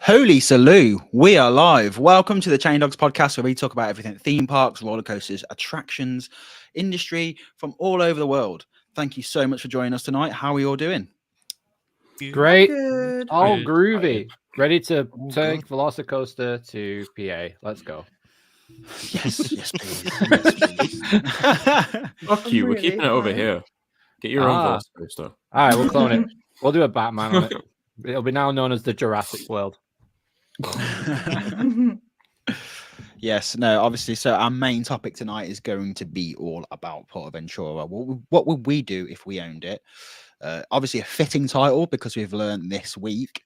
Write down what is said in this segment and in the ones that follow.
Holy Salute, we are live. Welcome to the Chain Dogs podcast, where we talk about everything theme parks, roller coasters, attractions, industry from all over the world. Thank you so much for joining us tonight. How are we all doing? Great. Good. All Good. groovy. Ready to All take good. Velocicoaster to PA. Let's go. Yes, yes, please. Yes, please. Fuck you, we're really keeping it over high. here. Get your own Ah. Velocicoaster. All right, we'll clone it. We'll do a Batman on it. It'll be now known as the Jurassic World. Yes, no, obviously. So our main topic tonight is going to be all about PortAventura. What would we do if we owned it? Obviously a fitting title, because we've learned this week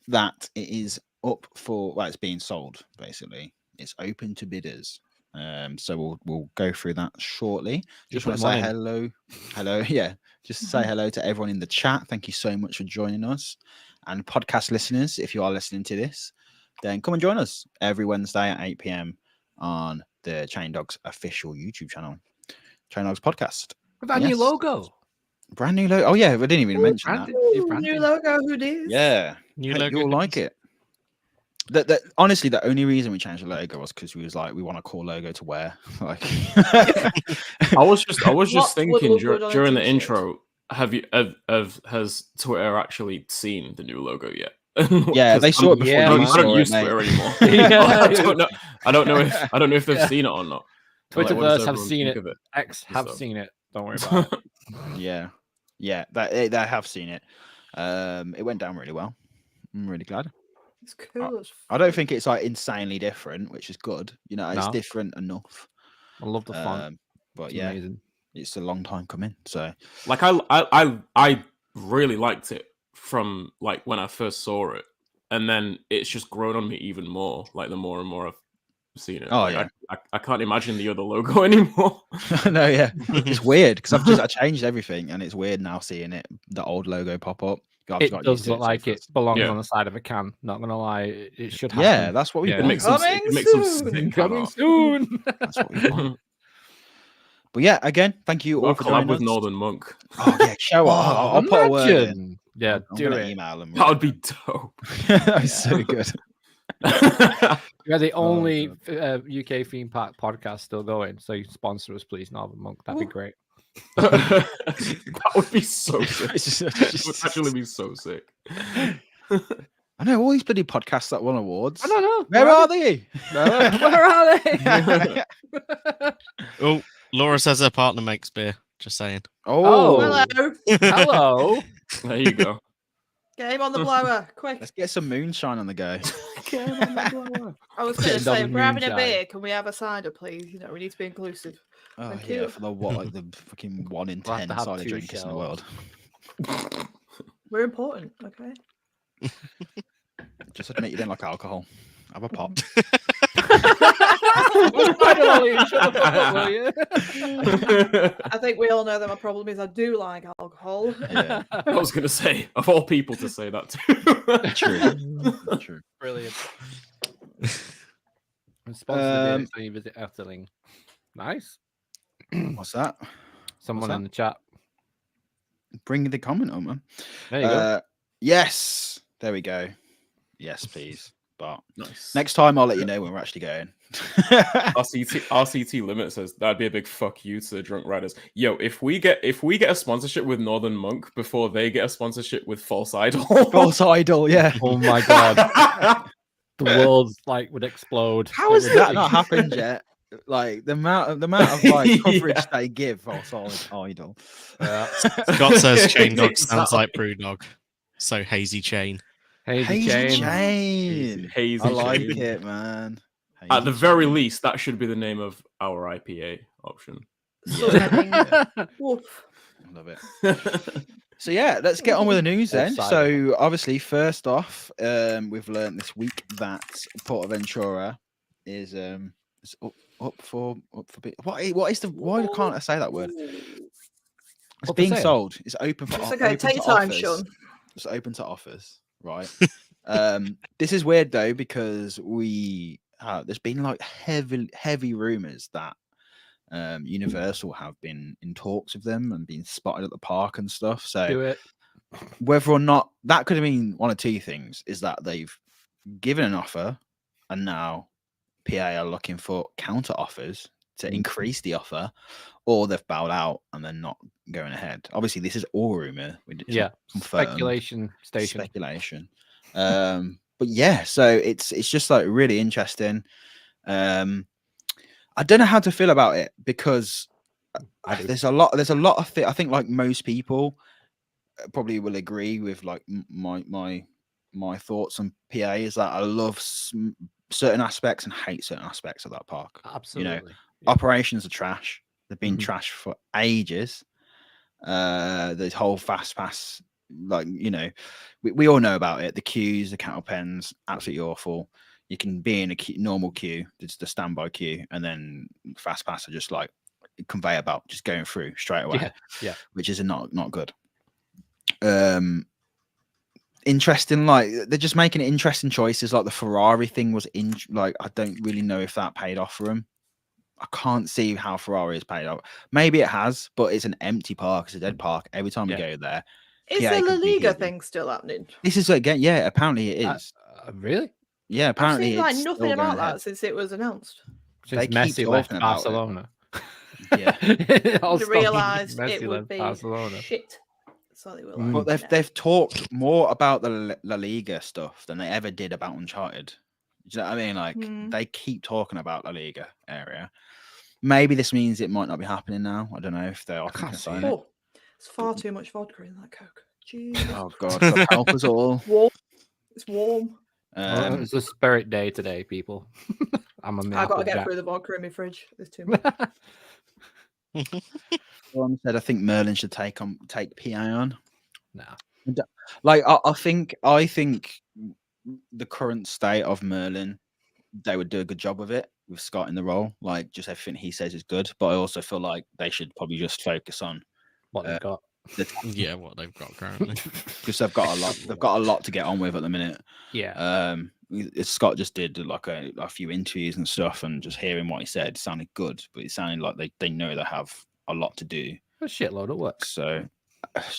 that it is up for, well, it's being sold, basically. It's open to bidders. So we'll go through that shortly. Just want to say hello. Yeah, just say hello to everyone in the chat. Thank you so much for joining us. And podcast listeners, if you are listening to this, then come and join us every Wednesday at 8 p.m. on the Chain Dogs official YouTube channel, Chain Dogs Podcast. With that new Yes. logo. Brand new logo. Oh yeah, we didn't even mention that. New logo, who did? Yeah, New Hey, logo you'll like it. Honestly, the only reason we changed the logo was because we was like, we want a cool logo to wear. Like, I was just What would thinking look good on a during the t-shirt? intro. Has Twitter actually seen the new logo yet? Yeah, they saw it before you I saw don't it, use mate. Twitter anymore. Yeah. I don't know if they've seen it or not. Like, what does Twitterverse have everyone seen think it. of X have So- seen it. Don't worry about it. yeah, they have seen it. It went down really well. I'm really glad. It's cool as I don't think it's like insanely different, which is good. You know, it's No. different enough. I love the font. But It's yeah, amazing. it's a long time coming. So Like I really liked it from like when I first saw it, and then it's just grown on me even more. Like the more and more I've seen it. Oh, Like, yeah. I can't imagine the other logo anymore. no, yeah, it's weird because I changed everything, and it's weird now seeing the old logo pop up. I've It got used does to look so like it fast. belongs Yeah. on the side of a can. Not gonna lie, it should happen. Yeah, that's what we Yeah. It want. makes some Coming sick can Coming art. soon. That's what we want. But yeah, again, thank you all Well, for collab joining with us. Northern Monk. Oh yeah, show up. I'll put a word in. Imagine. Yeah, I'm do gonna it. email them. That would be dope. That's so good. We're the Oh, only UK theme park podcast still going. So you sponsor us, please, Northern Monk. That'd be great. That would be so sick. It's It would actually be so sick. I know all these bloody podcasts that won awards. I don't know. Where are they? Where are they? Oh, Laura says her partner makes beer. Just saying. Oh, Hello. Hello. There you go. Get him on the blower, quick. let's get some moonshine on the go. I was going Getting to say, double if we're having a moonshine. beer, can we have a cider, please? You know, we need to be inclusive. Oh Thank yeah, you. for the what, like the fucking 1 in We'll have 10 to have cider 2 drinkers in the shells. world. We're important, okay? Just admit you don't like alcohol. Have a pop. Finally, shut the fuck up, will you? I think we all know that my problem is I do like alcohol. Yeah, I was gonna say, of all people to say that too. true. True. Brilliant. Sponsored so you visit Efteling. Nice. What's that? Someone that? in the chat. Bring the comment on, man. There you go. Yes. There we go. Yes, please. But Nice. next time I'll let you know when we're actually going. RCT Limit says that'd be a big fuck you to the drunk riders. Yo, if we get a sponsorship with Northern Monk before they get a sponsorship with False Idol, False Idol, yeah. Oh my god. The world would explode. How has that not happened yet? Like the amount of like coverage Yeah. they give False Idol. Scott says chain dog sounds like brew dog. So hazy chain. Hazy Hazy Chain. Chain. Hazy I like Chain. it, man. At the Hazy very Chain. least, that should be the name of our IPA option. Woof. I love it. So yeah, let's get on with the news then. Offside. So obviously, first off, we've learned this week that PortAventura is It's up for what is the why can't I say that word? It's Up for being sale? sold. It's open for It's open okay. to Take your time, offers. Sean. It's open to offers, right? This is weird though because there's been like heavy rumors that Universal have been in talks with them and been spotted at the park and stuff. So Do it. whether or not that could have been one of two things is that they've given an offer and now PA are looking for counter offers to increase the offer, or they've bowed out and they're not going ahead. Obviously, this is all rumor. It's not confirmed. Speculation station. Speculation. But yeah, so it's just like really interesting. I don't know how to feel about it because there's a lot of I think like most people probably will agree with like my thoughts on PA is that I love certain aspects and hate certain aspects of that park. Absolutely. Operations are trash. They've been Mhm. trash for ages. The whole fast pass, like we all know about it. The queues, the cattle pens, absolutely awful. You can be in a normal queue, it's the standby queue, and then fast pass are just like conveyor belt, just going through straight away. Yeah. Which is not good. Interesting, like they're just making interesting choices. Like the Ferrari thing was like I don't really know if that paid off for them. I can't see how Ferrari has paid off. Maybe it has, but it's an empty park. It's a dead park. Every time we go there, Is PA the La could be Liga hidden. thing still happening? This is again, yeah. Apparently it is. Really? Yeah, I've apparently seen like it's nothing still going about ahead. that since it was announced. Since They keep Messi left talking about it. Barcelona. Yeah, It all They started realised when Messi it would left be Barcelona. shit. So they were Mm. like, but "No." they've talked more about the La Liga stuff than they ever did about Uncharted. Do you know what I mean? Like they keep talking about La Liga area. Maybe this means it might not be happening now. I don't know if they are thinking of signing it. Oh, it's far too much vodka in that Coke. Jesus. Oh God help us all. Warm. It's warm. It's a spirit day today, people. I'm on the I've got to get Applejack. through the vodka in my fridge. There's too much. Someone said I think Merlin should take PA on. Nah. Like I think the current state of Merlin, they would do a good job of it with Scott in the role. Like just everything he says is good, but I also feel like they should probably just focus on What they've got. Yeah, what they've got currently. because they've got a lot. They've got a lot to get on with at the minute. Yeah. Scott just did like a few interviews and stuff, and just hearing what he said sounded good, but it sounded like they know they have a lot to do. A shitload of work. So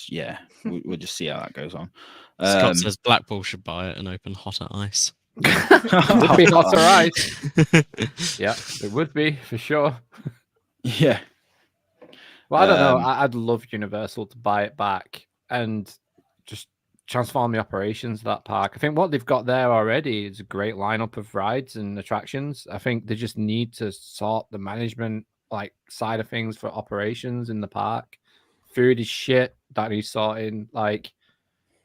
yeah, we'll just see how that goes on. Scott says Blackpool should buy it and open Hot at Ice. Would be hotter ice. Yeah, it would be for sure. Yeah. Well, I don't know. I'd love Universal to buy it back and just transform the operations of that park. I think what they've got there already is a great lineup of rides and attractions. I think they just need to sort the management like side of things for operations in the park. Food is shit. That needs sorting. Like,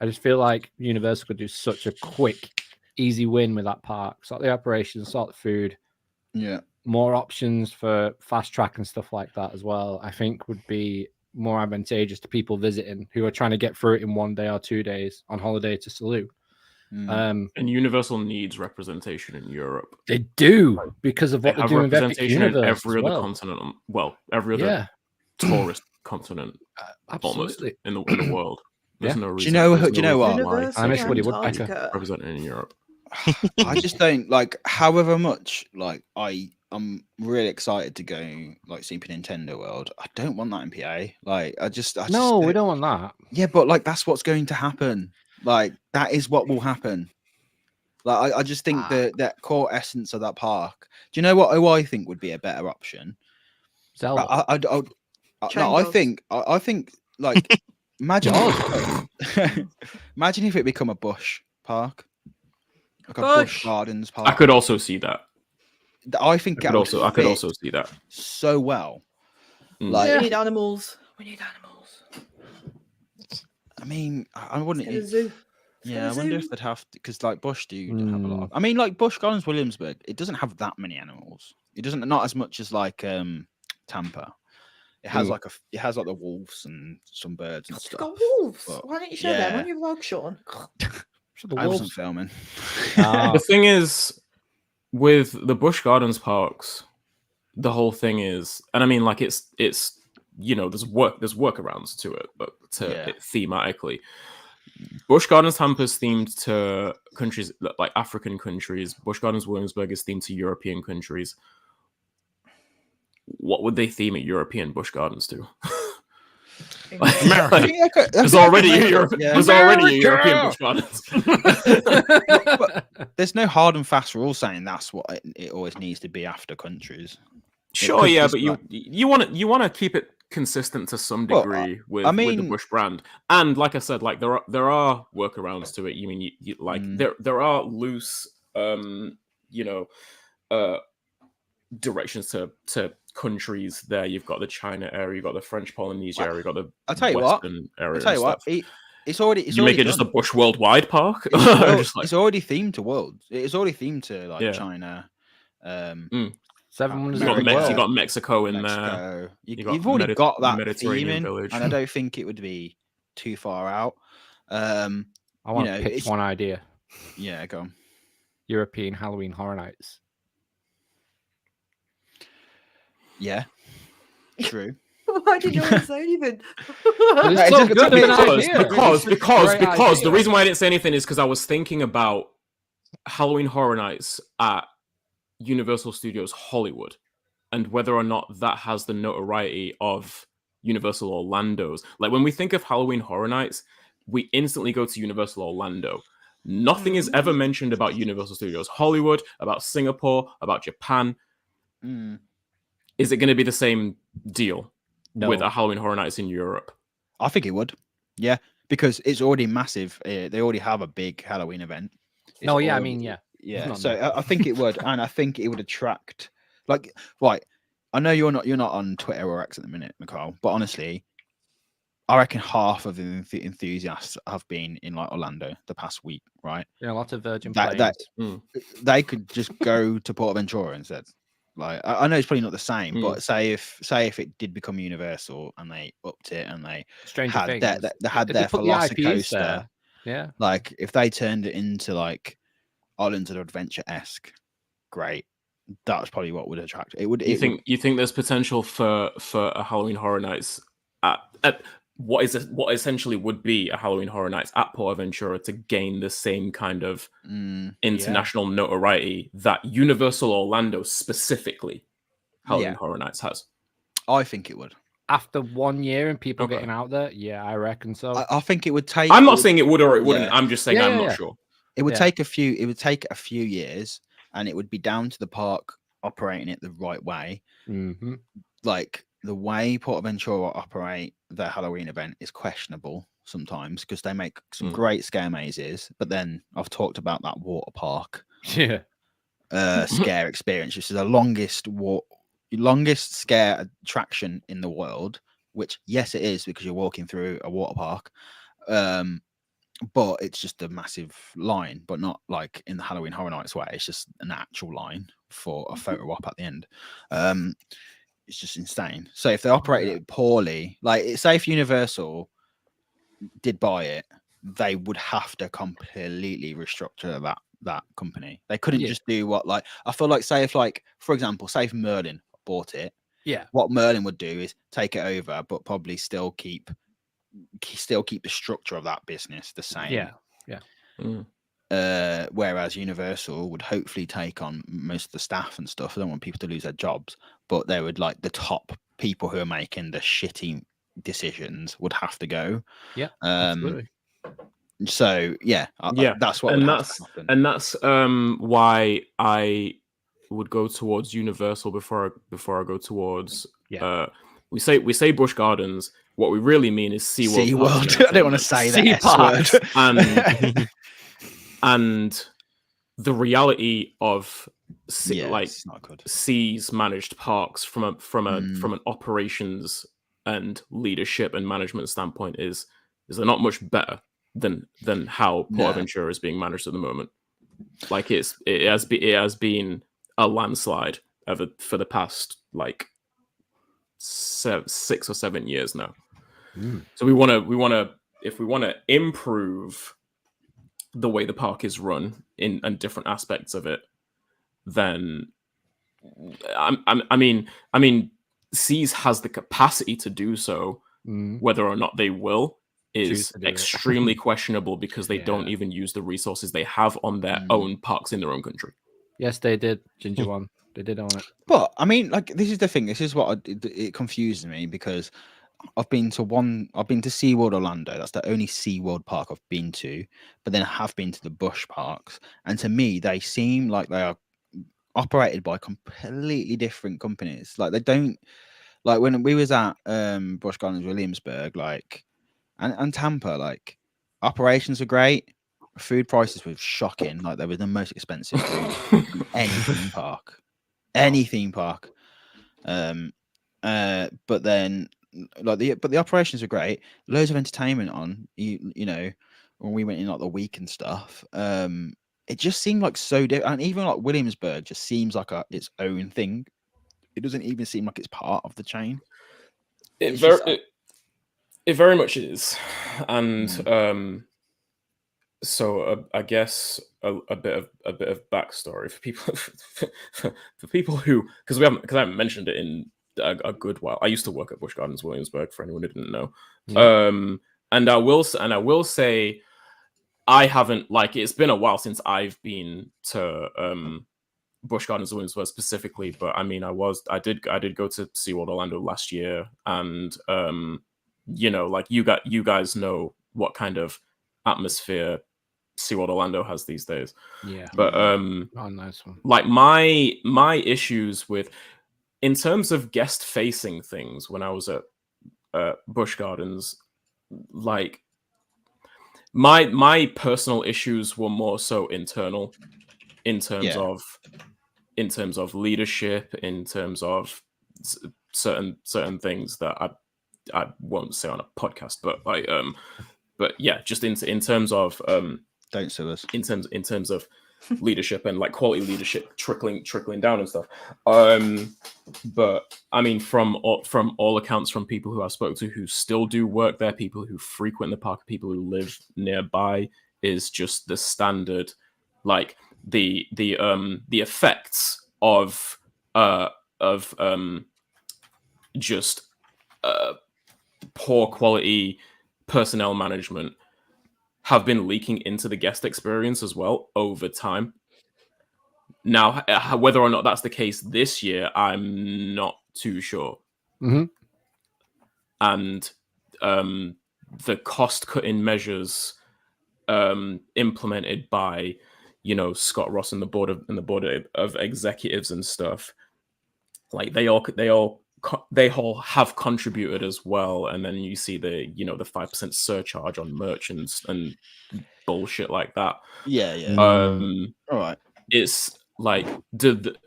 I just feel like Universal could do such a quick, easy win with that park. Sort the operations, sort the food. Yeah. More options for fast track and stuff like that as well, I think would be more advantageous to people visiting who are trying to get through it in 1 day or 2 days on holiday to Salou. And Universal needs representation in Europe. They do, because of what They they're have doing with Epic representation in Universe every as other well. continent. Every other tourist continent almost Absolutely. in the world. There's Yeah. no Do reason. you know there's no what? reason why Universal I miss Woody Antarctica. Woodpecker. represented in Europe. I just don't like. However much like I'm really excited to go like Super Nintendo World. I don't want that in PA. Like I just No, we don't want that. Yeah, but like that's what's going to happen. Like that is what will happen. Like I just think that core essence of that park. Do you know what? Who I think would be a better option? Zelda. No, I think like imagine imagine if it become a bush park, like a bush gardens park. I could also see that. I think I could also see that so well. Like We need animals. We need animals. I mean, I wouldn't. Get a zoo. Yeah, I wonder if they'd have because like Bush do have a lot. I mean, like Busch Gardens Williamsburg, it doesn't have that many animals. It doesn't, not as much as like Tampa. It has like the wolves and some birds and It's stuff. got wolves. But, Why don't you show them on your vlog, Sean? I wasn't filming. The thing is, with the Busch Gardens parks, the whole thing is, and I mean, like it's there's workarounds to it, but it thematically. Busch Gardens Tampa is themed to countries like African countries. Busch Gardens Williamsburg is themed to European countries. What would they theme at European Busch Gardens to? America. There's already a European Busch Gardens. But there's no hard and fast rule saying that's what it always needs to be after countries. Sure, yeah, but you want to keep it consistent to some degree with the Busch brand, and like I said, like there are workarounds to it. You mean there are loose directions to countries there. You've got the China area, you've got the French Polynesia area, you've got the Western area. I'll tell you what, it's already make it just a Busch Worldwide park. It's already themed to world. It's already themed to China. 7 wonders. You got Mexico in there. You've already got that Mediterranean theming, village, and I don't think it would be too far out. I want to pitch one idea. Yeah, go on. European Halloween Horror Nights. Yeah, true. Why did you want to say anything? Because the reason why I didn't say anything is because I was thinking about Halloween Horror Nights at Universal Studios Hollywood and whether or not that has the notoriety of Universal Orlando's. Like when we think of Halloween Horror Nights, we instantly go to Universal Orlando. Nothing is ever mentioned about Universal Studios Hollywood, about Singapore, about Japan. Is it going to be the same deal with a Halloween Horror Nights in Europe? I think it would. Yeah, because it's already massive. They already have a big Halloween event. Yeah. So I think it would, and I think it would attract. Right. I know you're not on Twitter or X at the minute, Mikhail, but honestly, I reckon half of the enthusiasts have been in like Orlando the past week, right? Yeah, lots of Virgin planes. They could just go to PortAventura instead. Like I know it's probably not the same, but say if it did become Universal and they upped it and they had their Velocicoaster, yeah, like if they turned it into like Islands of Adventure-esque, great. That's probably what would attract it. You think there's potential for a Halloween Horror Nights at what essentially would be a Halloween Horror Nights at PortAventura to gain the same kind of international notoriety that Universal Orlando specifically Halloween Horror Nights has? I think it would. After 1 year and people getting out there, I reckon so. I think it would take. I'm not saying it would or it wouldn't. I'm just saying I'm not sure. It would take a few. It would take a few years, and it would be down to the park operating it the right way. Like the way PortAventura operate their Halloween event is questionable sometimes because they make some great scare mazes, but then I've talked about that water park scare experience, which is the longest scare attraction in the world. Which yes, it is because you're walking through a water park. But it's just a massive line, but not like in the Halloween Horror Nights way. It's just an actual line for a photo op at the end. It's just insane. So if they operated it poorly, like say if Universal did buy it, they would have to completely restructure that company. They couldn't just do what like I feel like say if like for example, say if Merlin bought it, what Merlin would do is take it over, but probably still keep the structure of that business the same. Whereas Universal would hopefully take on most of the staff and stuff. I don't want people to lose their jobs, but they would like the top people who are making the shitty decisions would have to go. Absolutely. So that's what that's why I would go towards Universal before I go towards we say Busch Gardens. What we really mean is SeaWorld. I don't want to say that word. And the reality of Sea's managed parks from an operations and leadership and management standpoint is they're not much better than how PortAventura is being managed at the moment. Like it has been a landslide for the past like 6 or 7 years now. So we want to improve the way the park is run and different aspects of it, then I mean, Seas has the capacity to do so. Whether or not they will is extremely questionable because they don't even use the resources they have on their own parks in their own country. Yes, they did. Ginger One, they did own it. But I mean, like, this is the thing. This is what it confuses me, because I've been to SeaWorld Orlando. That's the only SeaWorld park I've been to. But then I have been to the Busch parks, and to me, they seem like they are operated by completely different companies. Like, they don't, like, when we was at Busch Gardens Williamsburg, like, and Tampa, like, operations are great. Food prices were shocking. Like, they were the most expensive food in any theme park. Any theme park. But then, like, the operations are great. Loads of entertainment on. You know, when we went in like the week and stuff. It just seemed like so different. And even like Williamsburg just seems like its own thing. It doesn't even seem like it's part of the chain. It very much is, and so I guess a bit of backstory for people for people who, because I haven't mentioned it in a good while. I used to work at Busch Gardens Williamsburg, for anyone who didn't know. And I will say, I haven't, like, it's been a while since I've been to Busch Gardens Williamsburg specifically, but I mean, I did go to SeaWorld Orlando last year, and you know, like, you guys know what kind of atmosphere SeaWorld Orlando has these days. Yeah. But nice one. like, my issues with, in terms of guest facing things when I was at Busch Gardens, like, my personal issues were more so internal, in terms of leadership, in terms of certain things that I won't say on a podcast, but like but yeah, just in terms of don't sue us. In terms of leadership and like quality leadership trickling down and stuff. But I mean, from all accounts, from people who I spoke to who still do work there, people who frequent the park, people who live nearby, is just the standard, like the effects of just poor quality personnel management have been leaking into the guest experience as well over time. Now, whether or not that's the case this year, I'm not too sure. And the cost-cutting measures implemented by, you know, Scott Ross and the board of executives and stuff, like, they all have contributed as well. And then you see the 5% surcharge on merch and bullshit like that. All right. It's like, and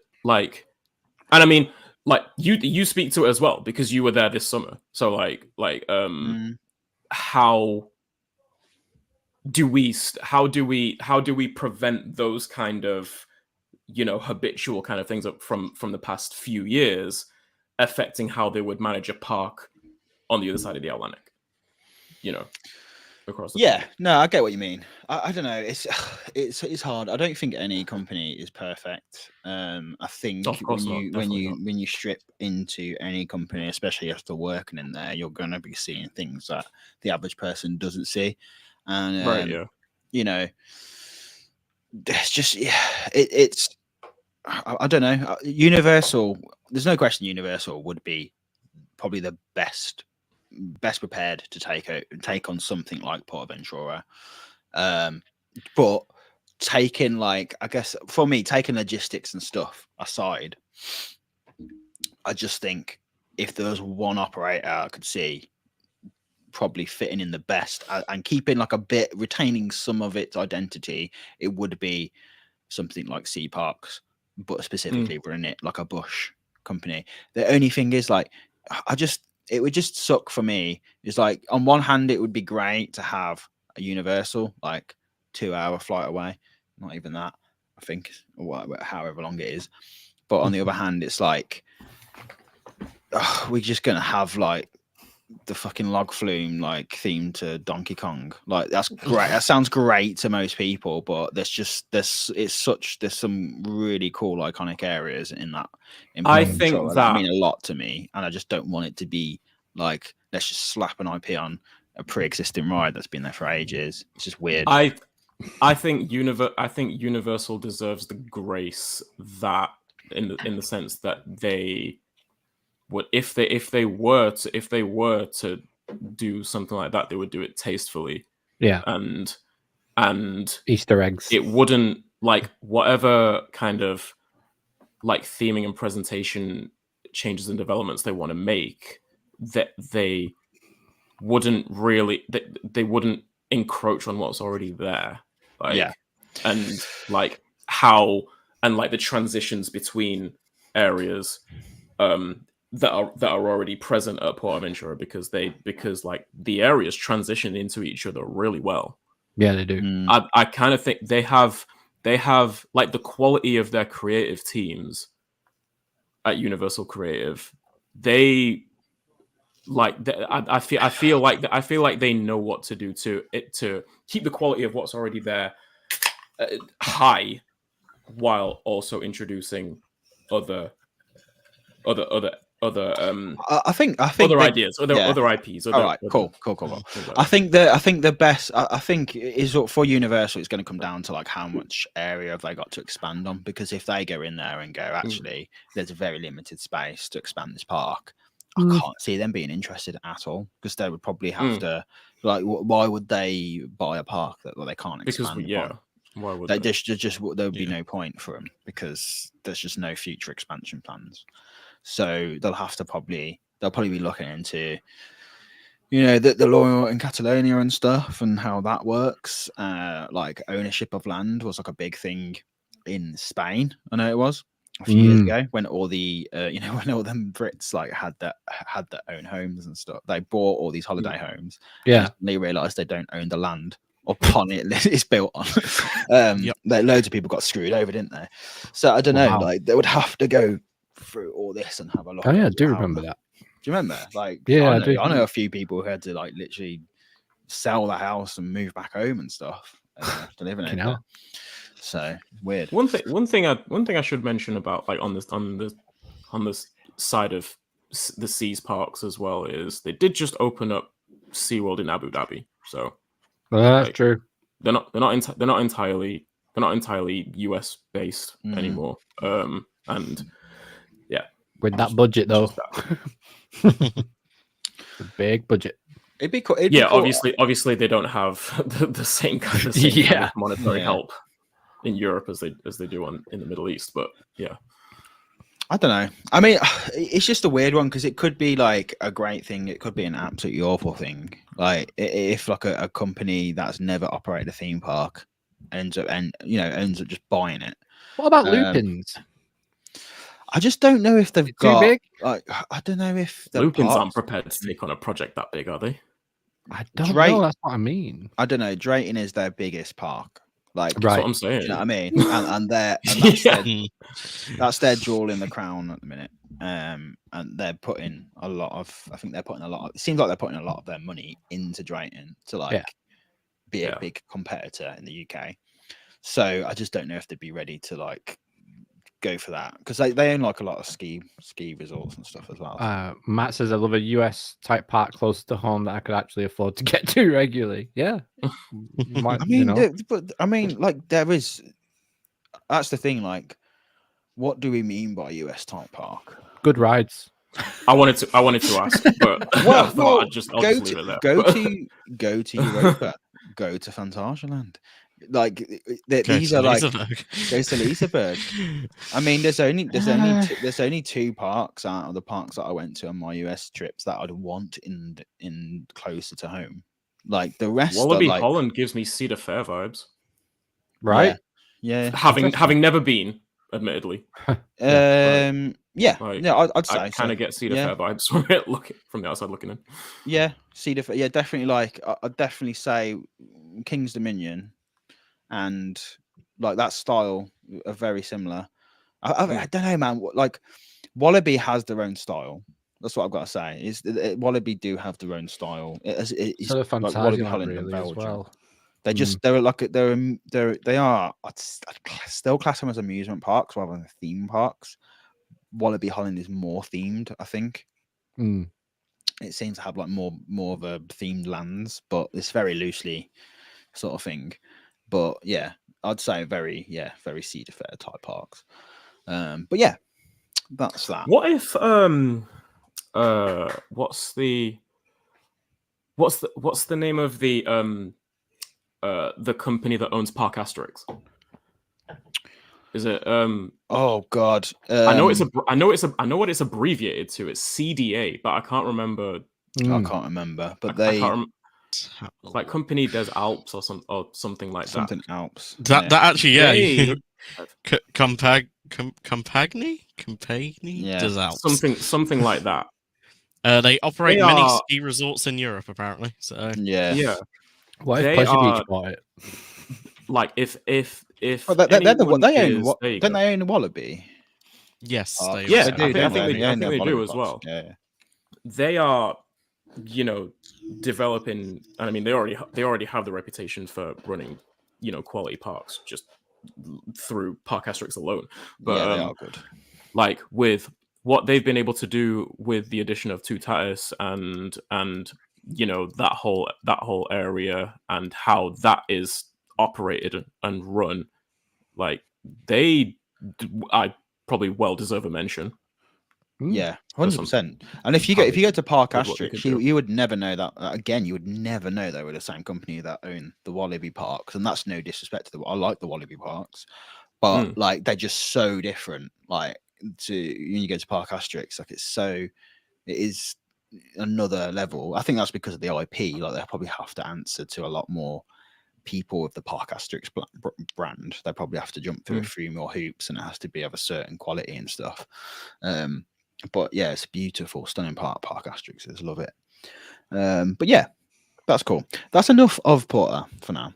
I mean, like, you speak to it as well because you were there this summer. So how do we prevent those kind of, you know, habitual kind of things from the past few years affecting how they would manage a park on the other side of the Atlantic, you know, across the pond. No, I get what you mean. I don't know. It's hard. I don't think any company is perfect. I think when you strip into any company, especially after working in there, you're going to be seeing things that the average person doesn't see. And you know, it's just it's I don't know. Universal, there's no question Universal would be probably the best prepared to take on something like PortAventura. But taking, like, I guess for me, taking logistics and stuff aside, I just think if there was one operator I could see probably fitting in the best and keeping like a bit, retaining some of its identity, it would be something like Sea Parks, but specifically running it like a Busch company. The only thing is, like, it would just suck for me. It's like, on one hand, it would be great to have a Universal, like 2-hour flight away, not even that, I think, or however long it is. But on the other hand, it's like, we're just gonna have like the fucking log flume like theme to Donkey Kong. Like that's great. That sounds great to most people, but there's some really cool iconic areas in that. I think that mean a lot to me, and I just don't want it to be like let's just slap an IP on a pre-existing ride that's been there for ages. It's just weird. I think Universal deserves the grace that in the sense that they would if they were to do something like that, they would do it tastefully. Yeah. And Easter eggs. It wouldn't like whatever kind of like theming and presentation changes and developments they want to make, that they wouldn't really they wouldn't encroach on what's already there. Like and like how and like the transitions between areas that are already present at PortAventura because like the areas transition into each other really well. Yeah, they do. I kind of think they have like the quality of their creative teams at Universal Creative. They like I feel like they know what to do to keep the quality of what's already there high, while also introducing other I think other ideas, other IPs. All right, cool. I think the best. I think is for Universal. It's going to come down to like how much area have they got to expand on. Because if they go in there and go, actually, there's a very limited space to expand this park. I can't see them being interested at all, because they would probably have to. Like, why would they buy a park that they can't expand? Why would they? There would be no point for them, because there's just no future expansion plans. So they'll probably be looking into, the law in Catalonia and stuff, and how that works. Like ownership of land was like a big thing in Spain. I know it was a few years ago, when all the when all them Brits like had their own homes and stuff. They bought all these holiday homes. Yeah, and they realised they don't own the land upon it's built on. Loads of people got screwed over, didn't they? So I don't know. Like they would have to go through all this and have a look. Oh yeah, I do remember that. Do you remember? Like, yeah, I know a few people who had to like literally sell the house and move back home and stuff to live in it. So weird. One thing I should mention about like on this side of the Seas parks as well is they did just open up SeaWorld in Abu Dhabi. So that's true. They're not entirely US based anymore. And yeah, with that budget though, a big budget. It'd be cool. Obviously they don't have the same kind of monetary help in Europe as they do in the Middle East. But yeah, I don't know. I mean, it's just a weird one, because it could be like a great thing. It could be an absolutely awful thing. Like if like a company that's never operated a theme park ends up just buying it. What about Lupins? I just don't know if they've got too big. Like, I don't know if the Lupins aren't prepared to take on a project that big, are they? I don't know. That's what I mean. I don't know. Drayton is their biggest park. Like, that's what I'm saying. You know what I mean? and that's their jewel in the crown at the minute. And they're putting a lot of. I think they're putting a lot. It seems like they're putting a lot of their money into Drayton to be a big competitor in the UK. So I just don't know if they'd be ready to like go for that, because they own like a lot of ski resorts and stuff as well. Matt says I love a US type park close to home that I could actually afford to get to regularly. Yeah, but I mean, like there is. That's the thing. Like, what do we mean by US type park? Good rides. I wanted to ask, but I'll just leave it there. Go to Europa. Go to Phantasialand. Like these are like goes to Liseberg. I mean, there's only two parks out of the parks that I went to on my US trips that I'd want in closer to home. Like the rest, Wallaby Holland gives me Cedar Fair vibes, right? Yeah. Having never been, admittedly. I'd say I kind of get Cedar Fair vibes from it, from the outside looking in. Yeah, Cedar Fair. Yeah, definitely. Like I'd definitely say King's Dominion. And like that style are very similar. I don't know, man. Like Wallaby has their own style, That's what I've got to say. Is Wallaby do have their own style? It's So the like Wallaby Fantasia Holland and really as Belgium. well. They are I'd still class them as amusement parks rather than theme parks. Wallaby Holland is more themed, I think. It seems to have like more of a themed lands, but it's very loosely sort of thing. But yeah, I'd say very Cedar Fair type parks. But yeah, that's that. What if what's the name of the company that owns Park Asterix? Is it oh god. I know what it's abbreviated to. It's CDA, but I can't remember. I can't remember, but I can't like Company des Alps or something like that. Something Alps. That actually, yeah. They, Compagnie Yeah. des Alps. something like that. They operate many ski resorts in Europe, apparently. So yeah. What if Pleasure Beach bought it? Like if well, they own Wallaby. Yes, I they think they do as well. Yeah. They are, developing, and I mean they already have the reputation for running, quality parks just through Park Asterix alone. But yeah, they are good. Like with what they've been able to do with the addition of Tutatis and that whole area and how that is operated and run, like I probably well deserve a mention. Yeah, 100%. And if you go to Park Asterix, you would never know that. Again, you would never know they were the same company that own the Wallaby parks, and that's no disrespect to I like the Wallaby parks, but like they're just so different. Like when you go to Park Asterix, like it is another level. I think that's because of the IP. Like they probably have to answer to a lot more people with the Park Asterix brand. They probably have to jump through a few more hoops, and it has to be of a certain quality and stuff. But yeah, it's beautiful, stunning Park Asterix. I love it. But yeah, that's cool. That's enough of Porter for now.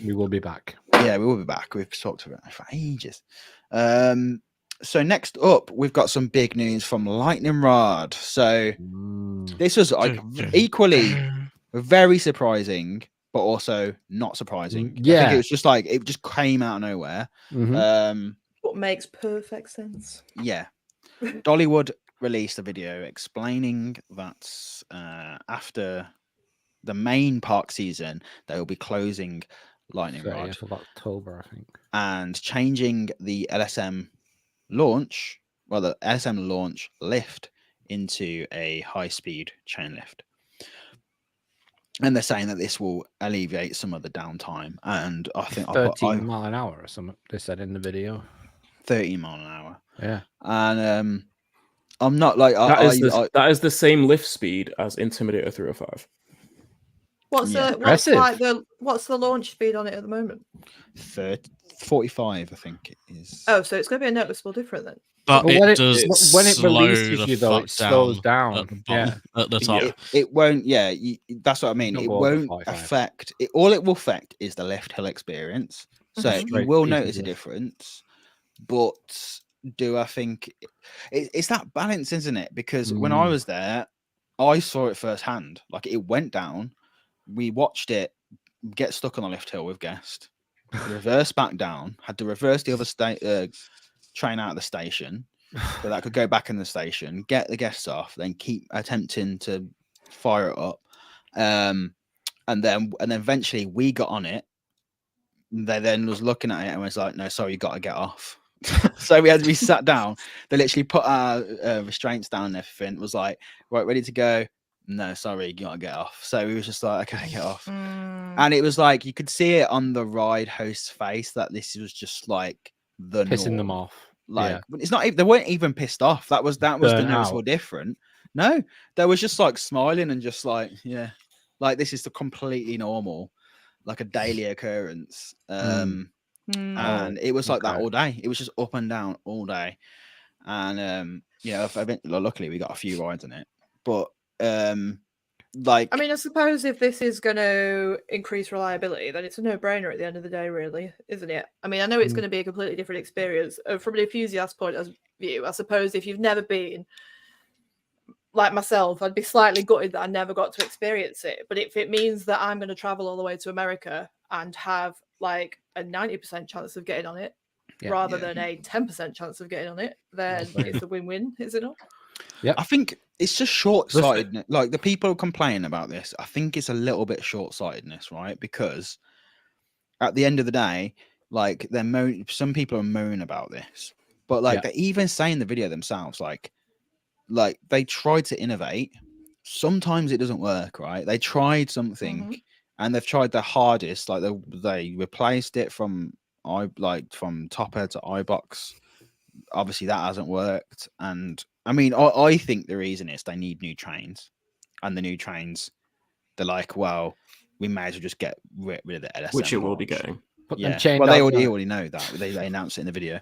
We will be back. Yeah, we will be back. We've talked about it for ages. So next up, we've got some big news from Lightning Rod. So this was like equally very surprising, but also not surprising. Yeah, I think it was just like it just came out of nowhere. What makes perfect sense. Yeah. Dollywood released a video explaining that after the main park season, they will be closing Lightning Rod of October, I think, and changing the LSM launch, the LSM launch lift into a high-speed chain lift. And they're saying that this will alleviate some of the downtime. And I think 13 mile an hour or something. They said in the video. 13 mile an hour. Yeah. And I'm not like that is the same lift speed as Intimidator 305. What's the launch speed on it at the moment? 45, I think it is. Oh, so it's going to be a noticeable difference then. But when it releases you, though, it slows down at the top. It won't. Yeah, that's what I mean. It won't affect. All it will affect is the left hill experience. So you will notice a difference. But do I think it's that balance, isn't it? Because when I was there, I saw it firsthand. Like it went down. We watched it get stuck on the lift hill with guest, reverse back down, had to reverse the other train out of the station so that could go back in the station, get the guests off, then keep attempting to fire it up. And then eventually we got on it. They then was looking at it and was like, no, sorry, you got to get off. So we had to be sat down. They literally put our restraints down and everything. It was like, right, ready to go. No, sorry, you gotta get off. So we was just like, okay, get off. And it was like you could see it on the ride host's face that this was just like the pissing them off. Like it's not even, they weren't even pissed off. That was the noticeable different. No, they was just like smiling and just like, yeah, like this is the completely normal, like a daily occurrence. And it was like that all day. It was just up and down all day. And luckily we got a few rides in it. But like, I mean, I suppose if this is going to increase reliability, then it's a no-brainer at the end of the day, really, isn't it? I mean, I know it's going to be a completely different experience from an enthusiast point of view. I suppose if you've never been, like myself, I'd be slightly gutted that I never got to experience it. But if it means that I'm going to travel all the way to America and have like a 90% chance of getting on it rather than a 10% chance of getting on it, then it's a win-win, is it not? Yeah, I think it's just short-sighted. Like the people who complain about this, I think it's a little bit short-sightedness, right? Because at the end of the day, like some people are moaning about this, but like they even say in the video themselves, like they tried to innovate. Sometimes it doesn't work, right? They tried something and they've tried their hardest. Like they replaced it from Topper to iBox. Obviously that hasn't worked. And I mean, I think the reason is they need new trains, and the new trains, they're like, well, we may as well just get rid of the LSM, which it will be getting. Put Yeah, them chained well, they outside. already know that. They announced it in the video.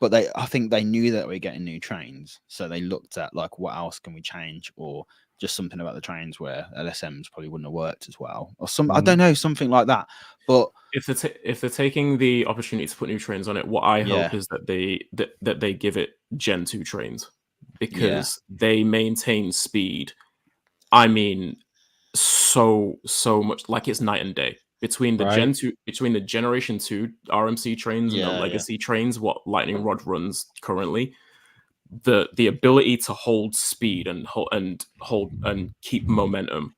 But I think they knew that we're getting new trains, so they looked at like what else can we change, or just something about the trains where LSMs probably wouldn't have worked as well, or I don't know, something like that. But if they're taking the opportunity to put new trains on it, what I hope is that they give it Gen 2 trains, because they maintain speed. I mean, so much, like it's night and day between the Generation 2 RMC trains and the legacy trains. What Lightning Rod runs currently, the ability to hold speed and hold and keep momentum.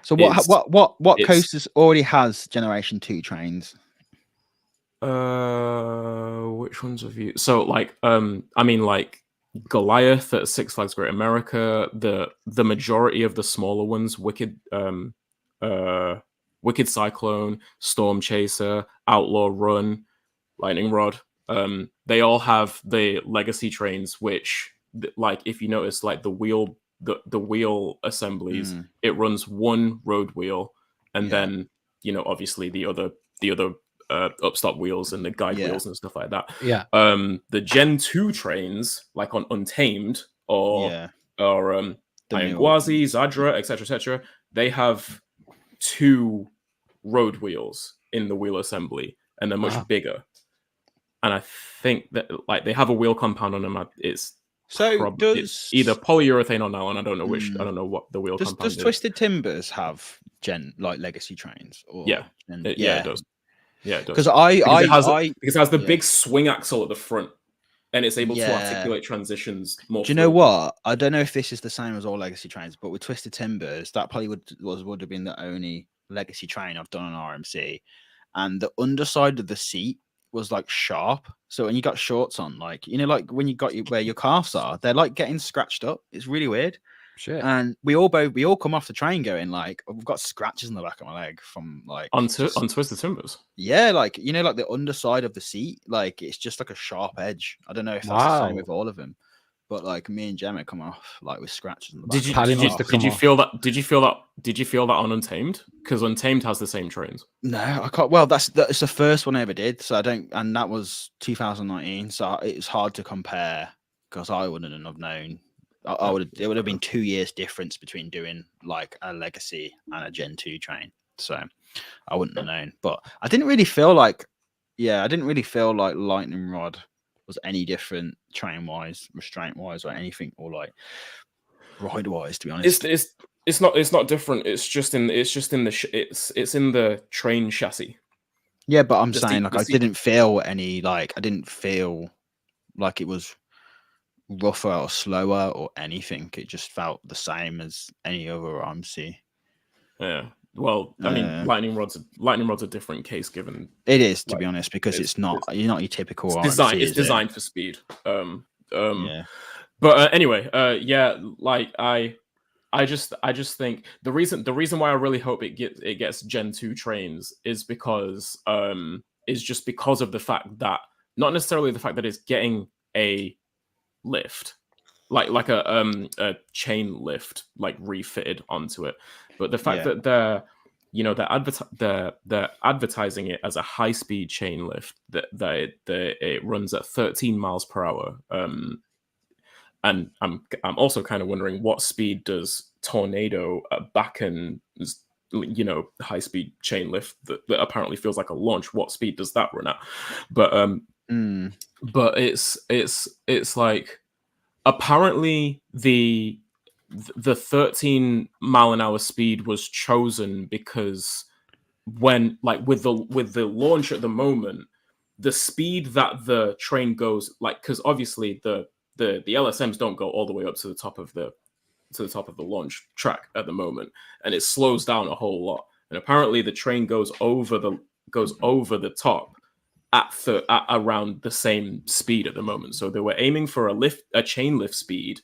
So what coasters already has Generation 2 trains? Which ones have you? So like I mean, like Goliath at Six Flags Great America, the majority of the smaller ones, Wicked Cyclone, Storm Chaser, Outlaw Run, Lightning Rod, they all have the legacy trains, which, like, if you notice, like the wheel assemblies, it runs one road wheel, and then, you know, obviously the other upstart wheels and the guide wheels and stuff like that. The Gen 2 trains, like on Untamed or Iron Gwazi, Zadra, etc., they have two road wheels in the wheel assembly, and they're much bigger. And I think that, like, they have a wheel compound on them. It's it's either polyurethane or nylon. I don't know which. I don't know what the wheel compound is. Does Twisted Timbers have legacy trains? Or it does. Yeah, it does. Because it has the big swing axle at the front, and it's able to articulate transitions more. Do you know what? I don't know if this is the same as all legacy trains, but with Twisted Timbers, that probably would have been the only legacy train I've done on RMC, and the underside of the seat was like sharp. So when you got shorts on, like, you know, like when you got where your calves are, they're like getting scratched up. It's really weird. Shit. And we all come off the train going like, we've got scratches on the back of my leg from like on Twisted Timbers. Yeah, like, you know, like the underside of the seat, like it's just like a sharp edge. I don't know if that's the same with all of them, but like me and Gemma come off like with scratches on the back. Did you feel that on Untamed? Because Untamed has the same trains. No, I can't. Well, that's the first one I ever did, so I don't, and that was 2019, so it's hard to compare because I wouldn't have known. It would have been 2 years difference between doing like a legacy and a Gen 2 train, so I wouldn't have known. But I didn't really feel like Lightning Rod was any different train wise, restraint wise, or anything, or like ride wise. To be honest, it's not different. It's in the train chassis. Yeah, but I'm saying like I didn't feel like it was rougher or slower or anything. It just felt the same as any other RMC. Yeah. Well, I mean, Lightning Rod's a different case, given it is, to be honest, because it's not your typical RMC. It's designed for speed. But anyway, like I just think the reason why I really hope it gets Gen 2 trains is because just because of the fact that, not necessarily the fact that it's getting a lift, like a chain lift, like refitted onto it, but the fact that they're advertising it as a high speed chain lift that it runs at 13 miles per hour. And I'm also kind of wondering, what speed does Tornado Bakken, high speed chain lift that apparently feels like a launch, what speed does that run at? But but it's like, apparently the 13-mile-an-hour speed was chosen because when, like, with the launch at the moment, the speed that the train goes, like, because obviously the LSMs don't go all the way up to the top of the launch track at the moment, and it slows down a whole lot. And apparently the train goes over the top at around the same speed at the moment. So they were aiming for a chain lift speed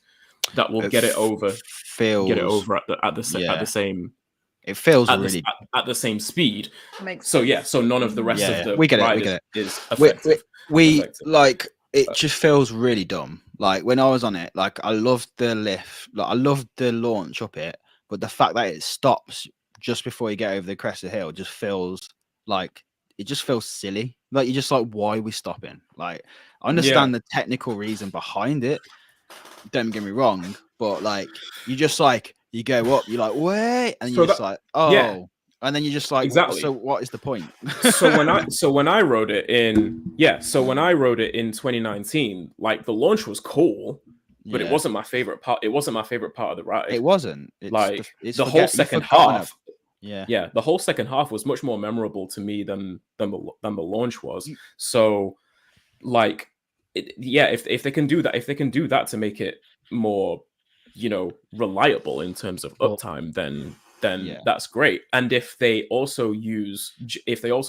that will get it over at the same. It feels really at the same speed. Makes so sense. yeah, so none of the rest of the we get ride it. is effective. We like it. Just feels really dumb. Like when I was on it, like I loved the lift, like I loved the launch up it, but the fact that it stops just before you get over the crest of the hill just feels like it just feels silly. Like you're just like, why are we stopping? Like I understand the technical reason behind it. Don't get me wrong, but like you just like you go up, you're like, wait, and you're just like, oh, and then you're just like, exactly. So what is the point? so when I rode it in 2019, like the launch was cool, but it wasn't my favorite part. It wasn't my favorite part of the ride. It wasn't. It's the whole second half. The whole second half was much more memorable to me than the launch was. So, like, if they can do that to make it more, reliable in terms of uptime, then that's great. And if they also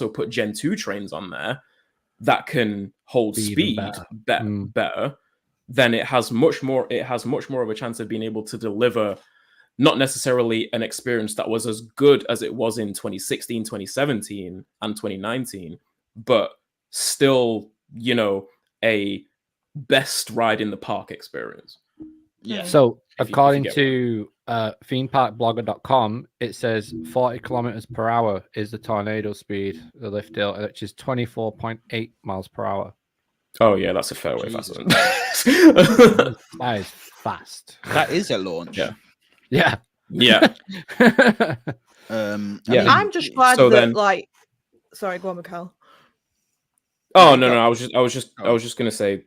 put Gen 2 trains on there that can hold speed better, then it has much more of a chance of being able to deliver not necessarily an experience that was as good as it was in 2016, 2017, and 2019, but still, a best ride in the park experience. Yeah. So according to themeparkblogger.com, it says 40 kilometers per hour is the tornado speed, the lift hill, which is 24.8 miles per hour. Oh yeah, that's a fair way faster. That is fast. That is a launch. Yeah. I'm just glad sorry, go on, Mikhail. Oh no, I was just gonna say,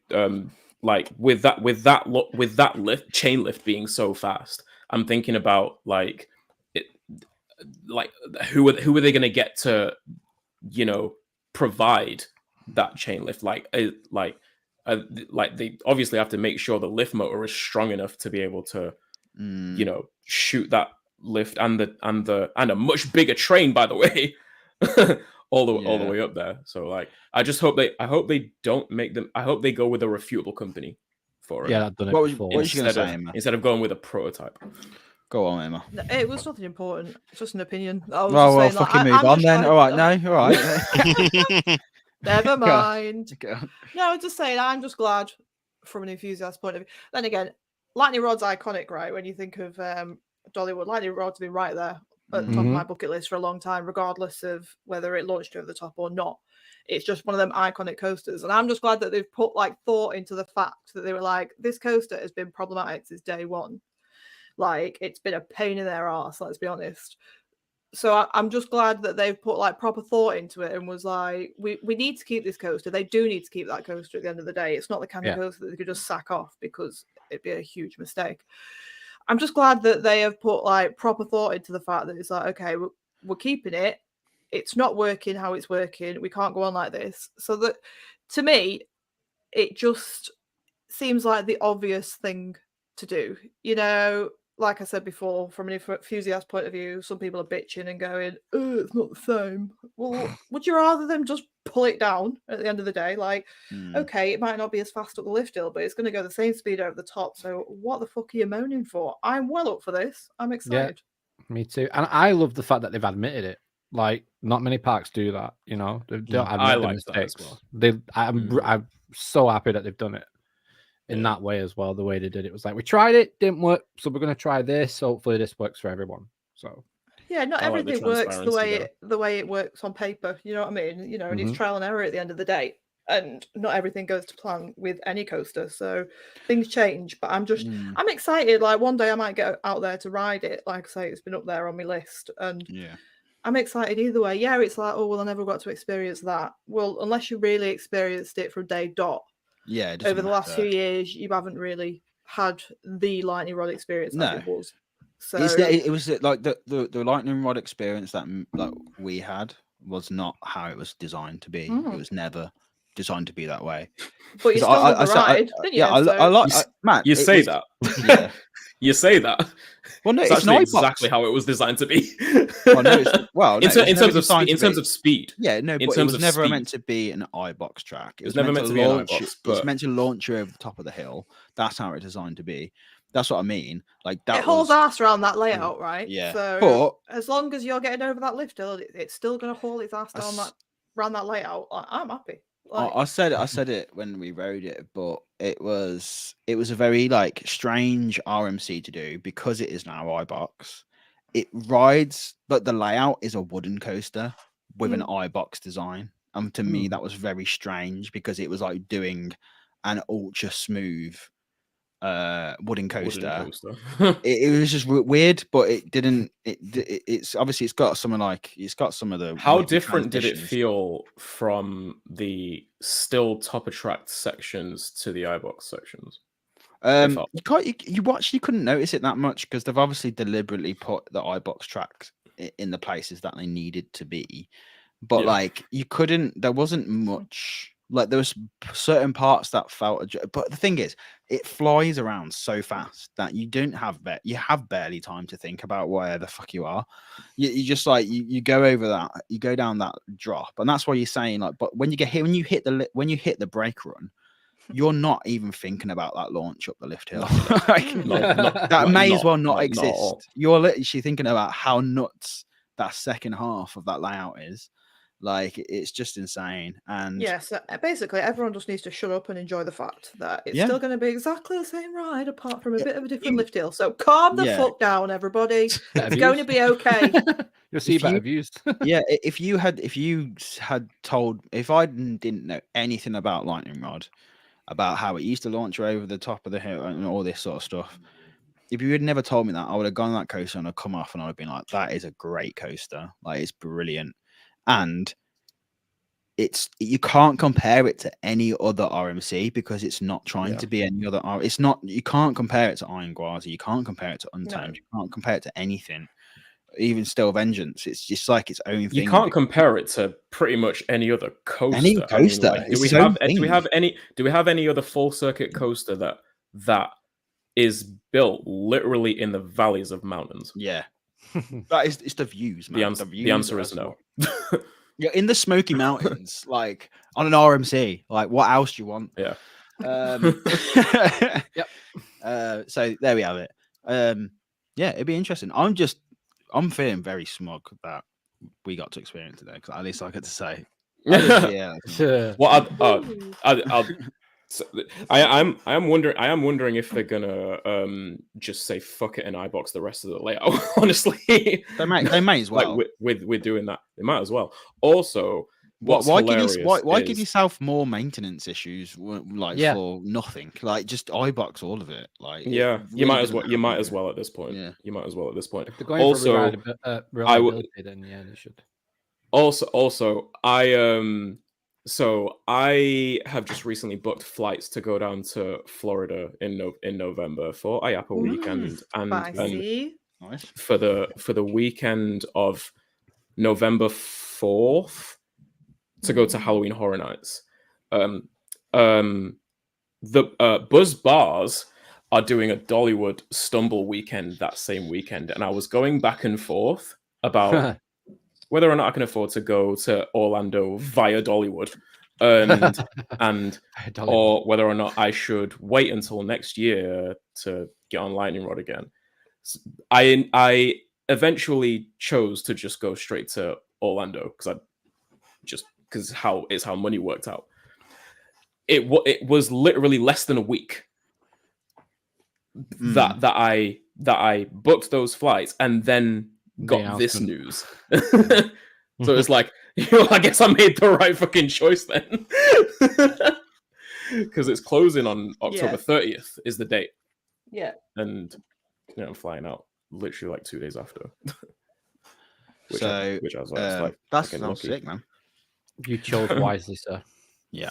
like with that lift, chain lift being so fast, I'm thinking about like who are they gonna get to, provide that chain lift? Like they obviously have to make sure the lift motor is strong enough to be able to, shoot that lift and a much bigger train, by the way. all the way up there. So like I hope they don't make them. I hope they go with a refutable company for it. Yeah, I've done it before. What was you gonna say, Emma? Instead of going with a prototype. Go on, Emma. No, it was nothing important. It's just an opinion. I was well, just saying, fucking move on then. All right, no, all right. Never mind. No, I'm just saying, I'm just glad from an enthusiast point of view. Then again, lightning rod's iconic, right? When you think of Dollywood, lightning rod's been right there at the top of my bucket list for a long time, regardless of whether it launched over the top or not. It's just one of them iconic coasters, and I'm just glad that they've put like thought into the fact that they were like, this coaster has been problematic since day one. Like, it's been a pain in their ass, let's be honest. So I'm just glad that they've put like proper thought into it and was like, we need to keep this coaster. They do need to keep that coaster at the end of the day. It's not the kind of coaster that they could just sack off, because it'd be a huge mistake. I'm just glad that they have put like proper thought into the fact that it's like, okay, we're keeping it. It's not working how it's working. We can't go on like this. So that, to me, it just seems like the obvious thing to do. Like I said before, from an enthusiast point of view, some people are bitching and going, oh, it's not the same. Well, would you rather them just pull it down at the end of the day? Like, okay, it might not be as fast up the lift hill, but it's going to go the same speed over the top. So what the fuck are you moaning for? I'm well up for this. I'm excited. Yeah, me too. And I love the fact that they've admitted it. Like, not many parks do that, They don't admit the mistakes. I'm so happy that they've done it in that way as well. The way they did it was like, we tried it, didn't work, so we're going to try this. Hopefully this works for everyone. So yeah, not everything works the way it works on paper. You know what I mean? And it's trial and error at the end of the day, and not everything goes to plan with any coaster. So things change, but I'm excited. Like, one day I might get out there to ride it. Like I say, it's been up there on my list, and I'm excited either way. Yeah, it's like, oh well, I never got to experience that. Well, unless you really experienced it from day dot. Yeah, over the last few years, you haven't really had the lightning rod experience as it was. So it was like the lightning rod experience that like we had was not how it was designed to be. It was never designed to be that way. But you still love the ride, didn't you? I like Matt. You say that. Yeah. You say that. Well, no, it's actually exactly how it was designed to be. In terms of speed. Yeah, no, but it was never meant to be an iBox track. It was never meant to be an iBox. It's meant to launch you over the top of the hill. That's how it's designed to be. That's what I mean. Like that. It hauls ass around that layout, right? Yeah. So as long as you're getting over that lift hill, it's still going to haul its ass down around that layout. I'm happy. I said it when we rode it, but it was a very like strange RMC to do because it is now iBox. It rides, but the layout is a wooden coaster with an iBox design. And to me, that was very strange because it was like doing an ultra smooth wooden coaster. It was just weird, but it didn't. It's obviously it's got some of the. How different did it feel from the still top attract sections to the iBox sections? You couldn't notice it that much because they've obviously deliberately put the iBox tracks in the places that they needed to be, but like you couldn't. There wasn't much. Like there was certain parts that felt, but the thing is, it flies around so fast that you don't have you have barely time to think about where the fuck you are. You just like you go over that, you go down that drop, and that's why you're saying like. But when you get hit, when you hit the brake run, you're not even thinking about that launch up the lift hill. That may as well not exist. You're literally thinking about how nuts that second half of that layout is. Like it's just insane. And so basically everyone just needs to shut up and enjoy the fact that it's still going to be exactly the same ride apart from a bit of a different lift hill. So calm the fuck down, everybody. It's going to be okay. You'll see better views. If I didn't know anything about Lightning Rod, about how it used to launch over the top of the hill and all this sort of stuff, if you had never told me that, I would have gone on that coaster and I'd come off and I'd have been like, that is a great coaster. Like it's brilliant. And you can't compare it to any other RMC because it's not trying to be any other. It's not. You can't compare it to Iron Gwazi. You can't compare it to Untamed. You can't compare it to anything. Even Still Vengeance. It's just like its own thing. You can't compare it to pretty much any other coaster. Any coaster. I mean, like, do we have any other full circuit coaster that is built literally in the valleys of mountains? Yeah. It's the views, man. The answer is no. Yeah, in the Smoky Mountains, like on an RMC, like what else do you want? Yeah. Yep. So there we have it. Yeah, it'd be interesting. I'm feeling very smug that we got to experience today because at least I get to say. Well, I am wondering if they're gonna just say fuck it and iBox the rest of the layout. Honestly, they may as well. Like with doing that, they might as well. Also, why give yourself more maintenance issues for nothing? Like just iBox all of it. Like you might as well. You might as well at this point. Yeah, you might as well at this point. If they're going for reliability, then yeah, they should. Also, So I have just recently booked flights to go down to Florida in November for IAPA weekend, and nice. for the weekend of November 4th to go to Halloween Horror Nights. The Buzz Bars are doing a Dollywood Stumble weekend that same weekend, and I was going back and forth about whether or not I can afford to go to Orlando via Dollywood, or whether or not I should wait until next year to get on Lightning Rod again. I eventually chose to just go straight to Orlando because how money worked out. It was literally less than a week that I booked those flights and then got this news. So it's like, I guess I made the right fucking choice then. Because it's closing on October 30th is the date. Yeah. And I'm flying out literally like 2 days after. which I was like, that's sick, man. You chose wisely, sir. Yeah.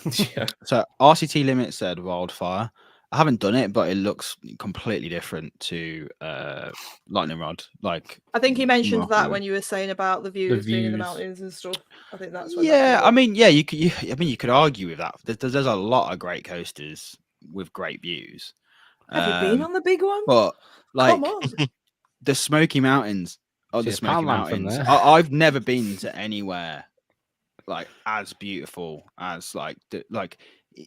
So RCT Limit said Wildfire. I haven't done it, but it looks completely different to Lightning Rod. Like, I think he mentioned that remarkably. when you were saying about the views being in the mountains and stuff. I think that's when Yeah, I mean, yeah, you could. You could argue with that. There's a lot of great coasters with great views. Have you been on the big one? But like, Come on. the Smoky Mountains, See, the it's Smoky Poundland from Mountains. there. I've never been to anywhere like as beautiful as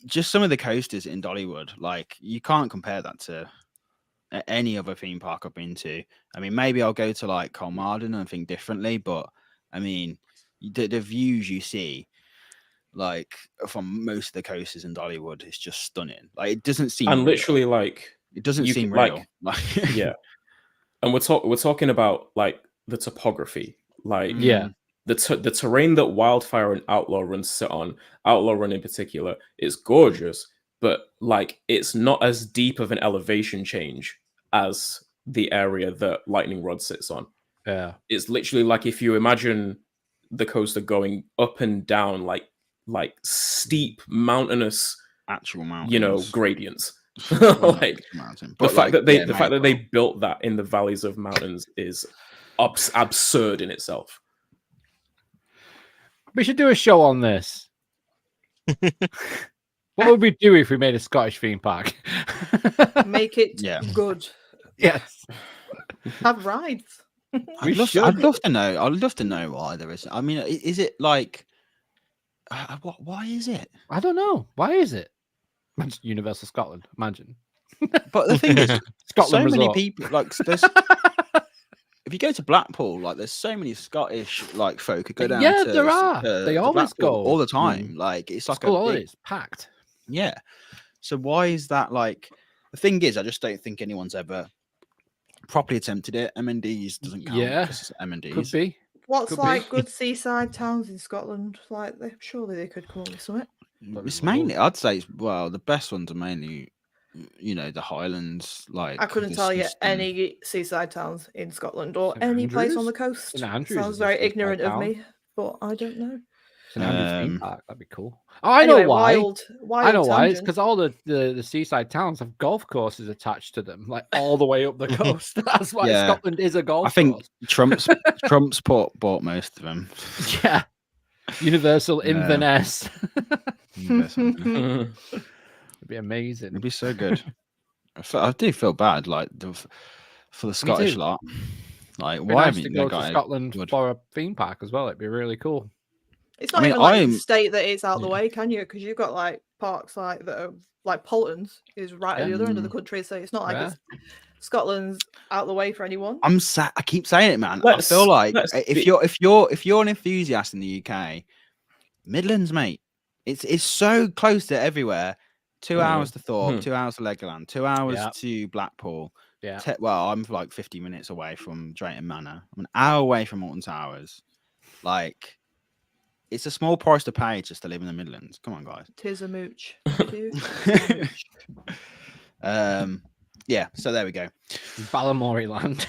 just some of the coasters in Dollywood. Like, you can't compare that to any other theme park I've been to. I mean, maybe I'll go to like Colmarden and think differently, but I mean, the views you see, like from most of the coasters in Dollywood, is just stunning. Like, it doesn't seem And real. literally, like, It doesn't you seem could, real. yeah. And we're talking about like the topography, like Yeah. the terrain that Wildfire and Outlaw Run sit on. Outlaw Run in particular is gorgeous, but like it's not as deep of an elevation change as the area that Lightning Rod sits on. Yeah. It's literally like if you imagine the coaster going up and down like steep mountainous actual mountains, gradients. like the fact that they built that in the valleys of mountains is absurd in itself. We should do a show on this. What would we do if we made a Scottish theme park? Make it good. Yes. Have rides. I'd love to know. I'd love to know why there is. I mean, is it like why is it? I don't know. Why is it? Universal Scotland, imagine. But the thing is, Scotland so many resort. people like there's. If you go to Blackpool, like there's so many Scottish like folk who go down. Yeah, to, there are. They always Blackpool go all the time. Like, it's like school holidays packed. Yeah. So why is that? Like, the thing is, I just don't think anyone's ever properly attempted it. MNDs doesn't count. Yeah, because it's MNDs. could be. What's like good seaside towns in Scotland? Like, surely they could come up with something. It's mainly, I'd say, the best ones are mainly, the Highlands. Like, I couldn't tell you any seaside towns in Scotland or any place on the coast. Sounds very ignorant of me, but I don't know. St Andrews theme park, that'd be cool. Oh, I know why. I know why. It's because all the seaside towns have golf courses attached to them, like all the way up the coast. That's why Scotland is a golf course. I think Trump's bought most of them. Yeah. Universal Inverness. It'd be amazing. It'd be so good. I do feel bad, like for the Scottish lot. Like, why haven't you go to Scotland for a theme park as well? It'd be really cool. It's not even like the state that it's out the way, can you? Because you've got like parks like that are like Polton's is right at the other end of the country, so it's not like it's Scotland's out the way for anyone. I keep saying it, man. I feel like if you're an enthusiast in the UK, Midlands, mate, it's so close to everywhere. 2 hours to Thorpe, 2 hours to Legoland, 2 hours to Blackpool. Yeah. I'm like 50 minutes away from Drayton Manor. I'm an hour away from Alton Towers. Like, it's a small price to pay just to live in the Midlands. Come on, guys. Tis a mooch. Yeah, so there we go. Ballymorey land.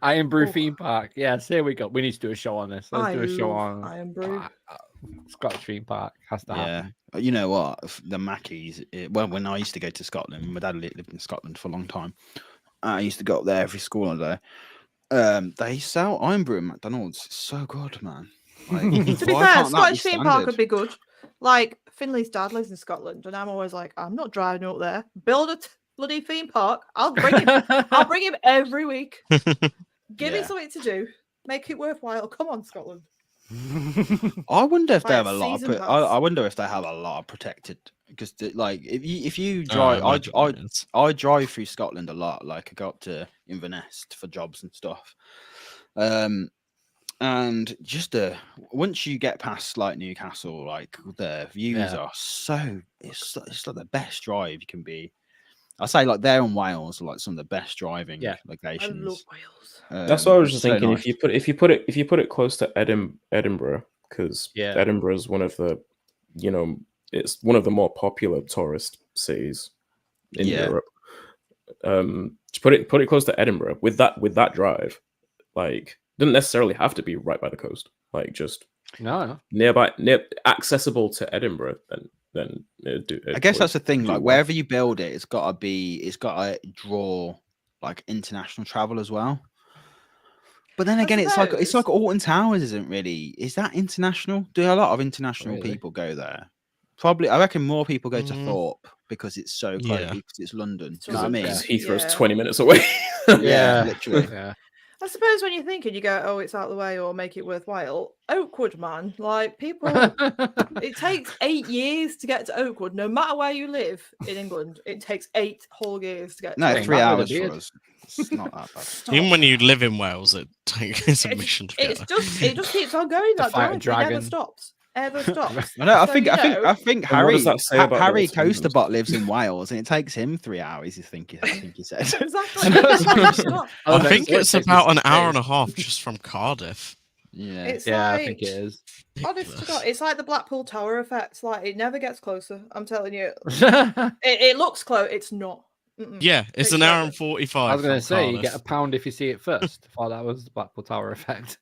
Iron Brew theme park. Yes, here we go. We need to do a show on this. Let's do a show on Iron Brew. Scottish theme park. Has to happen. You know what? The Mackeys. When I used to go to Scotland, my dad lived in Scotland for a long time. I used to go up there every school holiday. They sell Iron Brew at McDonald's. It's so good, man. Like, to be fair, Scottish theme park would be good. Like, Finley's dad lives in Scotland, and I'm always like, I'm not driving up there. Build a bloody theme park. I'll bring him. I'll bring him every week. Give it something to do. Make it worthwhile. Come on, Scotland. I wonder if they have a lot of. I wonder if they have a lot of protected. Because like if you drive, I drive through Scotland a lot. Like, I go up to Inverness for jobs and stuff. And just once you get past like Newcastle, like the views are it's like the best drive you can be. I say like there in Wales are like some of the best driving locations. I love Wales. That's what I was just thinking. Nice. If you put it close to Edinburgh, because Edinburgh is one of the, it's one of the more popular tourist cities in Europe. Just put it close to Edinburgh with that drive, like. Doesn't necessarily have to be right by the coast, like just no nearby, accessible to Edinburgh, and then I guess that's the thing. Like wherever you build it, it's got to draw like international travel as well. But then again, it's like Alton Towers isn't really. Is that international? Do a lot of international people go there? Probably. I reckon more people go to Thorpe because it's so close. Because it's London. Do you know what I mean? Heathrow's 20 minutes away. Yeah, literally. Yeah. I suppose when you're thinking, you go, "Oh, it's out of the way," or make it worthwhile. Oakwood, man, like people, it takes 8 years to get to Oakwood. No matter where you live in England, it takes 8 whole years to get. No, to 3 hours for us. It's not that bad. Even when you live in Wales, it's a mission to get there. It just keeps on going. That drive, it never stops. Ever stops. No, I think Harry Harry Coasterbot lives in Wales, and it takes him 3 hours. I think he said. Exactly. I think it's about an hour and a half just from Cardiff. Yeah, it's I think it is. Honest to God, it's like the Blackpool Tower effect. Like it never gets closer. I'm telling you. It looks close. It's not. Yeah, it's an hour and 45. I was going to say, you get £1 if you see it first. I thought that was the Blackpool Tower effect.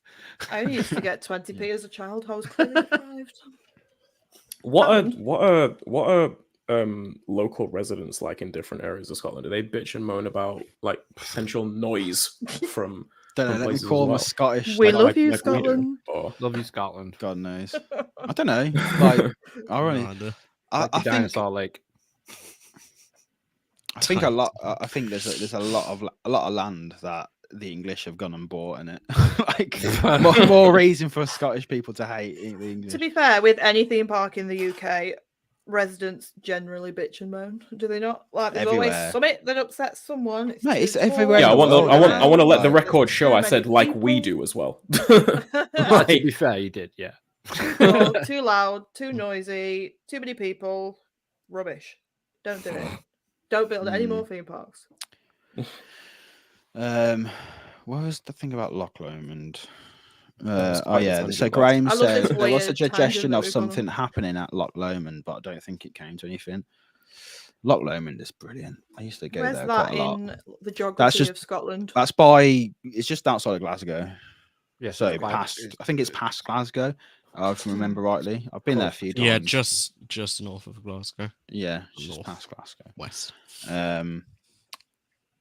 I only used to get 20p as a child. I was clearly deprived. What are local residents like in different areas of Scotland? Do they bitch and moan about like potential noise from? Don't know. Let me call them Scottish. We love you, Scotland. Love you, Scotland. God knows. I don't know. Like, I think Dinosaur Lake. I think I think there's a lot of land that the English have gone and bought in it. Like more reason for Scottish people to hate the English. To be fair, with any theme park in the UK, residents generally bitch and moan. Do they not? Like there's always something that upsets someone. It's everywhere. Yeah, I want to let the record show. I said like we do as well. To be fair, you did. Yeah. Too loud, too noisy, too many people. Rubbish. Don't do it. Don't build any more theme parks. What was the thing about Loch Lomond? So Graham said there was a suggestion of something happening at Loch Lomond, but I don't think it came to anything. Loch Lomond is brilliant. I used to go there quite a lot. In the geography of Scotland? It's just outside of Glasgow. Yeah, so I think it's past Glasgow. If I remember rightly. I've been there a few times. Yeah, just north of Glasgow. Yeah, just past Glasgow. West.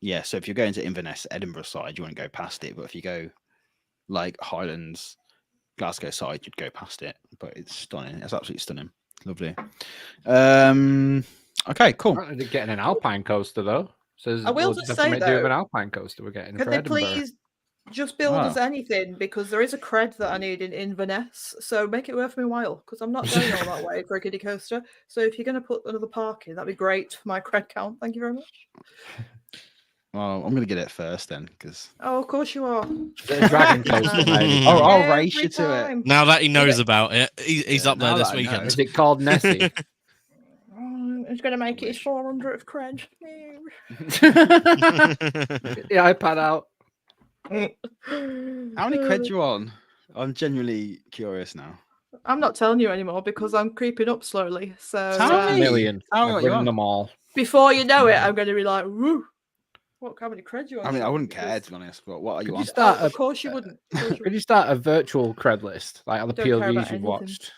Yeah, so if you're going to Inverness, Edinburgh side, you want to go past it. But if you go like Highlands, Glasgow side, you'd go past it. But it's stunning. It's absolutely stunning. Lovely. Okay, cool. We're getting an alpine coaster though. So I will just say though, an alpine coaster. We're getting. Could they please just build us anything, because there is a cred that I need in Inverness, so make it worth my while, because I'm not going all that way for a kiddie coaster. So if you're going to put another park in, that'd be great for my cred count. Thank you very much. Well, I'm going to get it first then, because of course you are. Dragon coaster, maybe. I'll race you to it. Now that he knows about it, he's up there this weekend. Is it called Nessie? He's going to make it his 400th cred. The iPad out. How many creds you on? I'm genuinely curious now. I'm not telling you anymore because I'm creeping up slowly. So a million. I've written them all. Before you know it, I'm going to be like, woo. How many creds you on? I mean, I wouldn't care, to be honest, but what are you on? Of course you wouldn't. Could you start a virtual cred list, like on the POVs you've watched?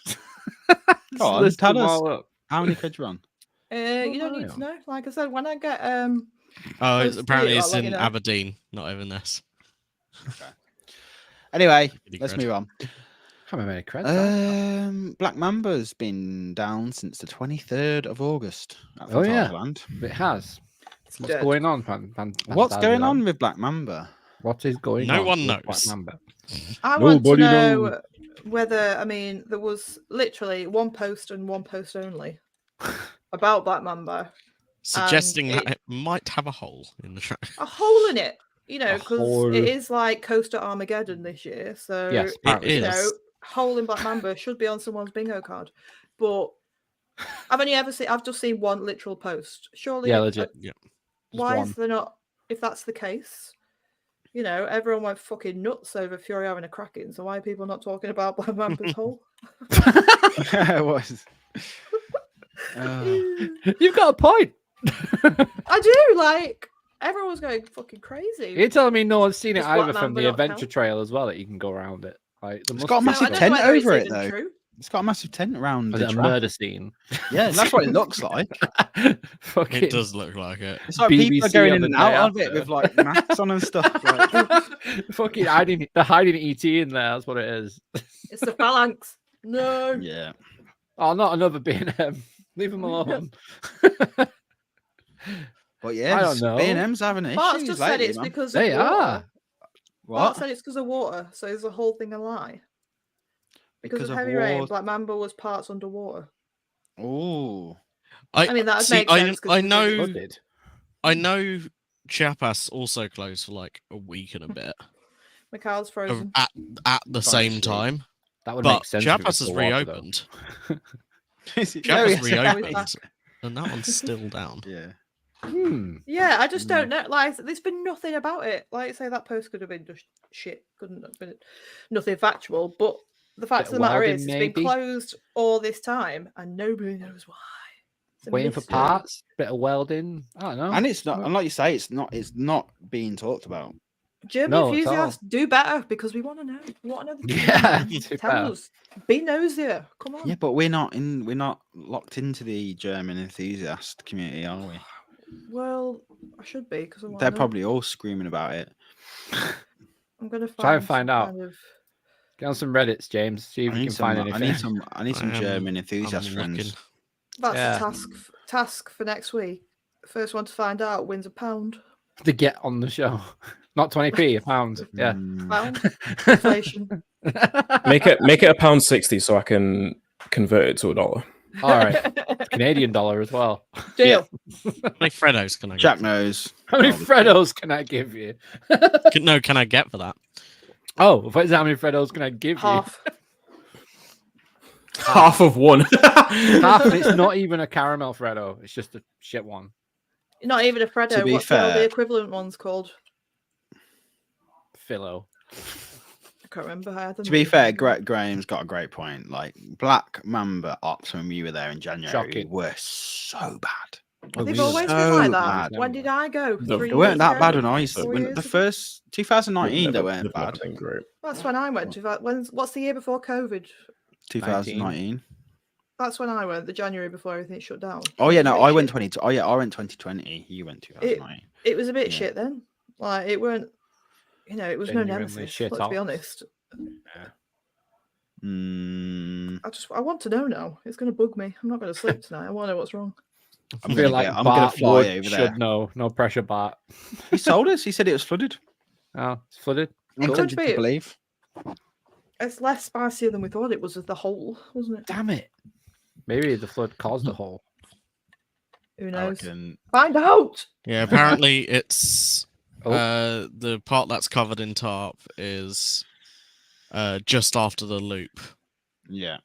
Go on, tell us. How many creds you on? You don't need to know. Like I said, when I get apparently it's in Aberdeen, not Inverness. Okay. Anyway, let's move on. How many creds? Black Mamba's been down since the 23rd of August. Oh yeah, it has. What's going on, What's going on with Black Mamba? What is going on? No one knows. Black Mamba. I want to know whether, I mean, there was literally one post and one post only about Black Mamba, suggesting that it might have a hole in the track. A hole in it, you know, because it is like Coaster Armageddon this year. So yes, it is. Hole in Black Mamba should be on someone's bingo card, but I've just seen one literal post. Surely, yeah, legit. Yeah. Why is there not? If that's the case, you know, everyone went fucking nuts over Fury having a cracking. So why are people not talking about Black Mamba's hole? It was. You've got a point. I do. Like everyone's going fucking crazy. You're telling me no one's seen it either from the adventure trail as well, that you can go around it. Like, it's got a massive tent over it though. It's got a massive tent around Was the it a track. murder scene? Yeah, that's what it looks like. Fucking It does look like it. It's like BBC people are going on in the and day out of it after. with like masks on and stuff. Like, fucking hiding. They're hiding ET in there. That's what it is. It's the phalanx. No. yeah. Oh, not another B&M. Leave them alone. But yeah, I don't know. B&M's having Bart's issues just said lately, it's man. because They of water. are. Bart What? said it's because of water. So is the whole thing a lie? Because of heavy rain, Black Mamba was parts underwater. Oh. I mean, that would see, make sense. I know. Flooded. I know. Chiapas also closed for like a week and a bit Macau's frozen. at the same time. That would But make sense. if it Chiapas was has the water, though. reopened. No, Chiapas yes. reopened, and that one's still down. Yeah. Yeah, I just don't know. Like, there's been nothing about it. Like, say that post could have been just shit. Couldn't have been nothing factual. But the fact of the matter is, it's been closed all this time, and nobody knows why. Waiting for parts, bit of welding. I don't know. And it's not, and like you say, it's not being talked about. German enthusiasts, do better because we want to know. We want to know the truth. Yeah, Tell us. Be nosy. Come on. Yeah, but we're not locked into the German enthusiast community, are we? Well, I should be because they're probably all screaming about it. I'm gonna try and find out. Kind of... Get on some Reddits, James. See if you can find anything. I need some German enthusiast friends. That's a task for next week. First one to find out wins £1 to get on the show. Not 20p, £1. Yeah. Pound. Inflation. Make it £1.60 so I can convert it to $1. All right. Canadian dollar as well. Deal. How many Freddos can I get? Jack knows. How many Freddos can I give you? Can I get for that? Oh, how many Freddos can I give Half. you? Half of one. Half, and it's not even a caramel Freddo. It's just a shit one. Not even a Freddo. What's the equivalent one's called? Philo. I can't remember. To be fair, Graham's got a great point. Like Black Mamba ops when we were there in January were so bad. They've always been like that. Bad. When did I go? They weren't that bad when I used to. When the first 2019, they weren't bad. That's when I went. What's the year before COVID? 2019. That's when I went. The January before everything shut down. Oh yeah, no, I went 20. Oh yeah, I went 2020. You went 2019. It was a bit shit then. Like it weren't. You know, it was no nemesis. Let's be honest. I want to know now. It's going to bug me. I'm not going to sleep tonight. I want to know what's wrong. I'm going to fly over there. Should know. No pressure, Bart. He told us. He said it was flooded. Oh, it's flooded. I'm tempted to believe. It's less spicier than we thought it was with the hole, wasn't it? Damn it. Maybe the flood caused the hole. Who knows? Find out. Yeah, apparently it's the part that's covered in tarp is just after the loop. Yeah.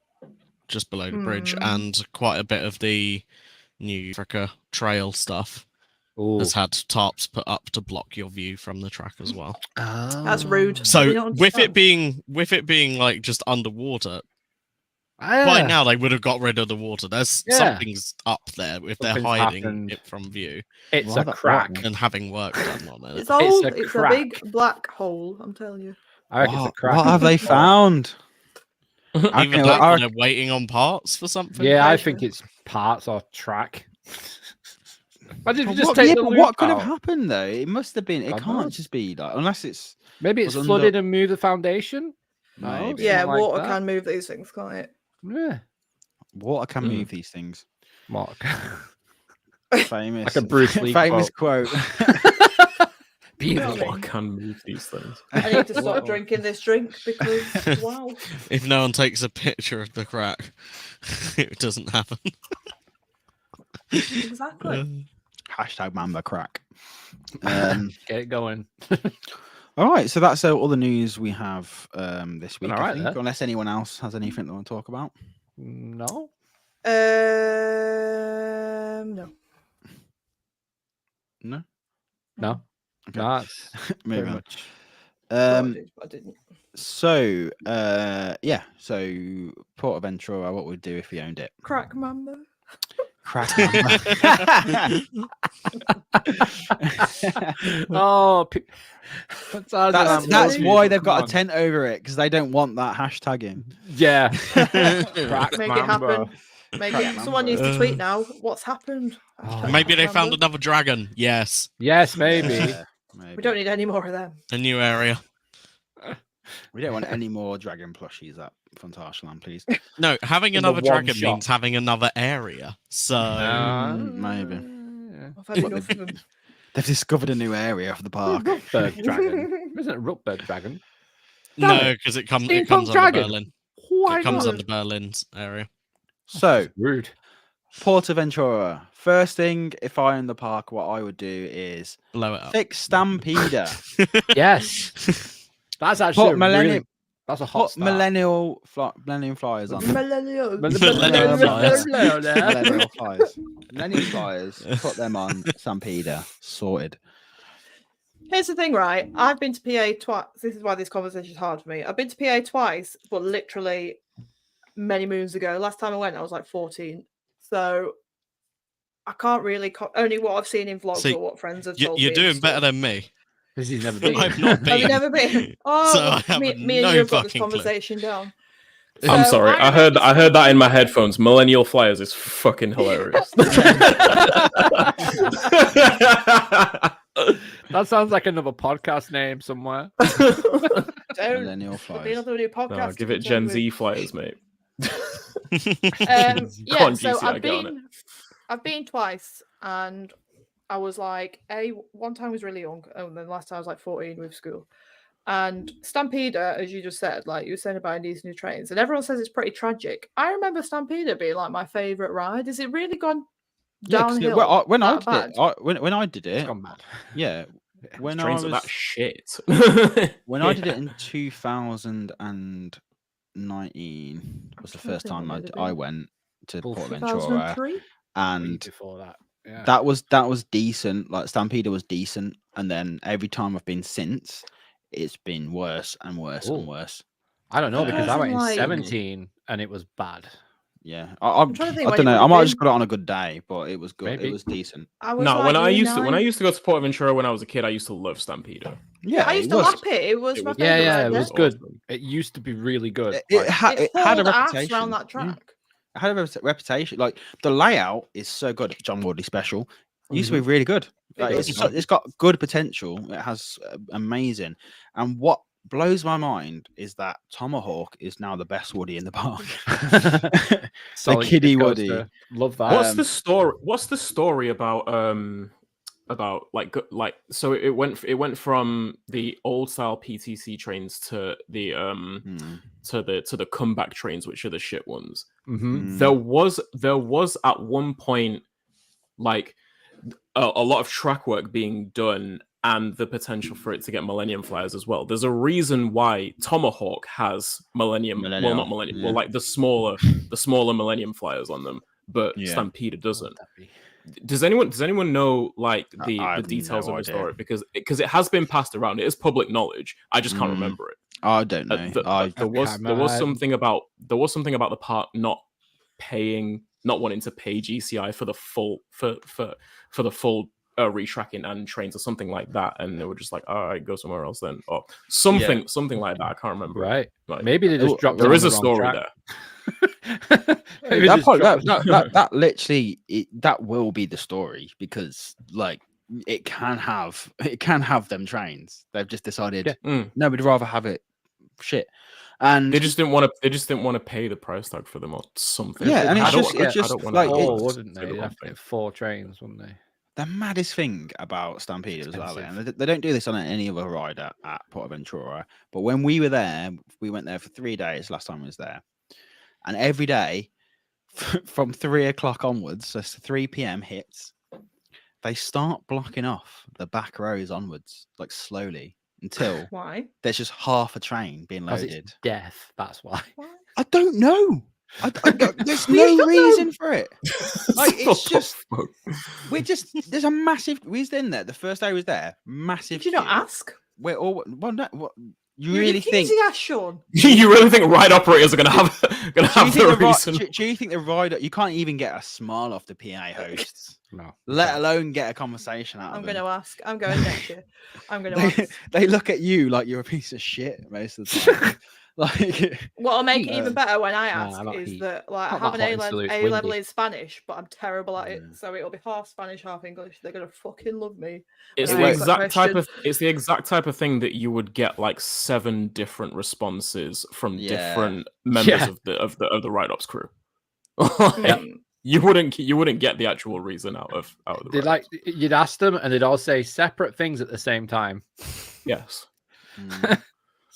Just below the bridge, and quite a bit of the New Africa trail stuff has had tarps put up to block your view from the track as well. That's rude. So with it being like just underwater, by now they would have got rid of the water. There's something's up there if they're hiding it from view. It's a crack and having work done on it. It's old. It's a big black hole. I'm telling you. I reckon it's a crack. What have they found? Even that they're waiting on parts for something. Yeah, I think it's parts or track. What could have happened though? It must have been. It can't just be like unless it's maybe it's flooded and moved the foundation. No, yeah, water can move these things, can't it? Yeah, water can move these things. Mark, famous, like a Bruce Lee famous quote. Water can move these things. I need to stop drinking this drink because wow. If no one takes a picture of the crack, it doesn't happen. Exactly. Hashtag Mamba crack. Get it going. All right, so that's all the news we have this week. All right, I think, unless anyone else has anything they want to talk about. No. No. No. No. Okay. No, it's Maybe much. I didn't. So so PortAventura, what would do if we owned it? Crack Mamba. Crack. Oh, that's why they've got a tent over it, because they don't want that hashtagging. Yeah. Make it happen. Someone needs to tweet now. What's happened? Maybe they found another dragon. Yes. Yes, maybe. Maybe. We don't need any more of them. A new area. We don't want any more dragon plushies at Frontageland, please. No, having another dragon means having another area. So maybe. I've had enough of them. They've discovered a new area of the park. Ruckberg dragon. Isn't it Ruckberg dragon? No, because it comes under Berlin. It comes under Berlin's area. So rude. PortAventura. First thing, if I own the park, what I would do is blow it up. Fix Stampeder. Yes. That's actually that's a hot start. Millennium Flyers on. Millennial Flyers. Millennium Flyers. Put them on Stampeder. Sorted. Here's the thing, right? I've been to PA twice. This is why this conversation is hard for me. I've been to PA twice, but literally many moons ago. Last time I went, I was like 14. So I can't really only what I've seen in vlogs or what friends have told me. You're doing better than me. Because he's never been. I've not been. Have you never been? Oh, so I have me and you have got this conversation down. So I'm sorry. I heard that in my headphones. Millennial Flyers is fucking hilarious. That sounds like another podcast name somewhere. Millennial Flyers. Be another new podcast. No, give it Gen Z Flyers, mate. Yeah, so I've been twice, and I was like, one time I was really young, and then last time I was like 14 with school. And Stampeder, as you just said, like you were saying about these new trains, and everyone says it's pretty tragic. I remember Stampeder being like my favorite ride. Has it really gone downhill? When I did it, it's gone mad. Yeah, when trains I was are that shit. When I did it in 2019 was the first time I went to PortAventura, and before that. Yeah. that was decent. Like Stampeder was decent, and then every time I've been since, it's been worse and worse and worse. I don't know, because I went in 17 and it was bad. Yeah, I don't know. I might have just got it on a good day, but it was good. Maybe. It was decent. When I used to go to PortAventura when I was a kid, I used to love Stampeder. Yeah, I used to lap it. It was my favorite. Yeah, it was good. It used to be really good. It had a reputation around that track. It had a reputation. Like the layout is so good. John Woodley special. It used to be really good. Like, it's got good potential. It has amazing. And what blows my mind is that Tomahawk is now the best Woody in the park. The kiddie Woody. Love that. What's the story? What's the story about so it went from the old style PTC trains to the to the comeback trains, which are the shit ones. Mm-hmm. There was at one point like a lot of track work being done and the potential for it to get Millennium Flyers as well. There's a reason why Tomahawk has well, not Millennium, well, like the smaller Millennium Flyers on them, but Stampeder doesn't. Does anyone know like the details of the story? Because it has been passed around. It is public knowledge. I just can't remember it. I don't know. There was something about the park not wanting to pay GCI for the full retracking and trains or something like that, and they were just like, all right, go somewhere else then, or something like that. I can't remember. Right? Like, maybe they just dropped. There is a story there. That literally that will be the story, because like it can have them trains. They've just decided no, we'd rather have it shit. And they just didn't want to pay the price tag for them or something. Yeah, and it's just like wouldn't they? They'd have to get 4 trains, wouldn't they? The maddest thing about Stampede as well, and they don't do this on any other ride at PortAventura, but when we were there, we went there for 3 days last time I was there, and every day from 3 o'clock onwards, so 3 p.m. hits, they start blocking off the back rows onwards, like slowly, until there's just half a train being loaded. It's death, that's why. I don't know. There's no reason for it. Like it's just there's a massive. We was in there the first day. I was there. Massive. Did you not ask? We're all You really think? Sean? You really think ride operators are gonna have the reason? Do you think the rider? You can't even get a smile off the PA hosts. No. Let alone get a conversation out of them. I'm going to ask. I'm going next year. I'm going to ask. They look at you like you're a piece of shit most of the time. Like, what'll make it even better when I ask is heat. that like I Not have that an hot in A Salute, level windy. in Spanish, but I'm terrible at it. So it'll be half Spanish, half English. They're gonna fucking love me. It's when the I ask that exact type of thing that you would get like 7 different responses from different members Yeah. of the Ride Ops crew. question. You wouldn't get the actual reason out of the They'd Ride Ops. you'd ask them, and they'd all say separate things at the same time. Yes.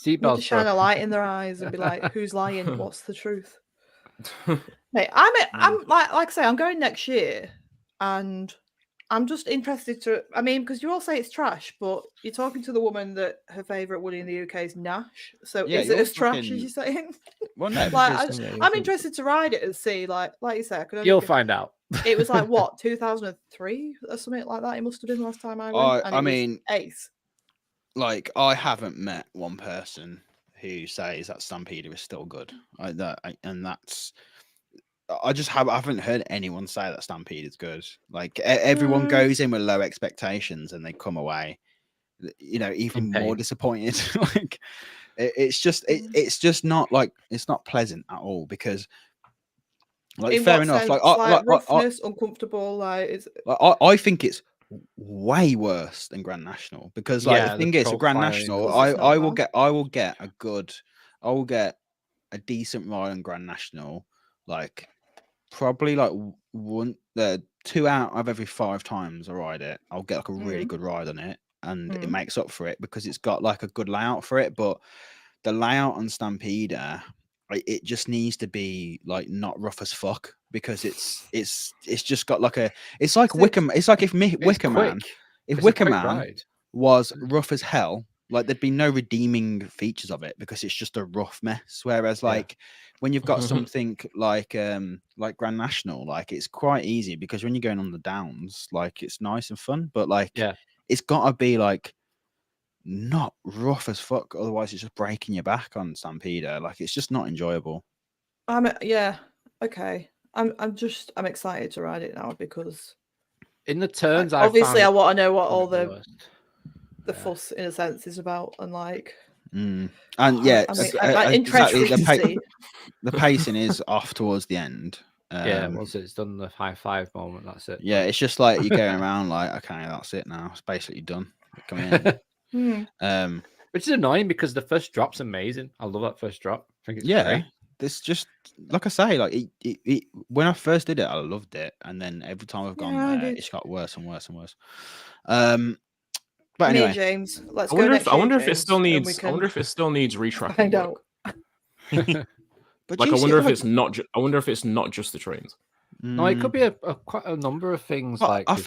Need to Seatbelts. shine a light in their eyes and be like, "Who's lying? What's the truth?" Mate, I'm like I say, I'm going next year, and I'm just interested to. I mean, because you all say it's trash, but you're talking to the woman that her favourite woody in the UK is Nash. So is it as trash as you're saying? Well, no. Like, I'm interested to ride it and see, like you said, You'll find out. It was like what 2003 or something like that. It must have been the last time I went. And I it was mean, ace. Like, I haven't met one person who says that Stampeder is still good. I haven't heard anyone say that Stampede is good. Like, everyone goes in with low expectations and they come away, even more disappointed. Like, it's just not like, it's not pleasant at all, because like, In fair what enough. sense? Like, Roughness, uncomfortable. Like, I think it's way worse than Grand National, because like the thing is, Grand National, I will get a decent ride on Grand National, like probably like 2 out of every 5 times I ride it, I'll get like a really good ride on it, and it makes up for it because it's got like a good layout for it. But the layout on Stampeder, it just needs to be like not rough as fuck, because it's just got like it's like Wicker. It's like if Wicker Man was rough as hell, like there'd be no redeeming features of it, because it's just a rough mess. Whereas like when you've got something like Grand National, like it's quite easy, because when you're going on the downs, like it's nice and fun, but like it's got to be like not rough as fuck, otherwise it's just breaking your back on Stampeder. Like, it's just not enjoyable. Okay. I'm excited to ride it now, because in the turns, I want to know what all the fuss in a sense is about, and like and I'm interested to see. The pacing is off towards the end. Once it's done the high five moment, that's it. Yeah, it's just like you're going around like, okay, that's it now. It's basically done. Come in. Which is annoying, because the first drop's amazing. I love that first drop. I think it's great. This just, like I say, like it, when I first did it, I loved it, and then every time I've gone there, it's got worse and worse and worse. But anyway, James, let's I go. I wonder if it still needs retracking. I don't. But like, I wonder if it's not. I wonder if it's not just the trains. No, it could be quite a number of things. Like I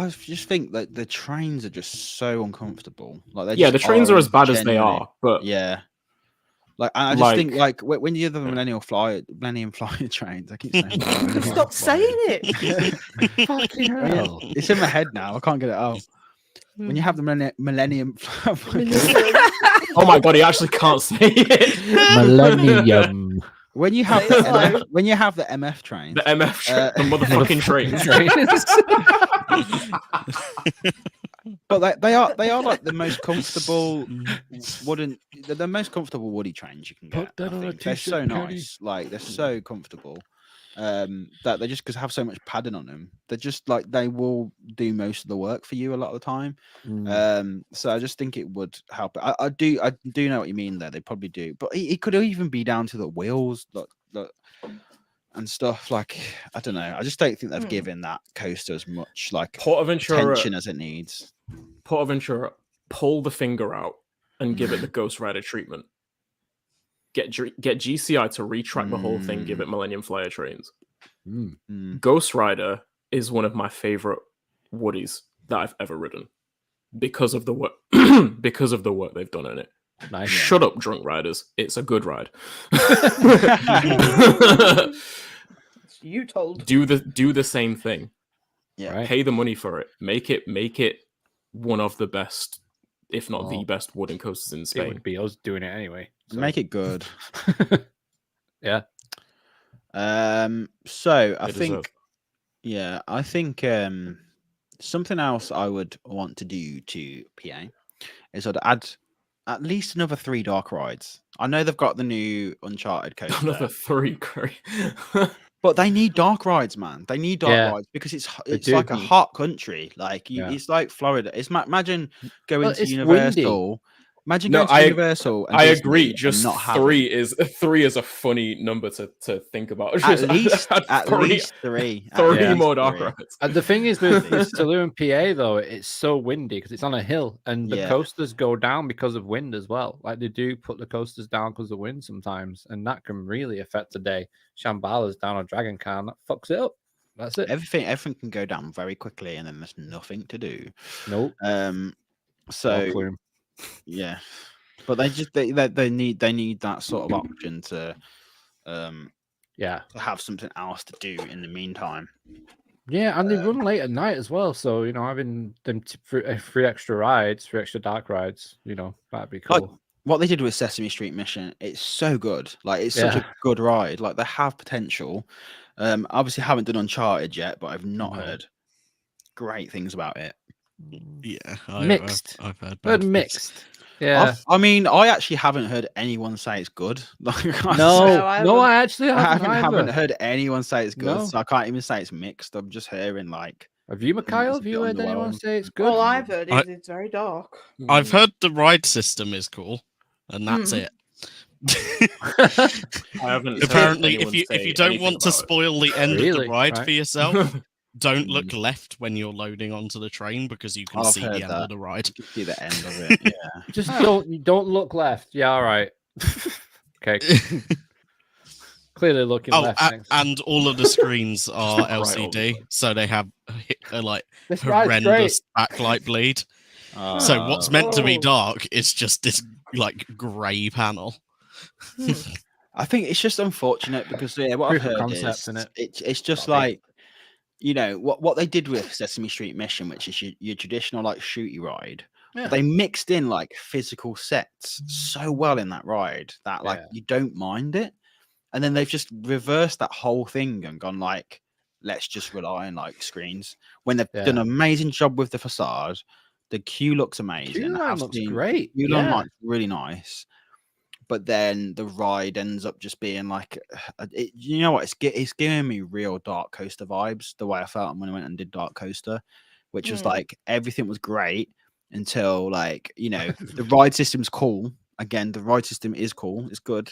just think that the trains are just so uncomfortable. Like, the trains are as bad as they are, but like, I just think like when you have the Millennium Flyer trains, I keep saying stop saying it. Fucking hell. It's in my head now. I can't get it out. When you have the Millennium oh my god, he actually can't say it. Millennium. When you have the MF trains, the motherfucking trains. But they are like the most comfortable the most comfortable woody trains you can get. They're so nice, like they're so comfortable. That they just, because have so much padding on them, they're just like, they will do most of the work for you a lot of the time. So I just think it would help. I do know what you mean there. They probably do, but it could even be down to the wheels, and stuff. Like, I don't know. I just don't think they've given that coaster as much like PortAventura attention as it needs. PortAventura, pull the finger out and give it the Ghost Rider treatment. Get GCI to retrack the whole thing. Give it Millennium Flyer trains. Ghost Rider is one of my favorite woodies that I've ever ridden, because of the work they've done in it. Nice. Shut up, drunk riders. It's a good ride. You told. Do the same thing. Yeah. Right. Pay the money for it. Make it one of the best if not the best wooden coasters in Spain. It would be us doing it anyway. So. Make it good. Yeah. So I think something else I would want to do to PA is I'd add at least another 3 dark rides. I know they've got the new Uncharted coaster. Another 3, great. But they need dark rides, man. They need dark rides because it's like a hot country. Like it's like Florida. It's imagine going to Universal. Windy. Imagine going to Universal. And I Disney agree. And just not 3 is a funny number to think about. At least 3. 3 more dark rides. And the thing is with Tulum and PA though, it's so windy because it's on a hill, and the coasters go down because of wind as well. Like they do put the coasters down because of wind sometimes, and that can really affect the day. Shambhala's down on Dragon Khan, that fucks it up. That's it. Everything can go down very quickly, and then there's nothing to do. Nope. So. Yeah, but they need that sort of option to have something else to do in the meantime. Yeah, and they run late at night as well, so having them 3 extra rides, 3 extra dark rides, that'd be cool. Like what they did with Sesame Street Mission, it's so good. Like it's such a good ride. Like they have potential. Obviously haven't done Uncharted yet, but I've not heard great things about it. Yeah, mixed. I've heard mixed. Yeah, I mean, I actually haven't heard anyone say it's good. Like, I actually haven't heard anyone say it's good. No. So I can't even say it's mixed. I'm just hearing like. Have you, Mikhail? Have you heard anyone say it's good? All I've heard is it's very dark. I've heard the ride system is cool, and that's it. I haven't. Apparently, if you don't want to spoil the end of the ride for yourself. Don't look left when you're loading onto the train because you can see the end of the ride. You can see the end of it. Yeah. Just don't look left. Yeah, all right. Okay. Clearly looking left. And all of the screens are LCD, so they have like horrendous backlight bleed. So what's meant to be dark is just this like grey panel. I think it's just unfortunate because what I've heard is it's just like. What they did with Sesame Street Mission, which is your traditional like shooty ride. Yeah. They mixed in like physical sets so well in that ride that like you don't mind it, and then they've just reversed that whole thing and gone like, let's just rely on like screens when they've done an amazing job with the facade. The queue looks amazing. Queue line looks great. Queue line looks really nice. But then the ride ends up just being like, it's giving me real Dark Coaster vibes. The way I felt when I went and did Dark Coaster, which was like everything was great until like the ride system's cool. Again, the ride system is cool. It's good.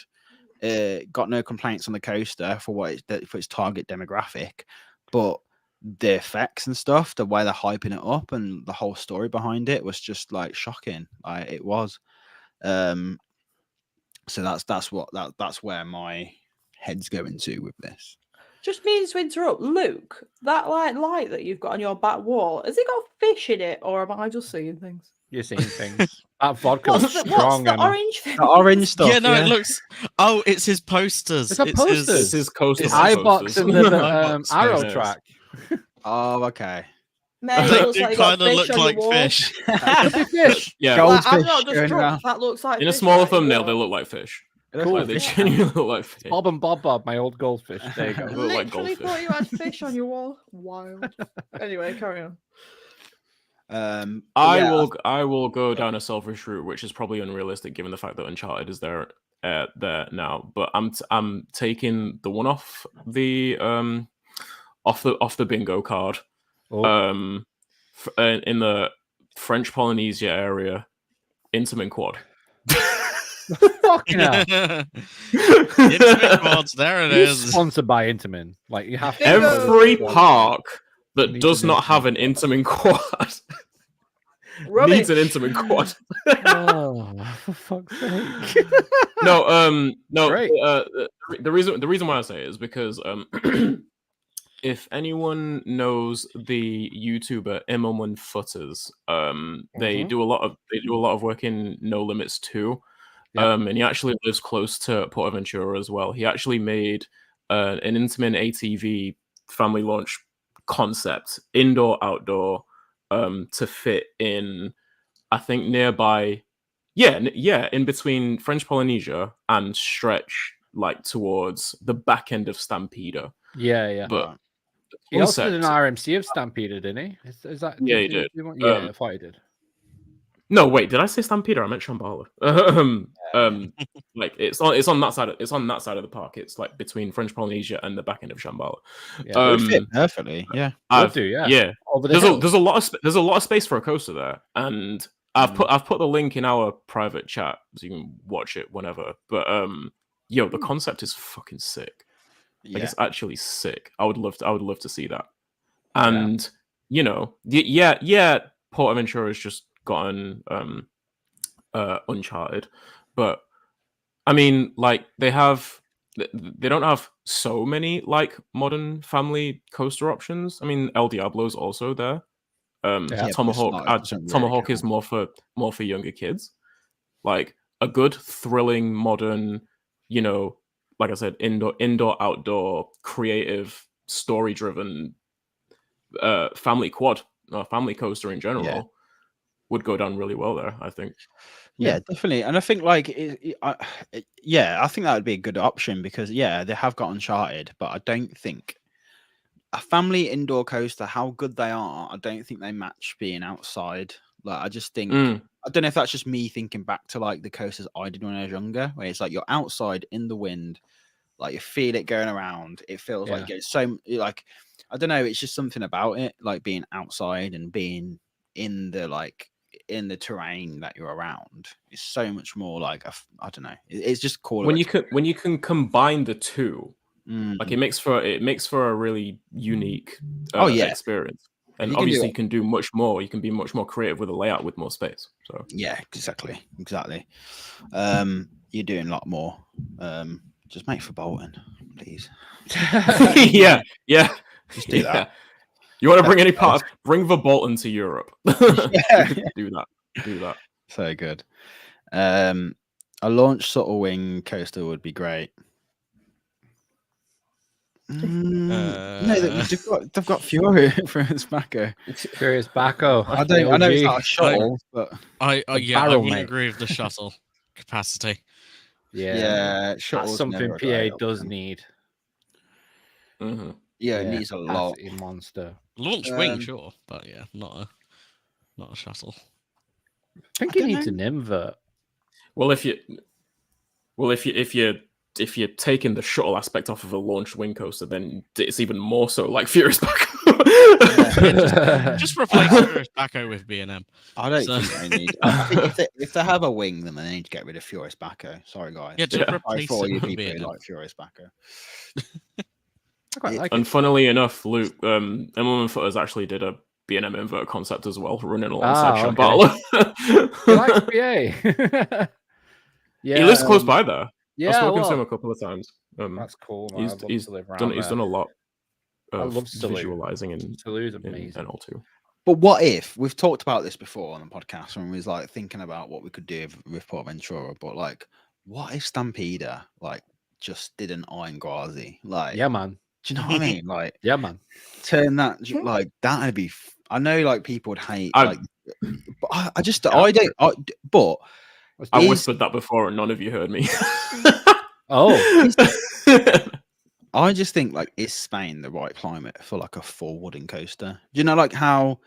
Got no complaints on the coaster for its target demographic, but the effects and stuff, the way they're hyping it up, and the whole story behind it was just like shocking. It was. So that's where my head's going to with this. Just means to interrupt, Luke. That light that you've got on your back wall, has it got fish in it, or am I just seeing things? You're seeing things. That vodka was strong. What's the orange thing? The orange stuff. Yeah, no, it looks. Oh, it's his posters. It's posters. It's his coaster. It's iBox and the arrow track. Oh, okay. Mate, they do kind of look like fish. Fish. Yeah, goldfish. I'm not just drunk. That looks like in a smaller thumbnail, they look like fish. Cool. They genuinely look like fish. Bob and Bob, my old goldfish. There you go. I literally thought you had fish on your wall. Wild. Anyway, carry on. I will go down a selfish route, which is probably unrealistic given the fact that Uncharted is there now. But I'm taking the one off the bingo card. In the French Polynesia area, Intamin Quad. Fucking hell. Intamin Quads, there it is. Sponsored by Intamin. Like you have to every park that does not have an Intamin Quad needs an Intamin Quad. Oh, for fuck's sake. No. The reason why I say it is because if anyone knows the YouTuber Immelman Footers, they do a lot of work in No Limits too. Yep. And he actually lives close to PortAventura as well. He actually made an Intamin ATV family launch concept, indoor, outdoor, to fit in I think nearby, in between French Polynesia and stretch like towards the back end of Stampeder. Yeah. But he also did an RMC of Stampeder, didn't he? Is that? Yeah, he did. Yeah, I thought he did. No, wait, did I say Stampeder? I meant Shambhala. Like it's on that side. It's on that side of the park. It's like between French Polynesia and the back end of Shambhala. Yeah, it would fit perfectly. Yeah, There's a lot of space for a coaster there, and I've put the link in our private chat so you can watch it whenever. But the concept is fucking sick. Like it's actually sick. I would love to see that. And PortAventura has just gotten Uncharted, but I mean, like they don't have so many like modern family coaster options. I mean, El Diablo's also there. Tomahawk is more for younger kids. Like a good, thrilling, modern, like I said, indoor, outdoor, creative, story-driven family quad, family coaster in general would go down really well there, I think. Yeah, definitely. And I think like, I think that would be a good option because they have got Uncharted, but I don't think a family indoor coaster, how good they are, I don't think they match being outside. Like, I just think, I don't know if that's just me thinking back to like the coasters I did when I was younger, where it's like you're outside in the wind, like you feel it going around. It feels like it's so like, I don't know. It's just something about it, like being outside and being in the terrain that you're around. It's so much more like I don't know. It's just cool when you can combine the two. Like it makes for a really unique experience. And obviously you can do much more. You can be much more creative with a layout with more space. So yeah, exactly. You're doing a lot more. Just make for Bolton, please. yeah. Just do that. You want to bring any part? Bring the Bolton to Europe. Do that. So good. A launch subtle wing coaster would be great. No, they've got Fury Furious Baco. Furious Baco. I know it's not a shuttle, but I wouldn't agree with the shuttle capacity. Yeah, that's something PA does need. Mm-hmm. Yeah, it needs a lot. Monster. Launch wing, sure, but not a shuttle. I think you need an invert. Well, if you're taking the shuttle aspect off of a launch wing coaster, then it's even more so like Furious Baco. just replace Furious Baco with B&M. I don't think they need. If they have a wing, then they need to get rid of Furious Baco. Sorry, guys. Yeah, just replace for you people who like Furious Baco. And funnily enough, Luke, Emma Footers actually did a B&M invert concept as well, running alongside Shambhala. He likes PA. He lives close by there. Yeah, I've spoken to him a couple of times. That's cool. Man. He's done a lot of visualizing in N02. But what if we've talked about this before on the podcast when we was like thinking about what we could do with PortAventura, but like, what if Stampeder like just did an Iron Gwazi? Like, yeah, man. Do you know what I mean? Like, yeah, man. Turn that like that'd be. I know like people would hate like, but I just I don't. But I whispered that before and none of you heard me. Oh. I just think like, is Spain the right climate for like a full wooden coaster? Do you know like how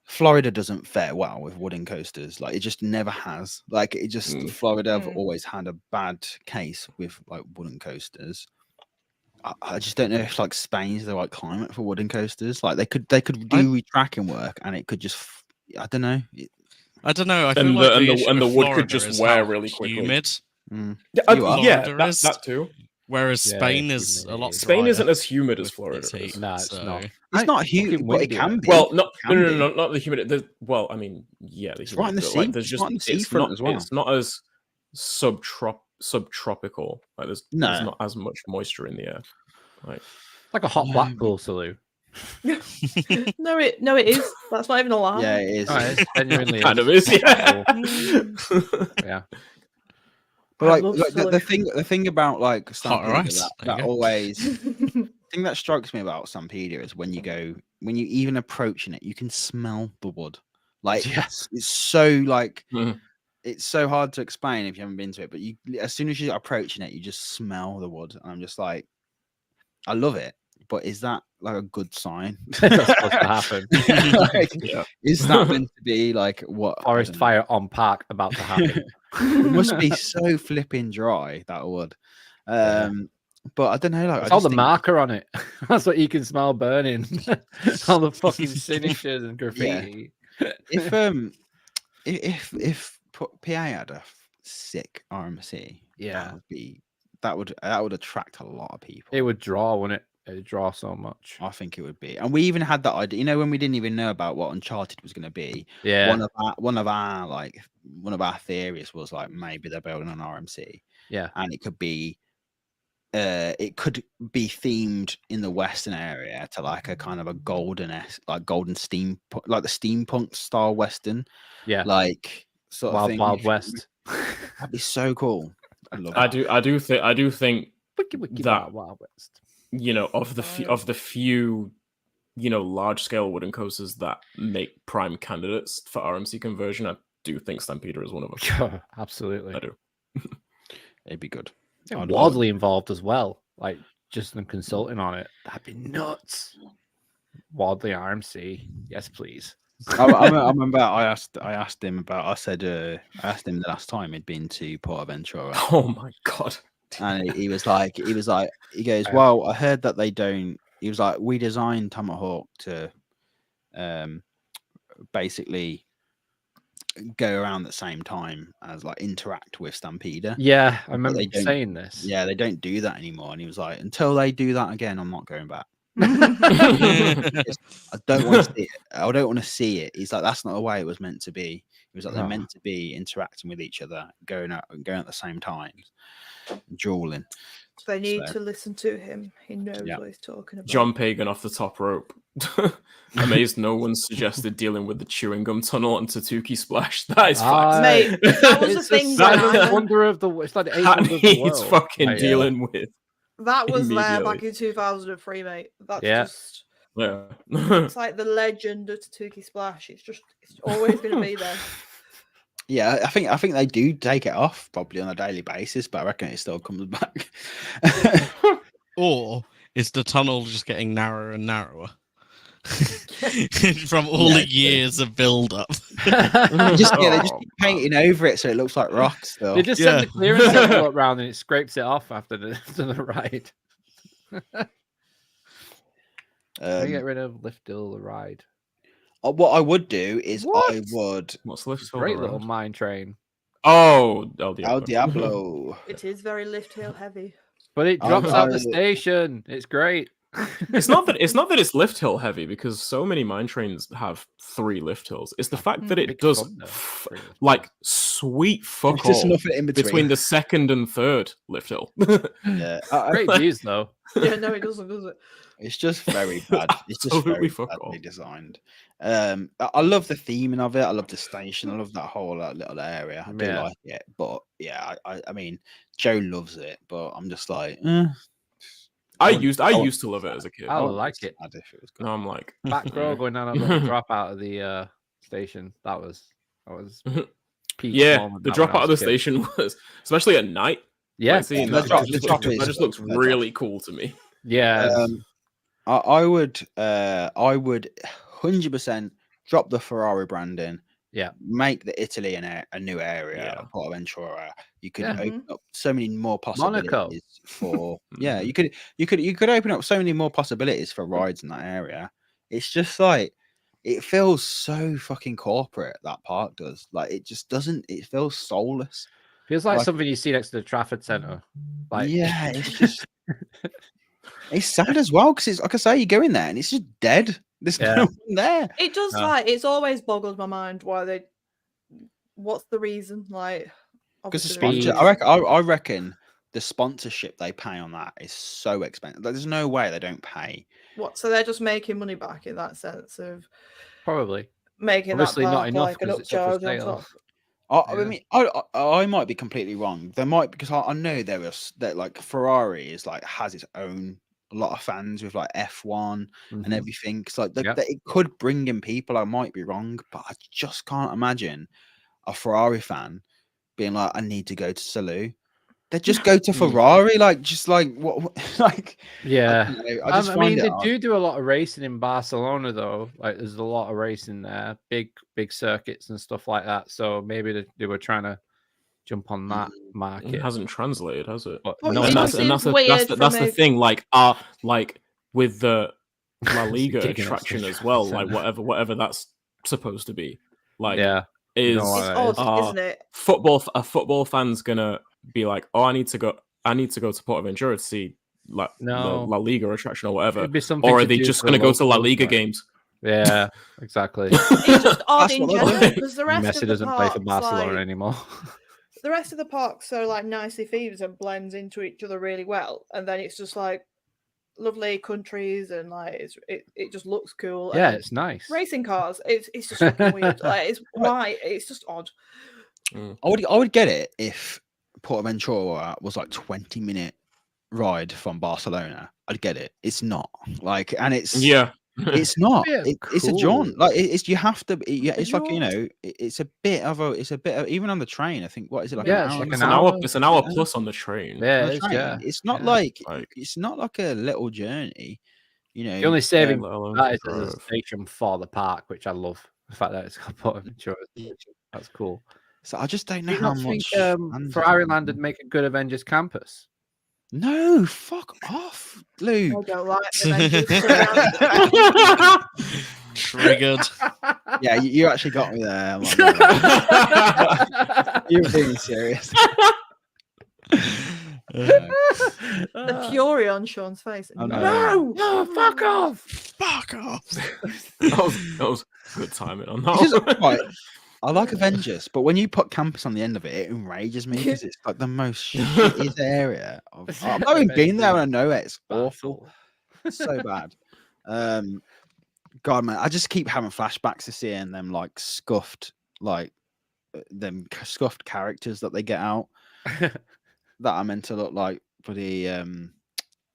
Florida doesn't fare well with wooden coasters? Like it just never has. Like it just Florida have always had a bad case with like wooden coasters. I just don't know if like Spain's the right climate for wooden coasters. Like they could do retracking work and it could just I don't know. I don't know. I feel and like the wood could just wear really quickly. Humid. That too. Whereas Spain is a lot. Spain isn't as humid as Florida is. No, it's not. It's not humid, but it can be. Well, not the humid. Well, I mean, yeah, it's right in the sea. Like, there's just it's not as well. It's not as subtropical. Like there's not as much moisture in the air. Like a hot Blackpool saloon. No, it is. That's not even a lie. Yeah, it is. It genuinely kind of is. Yeah. Yeah. But like the thing about like Stampede that always the thing that strikes me about Stampede is when you even approaching it, you can smell the wood. Like it's so like it's so hard to explain if you haven't been to it. But you, as soon as you're approaching it, you just smell the wood, and I'm just like, I love it. But is that like a good sign? That's supposed to happen. Is that meant to be like what forest fire on park about to happen? It must be so flipping dry, that wood. But I don't know. Like, it's all the marker on it. That's what you can smell burning. All the fucking signatures and graffiti. Yeah. If PA had a sick RMC, that would attract a lot of people. It would draw, wouldn't it? It would draw so much. I think it would be. And we even had that idea, you know, when we didn't even know about what Uncharted was going to be. Yeah. One of our theories was like maybe they're building an RMC. Yeah. And it could be themed in the Western area to like a kind of a golden steam, like the steampunk style Western. Yeah. Like sort of thing. Wild West. That'd be so cool. I love that. I do think that Wild West. You know, of the few, you know, large scale wooden coasters that make prime candidates for RMC conversion, I do think Stampeder is one of them. Absolutely. I do. It'd be good. Wildly involved as well, like just them consulting on it. That'd be nuts. Wildly RMC, yes, please. I remember I asked him about. I asked him the last time he'd been to PortAventura. Oh my god! And he was like, he goes, well, I heard that they don't. He was like, we designed Tomahawk to, basically go around at the same time as like interact with Stampeder. Yeah, I remember saying this. Yeah, they don't do that anymore. And he was like, until they do that again, I'm not going back. I don't want to see it. I don't want to see it. He's like, that's not the way it was meant to be. He was like, they're meant to be interacting with each other, going at the same time, drooling. They need to listen to him. He knows what he's talking about. John Pagan off the top rope. Amazed no one suggested dealing with the chewing gum tunnel and Tatuki Splash. That is fact. Mate, that was the thing. That's the wonder of the world. It's like the that needs fucking dealing with. That was there back in 2003, mate. That's just... Yeah. It's like the legend of Tatuki Splash. It's always going to be there. Yeah, I think they do take it off probably on a daily basis, but I reckon it still comes back. Or is the tunnel just getting narrower and narrower from all the years of build up? They just keep painting over it so it looks like rock still. They just send the clearance envelope round and it scrapes it off after the ride. They get rid of Lift Hill the ride. What I would do is What's Lift Hill? Great little mine train. Oh, El Diablo. It is very Lift Hill heavy. But it drops out the station. It's great. It's not that it's Lift Hill heavy, because so many mine trains have 3 lift hills. It's the fact that it does like sweet fuck all in between the second and third lift hill. Yeah, great views though. Yeah, no, it doesn't, does it? It's just very bad. It's just very badly designed. I love the theming of it. I love the station. I love that whole little area. I do like it, but yeah, I mean, Joe loves it, but I'm just like, I used to love it as a kid. I like it. If it was good. No, I'm like back row going down the drop out of the station. That was peak moment. The drop out of the station was, especially at night. Yeah, that just looks really cool to me. Yeah. I would 100% drop the Ferrari branding. Yeah, make the Italy a new area of PortAventura. You could open up so many more possibilities for you could open up so many more possibilities for rides in that area. It's just like it feels so fucking corporate, that park does. Like it just doesn't, it feels soulless. Feels like something you see next to the Trafford Centre. Like it's just it's sad as well, because it's like I say, you go in there and it's just dead. There's no one there. It does it's always boggled my mind why what's the reason? Like, because I reckon the sponsorship they pay on that is so expensive. There's no way they don't pay. What? So they're just making money back in that sense of probably making obviously that not enough like an upcharge on top. I mean, I might be completely wrong. There might, because I know that like Ferrari is like has its own a lot of fans with like F1 and Mhm. everything. It's like Yep. it could bring in people. I might be wrong, but I just can't imagine a Ferrari fan being like, I need to go to Salou. They just go to Ferrari, just like what like Yeah. I just I find mean, it they odd. do a lot of racing in Barcelona, though. Like, there's a lot of racing there, big circuits and stuff like that. So maybe they were trying to jump on that market. It hasn't translated, has it? But Well, no, it that's just seems weird that's the from thing. Like with the La Liga Kicking it, attraction so as well. trying Like to- whatever that's supposed to be. Like yeah, is you know what It's that odd, is. isn't it? a football fan's gonna be like, oh, I need to go to PortAventura to see like the No. La Liga attraction or whatever, It'd be something or are to they do just for gonna go to La locals, Liga like- games? Yeah, exactly. It's just odd That's in what they're general doing. because the rest Messi of the doesn't play for parks, Barcelona like, anymore. the rest of the parks are like nicely themed and blends into each other really well, and then it's just like lovely countries and like it just looks cool. Yeah, and it's nice. racing cars. It's just fucking weird. Like it's just odd. I would get it if PortAventura was like 20-minute ride from Barcelona. I'd get it. It's not like, and it's it's not. Yeah, It's a jaunt. cool. Like it's you have to. Yeah, A it's like jaunt. it's a bit of even on the train. I think what is it like? Yeah, an it's hour like and an a hour. half? It's an hour plus on the train. Yeah, On it the is, train. yeah. It's not Yeah. like Like- it's not like a little journey. You know, The only saving let alone that is there's a drive. station for the park, which I love. The fact that it's got PortAventura station. That's cool. so I just don't know Do you how not think much. fans Ferrari it's Land gonna would make a good Avengers campus? No, fuck off, I Luke. don't like the Avengers. Triggered. Yeah, you actually got me there. I'm like, no, you're being serious. The fury on Sean's face. I know. No, No, fuck off! Fuck off. that was good timing on that. It's just, one. right, I like Avengers, but when you put campus on the end of it, it enrages me because it's like the most shittiest area. I've not even been there, and I know it. It's awful. It's so bad. God, man, I just keep having flashbacks to seeing them like scuffed characters that they get out that are meant to look like for the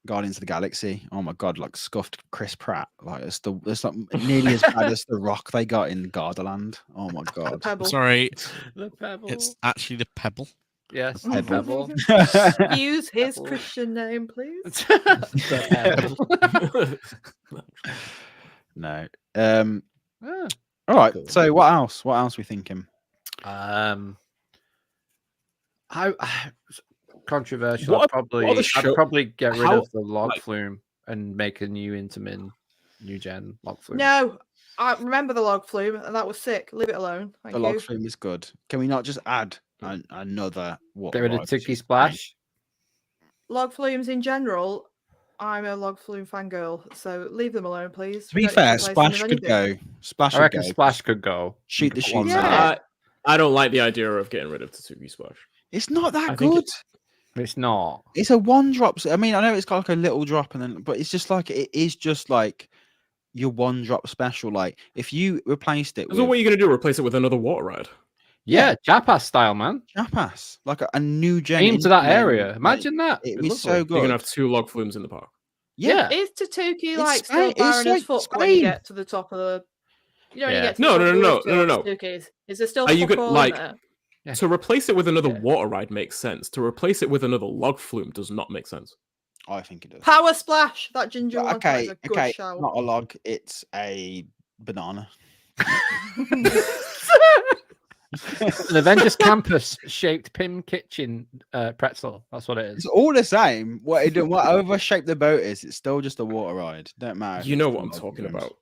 Guardians of the Galaxy. Oh my god, like scuffed Chris Pratt. Like it's like nearly as bad as the Rock they got in Gardaland. Oh my The god. pebble. Sorry, The pebble. it's actually the pebble. Yes, the pebble. Use his Pebble. Christian name, please. The pebble. No. Ah, All right. Cool. So what else? What else are we thinking? Controversial. What I'd are the show- probably get rid how- of the log like- flume and make a new Intamin, new gen log flume. No, I remember the log flume, and that was sick. Leave it alone. Thank The you. log flume is good. Can we not just add another? What? Get rid of Tiki Splash. Log flumes in general. I'm a log flume fangirl, so leave them alone, please. To We be don't need fair, replace them Splash with could anything. go. Splash I would reckon go. Splash could go. Shoot You the could put shoes. one Yeah. there. I don't like the idea of getting rid of Tatsuki Splash. It's not that I think good. It's not. It's a one drop. I mean, I know it's got like a little drop, and then, but it's just like it is just like your one drop special. Like if you replaced it So what are with you gonna do? Replace it with another water ride? Yeah, Japas style, man. Chapas, like a new gen Aim to that Intamin, area. like, Imagine that. it'd It'd be be so lovely. You're good. gonna have 2 log flumes in the park. Yeah. Is Tatuki It's like still Spain- it's Baroness like Fuck when you Spain. get to the top of the? You know, when you Yeah. get to No, the top no, of the no, lift no, no, on no. Tatuki's. Is there still Are you fuck good- all like- in there? Yeah. To replace it with another Yeah. water ride makes sense. To replace it with another log flume does not make sense. I think it does. Power splash. That ginger But one. That is a good okay, shower. not a log. It's a banana. An Avengers campus shaped Pim Kitchen pretzel. That's what it is. It's all the same. Whatever shape the boat is, it's still just a water ride. Don't matter. if You it's know the what I'm log talking flumes. about.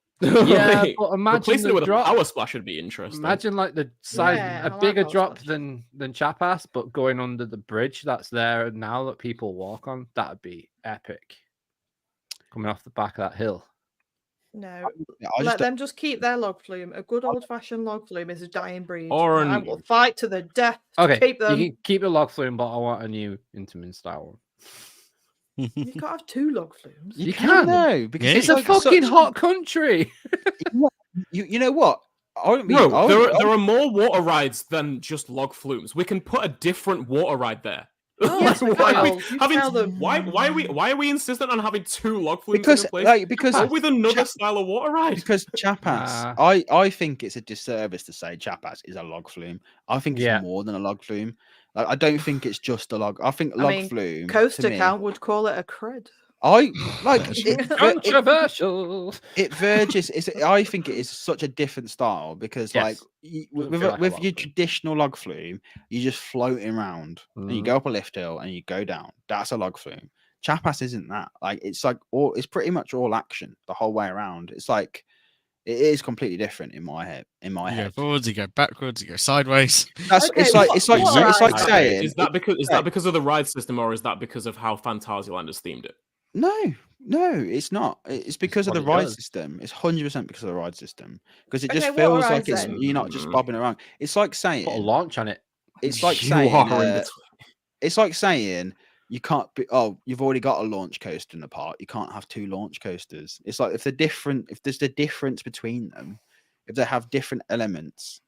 Yeah, Like, but imagine replacing the it with drop. a power splash would be interesting. Imagine like the size, Yeah, I a like bigger Power drop Splash. than Chapas, but going under the bridge that's there now that people walk on. That'd be epic. Coming off the back of that hill. No, Yeah, I just let don't- them just keep their log flume. A good old-fashioned log flume is a dying breed. Or and I an- will fight to the death to Okay, keep them. you can keep the log flume, but I want a new Intamin style one. You can't have 2 log flumes. You can can. though, because Yeah. It's a like fucking such- hot country. You know what? I wouldn't be. Bro, I there wouldn't- are more water rides than just log flumes. We can put a different water ride there. Yes, why are we insistent on having 2 log flumes because in place? because or with another style of water ride? Because Chapas, I think it's a disservice to say Chapas is a log flume. I think it's more than a log flume. Like, I don't think it's just a log. I think flume. Coast Account would call it a cred. I like controversial. It verges. I think it is such a different style because, like, with your traditional log flume, you're just floating around and you go up a lift hill and you go down. That's a log flume. Chapas isn't that. Like, it's it's pretty much all action the whole way around. It's like it is completely different in my head. You go forwards, you go backwards, you go sideways. It's like saying, is that because of the ride system, or is that because of how Fantasyland has themed it? No, it's not. It's because of the ride system. It's 100% because of the ride system. Because it just feels like you're not just bobbing around. It's like saying put a launch on it. It's like saying you can't be. Oh, you've already got a launch coaster in the park. You can't have 2 launch coasters. It's like if there's a difference between them, if they have different elements,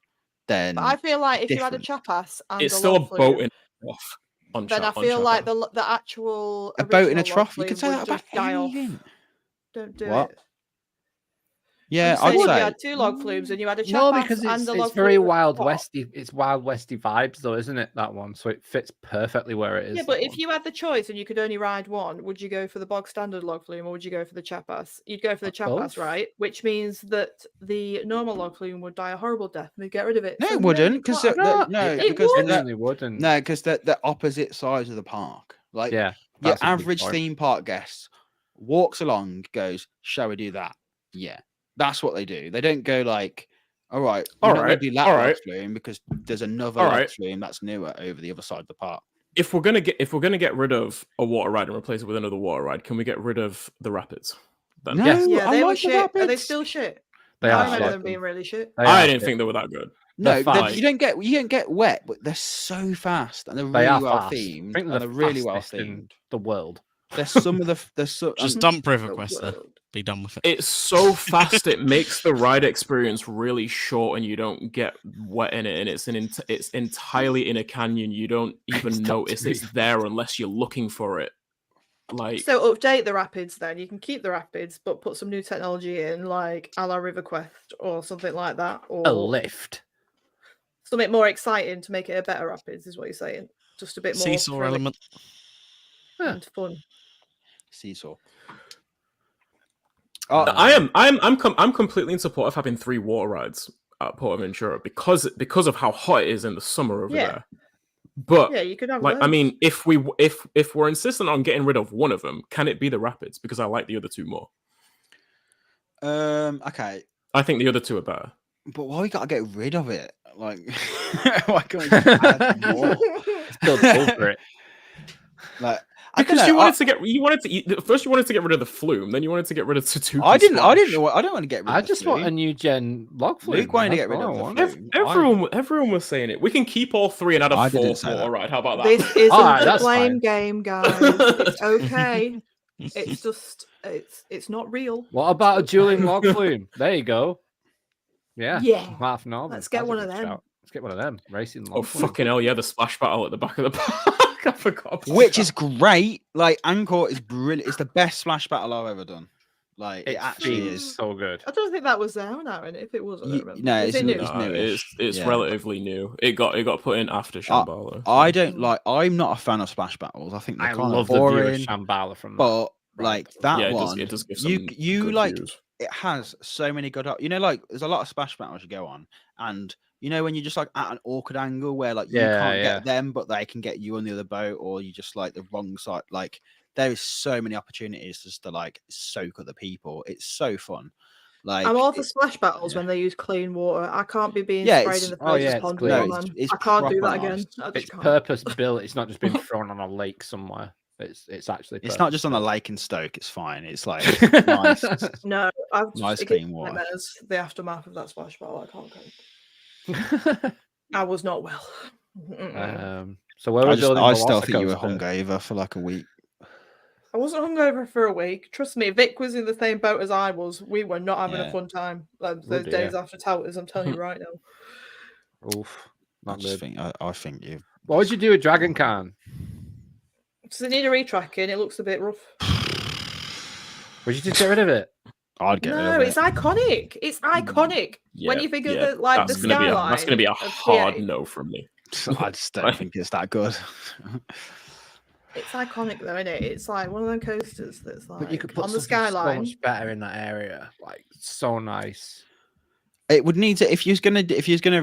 then. But I feel like if you had a Chapas and it's still a boat in off. Then I feel like the actual a boat in a trough. You could say that about anything. Don't do it. Yeah, I'd say you had 2 log flumes and you had a Chapas. No, because and it's very Wild Westy. It's Wild Westy vibes, though, isn't it? That one, so it fits perfectly where it is. Yeah, but if you had the choice and you could only ride one, would you go for the bog standard log flume or would you go for the Chapas? You'd go for the Chapas, right? Which means that the normal log flume would die a horrible death and they'd get rid of it. No, it wouldn't, because it wouldn't. No, because they're the opposite sides of the park. Like, your average theme park guest walks along, goes, "Shall we do that?" Yeah. That's what they do. They don't go like, all right, we're not going to do that log flume because there's another log flume that's newer over the other side of the park. If we're gonna get rid of a water ride and replace it with another water ride, can we get rid of the rapids? Then? No, yeah, they like were shit. Are they still shit? They I remember them being really shit. I didn't think they were that good. No, you don't get wet, but they're so fast and they're really well themed. I think they're really well themed. In the world. There's some of the just dump River Quest there. Be done with it. It's so fast it makes the ride experience really short and you don't get wet in it, and it's entirely in a canyon. You don't even notice it's there unless you're looking for it. Like, so update the rapids then. You can keep the rapids but put some new technology in, like a la River Quest or something like that, or a lift. Something more exciting to make it a better rapids is what you're saying. Just a bit more seesaw element and fun. Seesaw. I'm completely in support of having 3 water rides at PortAventura because of how hot it is in the summer over there. But yeah, you could have like those. I mean, if we're insistent on getting rid of one of them, can it be the rapids? Because I like the other 2 more. Okay. I think the other 2 are better. But why we gotta get rid of it? Like, why can't we just add more? Still go for it. Like, because you wanted to get rid of the flume, then you wanted to get rid of the 2. I don't want to get rid of I just want a new gen log flume. Luke wanted to get rid of the flume. Everyone was saying it. We can keep all 3 and add a 4th water ride. How about that? This isn't a blame game, guys. It's okay. It's just it's not real. What about a dueling log flume? There you go. Yeah. Let's get one of them. Let's get one of them. Racing log. Oh fucking hell! Yeah, the splash battle at the back of the park. I forgot. Which is great. Like, Angkor is brilliant. It's the best splash battle I've ever done. Like, it actually is so good. I don't think that was there now, and if it was, I don't remember. No, it's new. It's relatively new. It got put in after Shambhala. I don't like. I'm not a fan of splash battles. I think they're kind of boring. The view of Shambhala from that. But like that one, it does give some you like. views. It has so many good. Like, there's a lot of splash battles you go on, and when you're just like at an awkward angle where like you can't get them, but they can get you on the other boat, or you just like the wrong side. Like, there is so many opportunities just to like soak other people. It's so fun. Like, I'm all for splash battles when they use clean water. I can't be being sprayed in the face pond. I can't do that again. It's purpose built. It's not just being thrown on a lake somewhere. It's actually. It's not just on a lake in Stoke. It's fine. It's like nice. No, nice clean water. The aftermath of that splash battle, I can't cope. I was not well. So where I still think you were hungover for like a week. I wasn't hungover for a week. Trust me, Vic was in the same boat as I was. We were not having a fun time. Those days after Touters, I'm telling you right now. Oof. I think you. What would you do with Dragon Khan? Does it need a retracking? It looks a bit rough. Would you just get rid of it? I'd get rid No, of it. it's iconic. It's iconic. When you think of the that's skyline, that's gonna be a hard no from me. I just don't think it's that good. It's iconic though, isn't it? It's like one of them coasters that's like But you could put on the something skyline. so much better in that area. Like so nice. It would need to if you're gonna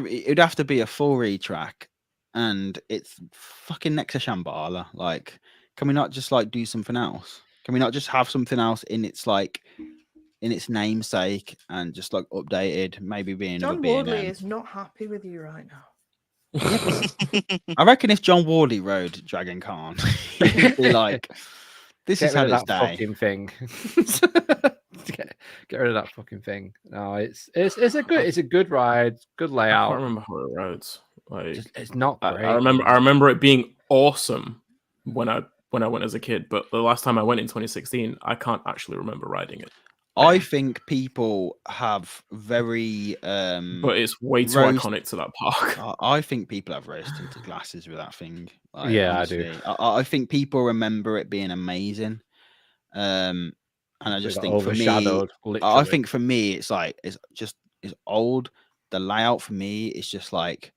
it'd have to be a full retrack, and it's fucking next to Shambhala. Like, can we not just like do something else? Can we not just have something else in its like in its namesake and just like updated? Maybe being John Wardley is not happy with you right now. I reckon if John Wardley rode Dragon Khan, he'd be like, "This is how it's day." Fucking thing. Get rid of that fucking thing. No, it's a good ride, good layout. I can't remember how it rides. Like, it's not great. I remember it being awesome when I went as a kid, but the last time I went in 2016, I can't actually remember riding it. I think people have very but it's way too iconic to that park. I think people have rose tinted glasses with that thing. Like, yeah, honestly. I do. I think people remember it being amazing. And I just think for me, I think for me, it's like it's old. The layout for me is just like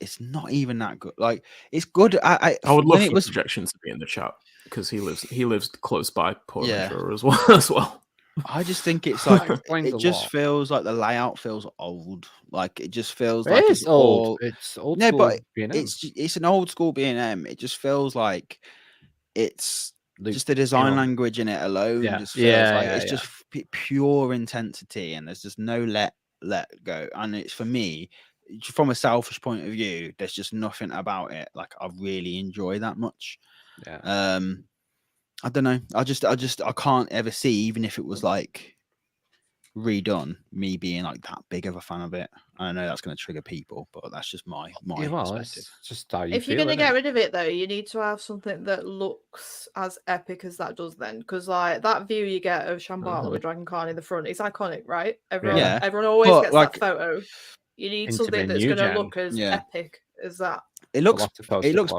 it's not even that good. Like it's good. I would love for projections to be in the chat because he lives close by PortAventura as well. I just think it's like it just feels like the layout feels old. Like it just feels like it's old. It's old. No, but it's an old school B&M. It just feels like it's just the design language in it alone. Just feels like it's just pure intensity, and there's just no let go. And it's for me, from a selfish point of view, there's just nothing about it like I really enjoy that much. Yeah. I don't know. I can't ever see, even if it was like redone, me being like that big of a fan of it. I know that's going to trigger people, but that's just my perspective. It's just how if you're going to get rid of it, though, you need to have something that looks as epic as that does. Then, because like that view you get of Shambhala with Dragon Khan in the front, it's iconic, right? Everyone always gets that photo. You need something that's going to look as epic as that. It looks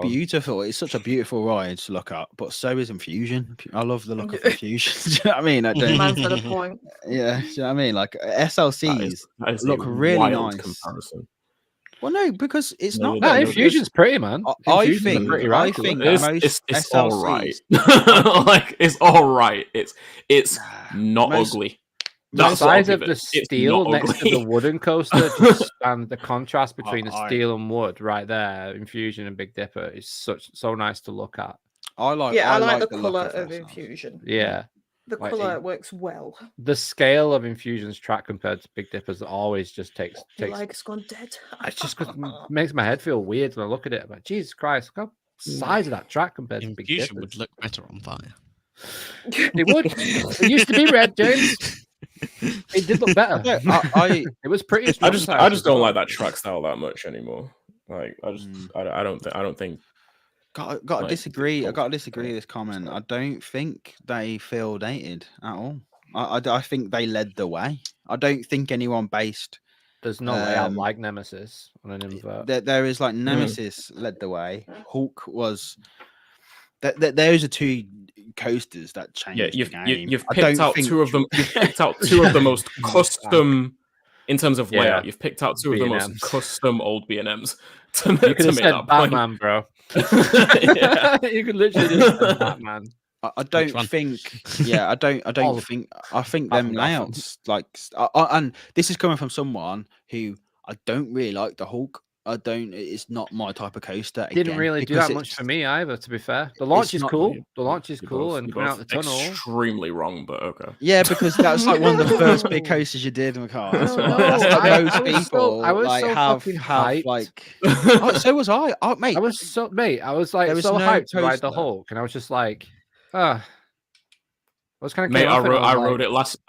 beautiful. It's such a beautiful ride to look at, but so is Infusion. I love the look of Infusion. Do you know what I mean? I don't. Man's got a point. Yeah, do you know what I mean? Like SLCs look really nice. Comparison. Well, no, because it's not. No, Infusion's pretty, man. I think most it's all right. Like it's all right. It's not ugly. The size of the steel next to the wooden coaster and the contrast between the steel and wood right there, Infusion and Big Dipper is so nice to look at. I like the colour of Infusion. Yeah. The colour works well. The scale of Infusion's track compared to Big Dipper's always just takes legs gone dead. It just makes my head feel weird when I look at it. I'm like, Jesus Christ, look how size of that track compared to Big Dipper's. Infusion would look better on fire. It would. It used to be red, James. It did look better. It was pretty. I just don't like that track style that much anymore. Like I don't think. Got to disagree. I got to disagree with this comment. I don't think they feel dated at all. I think they led the way. I don't think anyone based. There's no layout like Nemesis on an invert. There is like Nemesis led the way. Hulk was. Those are two coasters that changed the game. You've picked out two of them. You've picked out two of the most custom in terms of layout. You've picked out two of the most custom old B&Ms. You could have said Batman, bro. You could literally just say Batman. I don't think. Yeah, I don't think. I think them layouts like, and this is coming from someone who I don't really like the Hulk. It's not my type of coaster. Didn't really do that much for me either, to be fair. The launch is cool. The launch is cool, and coming out the tunnel. Extremely wrong, but okay. Yeah, because that's like one of the first big coasters you did in the car. That's like most people have like. So was I, mate. I was so hyped to ride the Hulk, and I was just like, I was kind of. Mate, I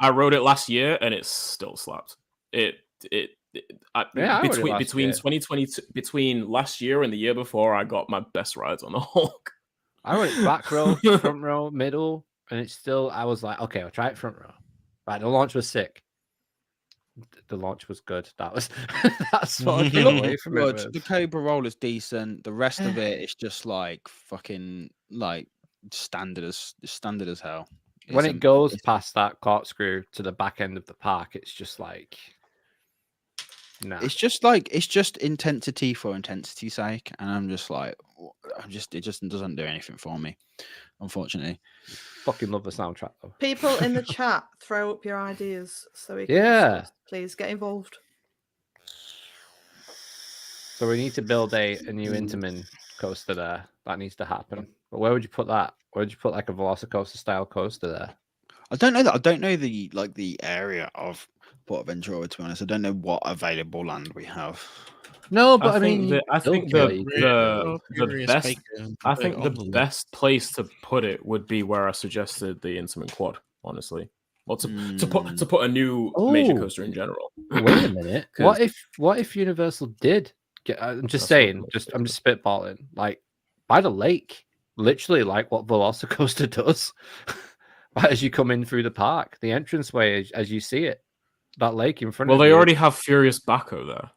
rode it last year, and it still slapped. Between last year and the year before, I got my best rides on the Hulk. I rode it back row, front row, middle, and it's still. I was like, okay, I'll try it front row. Right, the launch was sick. The launch was good. That's what I feel away from it. The Cobra roll is decent. The rest of it is just like fucking like standard as hell. When it goes past that corkscrew to the back end of the park, it's just like, nah. It's just intensity for intensity's sake, and I'm just like, it just doesn't do anything for me, unfortunately. Fucking love the soundtrack though. People in the chat, throw up your ideas so we can discuss. Please get involved. So we need to build a new Intamin coaster there. That needs to happen. But where would you put that? Where would you put like a Velocicoaster style coaster there? I don't know that. I don't know the area of PortAventura, to be honest. I don't know what available land we have. No, but I think the best place to put it would be where I suggested the Intamin Quad, honestly. Or to put a new major coaster in general. Wait a minute. What if Universal did get? I'm just saying. I'm just spitballing. Like by the lake, literally like what Velocicoaster does. As you come in through the park, the entranceway as you see it, that lake in front of you. Well, they already have Furious Baco there.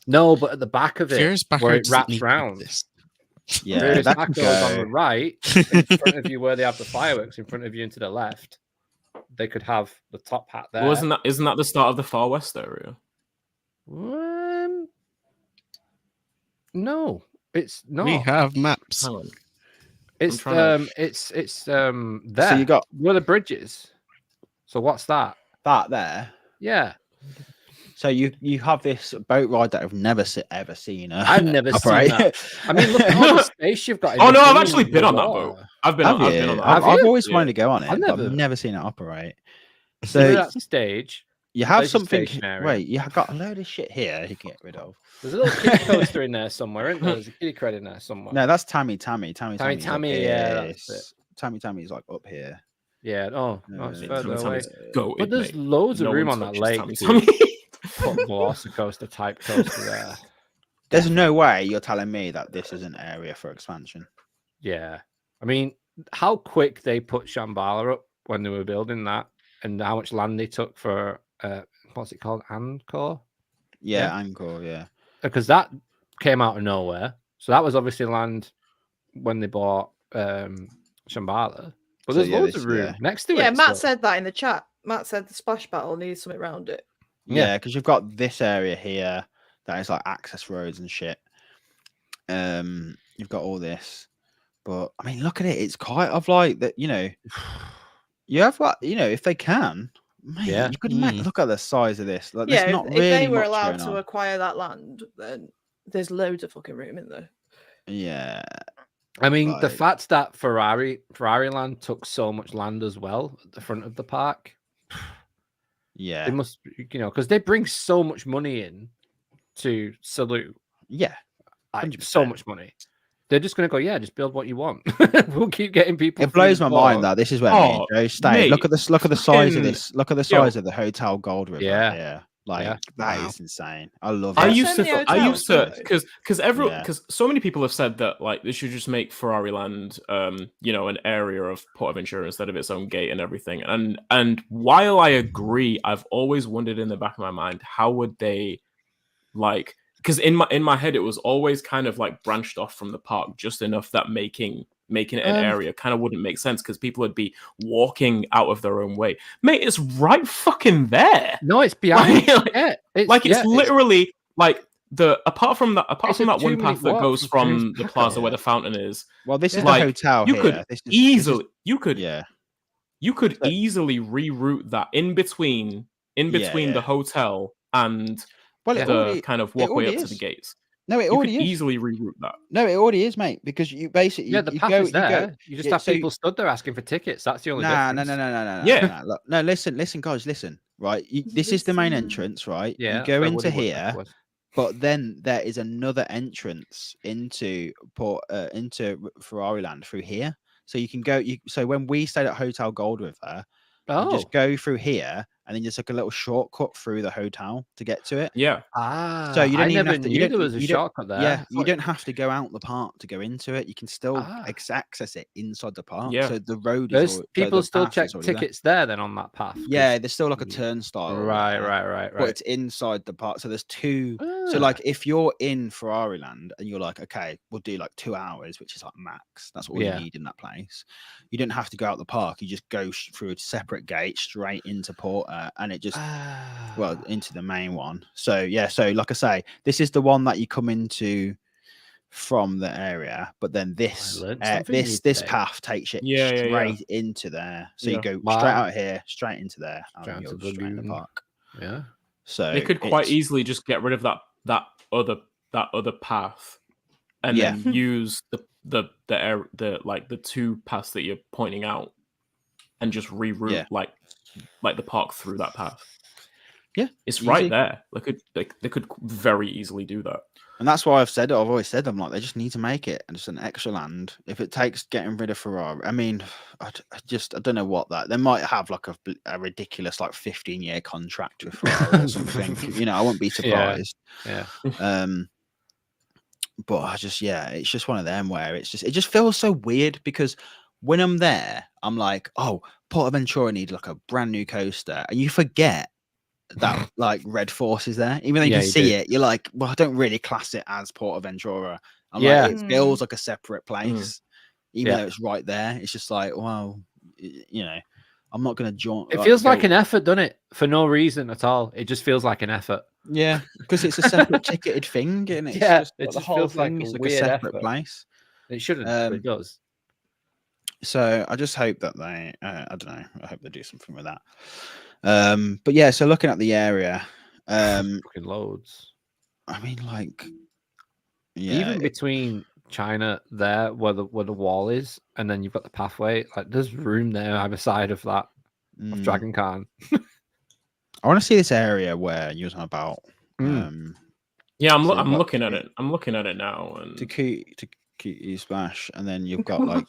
No, but at the back of it, Furious Baco where it wraps round. Yeah, Furious Baco is on the right, in front of you where they have the fireworks, in front of you and to the left. They could have the top hat there. Well, isn't that the start of the Far West area? No, it's not. We have maps. Hang on. It's there. So you got where the bridge is. So what's that? That there. Yeah. So you have this boat ride that I've never ever seen. I've never seen that. I mean, look at all the space you've got. Oh no, I've actually been on that boat. I've been on that. I've always wanted to go on it. But I've never seen it operate. So that's a stage. You have something. Wait, you have got a load of shit here you can get rid of. There's a little kiddie coaster in there somewhere, isn't there? There's a kiddie credit in there somewhere. No, that's Tammy. Yeah, that's it. Tammy is like up here. Yeah. Oh, it's further away. Go. But there's loads of room on that lake. Put Velocicoaster type coaster there. There's no way you're telling me that this is an area for expansion. Yeah. I mean, how quick they put Shambhala up when they were building that, and how much land they took for what's it called? Angkor? Yeah, Angkor, yeah. Because that came out of nowhere. So that was obviously land when they bought Shambhala. But there's loads of room next to it. Yeah, Matt said that in the chat. Matt said the splash battle needs something around it. Yeah, because you've got this area here that is like access roads and shit. You've got all this. But I mean, look at it. It's quite of like that, you know. You have what, you know, if they can, man, you could look at the size of this. Like, yeah, not if really they were allowed to acquire that land, then there's loads of fucking room in there. Yeah. I mean, the fact that Ferrari Land took so much land as well at the front of the park. Yeah. They must, you know, because they bring so much money in to Salute. Yeah. So much money. They're just going to go, yeah, just build what you want. We'll keep getting people. It blows my mind that this is where me and Joe stay. Mate, look at the size of this. Look at the size of the Hotel Gold River. Yeah. That is insane. I love it. I used to because so many people have said that like they should just make Ferrari Land you know, an area of PortAventura instead of its own gate and everything. And while I agree, I've always wondered in the back of my mind, how would they like, because in my head it was always kind of like branched off from the park just enough that making it an area kind of wouldn't make sense because people would be walking out of their own way. Mate, it's right fucking there. No, it's behind. It's literally like apart from that one path that goes from the plaza where the fountain is. Well, this is like, the hotel. You could easily reroute that in between the hotel and the kind of walkway up to the gates. No, it already is. Easily reroute that. No, it already is, mate. Because you basically the path is there. You just have people stood there asking for tickets. That's the only difference. No. Yeah. No, listen, guys, listen. Right, this is the main entrance, right? Yeah. You go into here, but then there is another entrance into Ferrari Land through here. So you can go. So when we stayed at Hotel Gold River, you just go through here, and then you took a little shortcut through the hotel to get to it. Yeah. So you don't I even never have to. knew there was a shortcut there. Yeah, you don't have to go out the park to go into it. You can still access it inside the park. Yeah. So the road There's is people still path check is already tickets there then on that path. Yeah, there's still like a turnstile. Right. But it's inside the park. So there's two. So like if you're in Ferrari Land and you're like, okay, we'll do like 2 hours, which is like max. That's all you need in that place. You don't have to go out the park. You just go through a separate gate straight into Porta, and it just into the main one. So yeah, so like I say, this is the one that you come into from the area, but then this path takes you straight into there. So you go straight out here, straight into there, and you're straight in the park. Yeah. So they could quite easily just get rid of that other path, and then use the two paths that you're pointing out, and just reroute like the park through that path. Yeah, it's right there. They could very easily do that. And that's why I've always said, I'm like, they just need to make it and just an extra land. If it takes getting rid of Ferrari, I mean, I don't know what that, they might have like a ridiculous like 15-year contract with Ferrari or something. I wouldn't be surprised. Yeah. But it's just one of them where it just feels so weird, because when I'm there, I'm like, oh, PortAventura need like a brand new coaster, and you forget that like Red Force is there, even though you can see it. You're like, well, I don't really class it as PortAventura. I'm like, it feels like a separate place, even though it's right there. It's just like, well, I'm not gonna join. It feels like an effort, doesn't it? For no reason at all. It just feels like an effort. Yeah, because it's a separate ticketed thing, and it just the whole feels thing is like a separate place. It shouldn't, but it does. So I just hope that they, I don't know, I hope they do something with that. But yeah, so looking at the area, fucking loads. I mean, like, even between China there, where the wall is, and then you've got the pathway. Like, there's room there either side of that of Dragon Khan. I want to see this area where you're talking about. Yeah, I'm looking at it. I'm looking at it now. And Takiti Splash, and then you've got like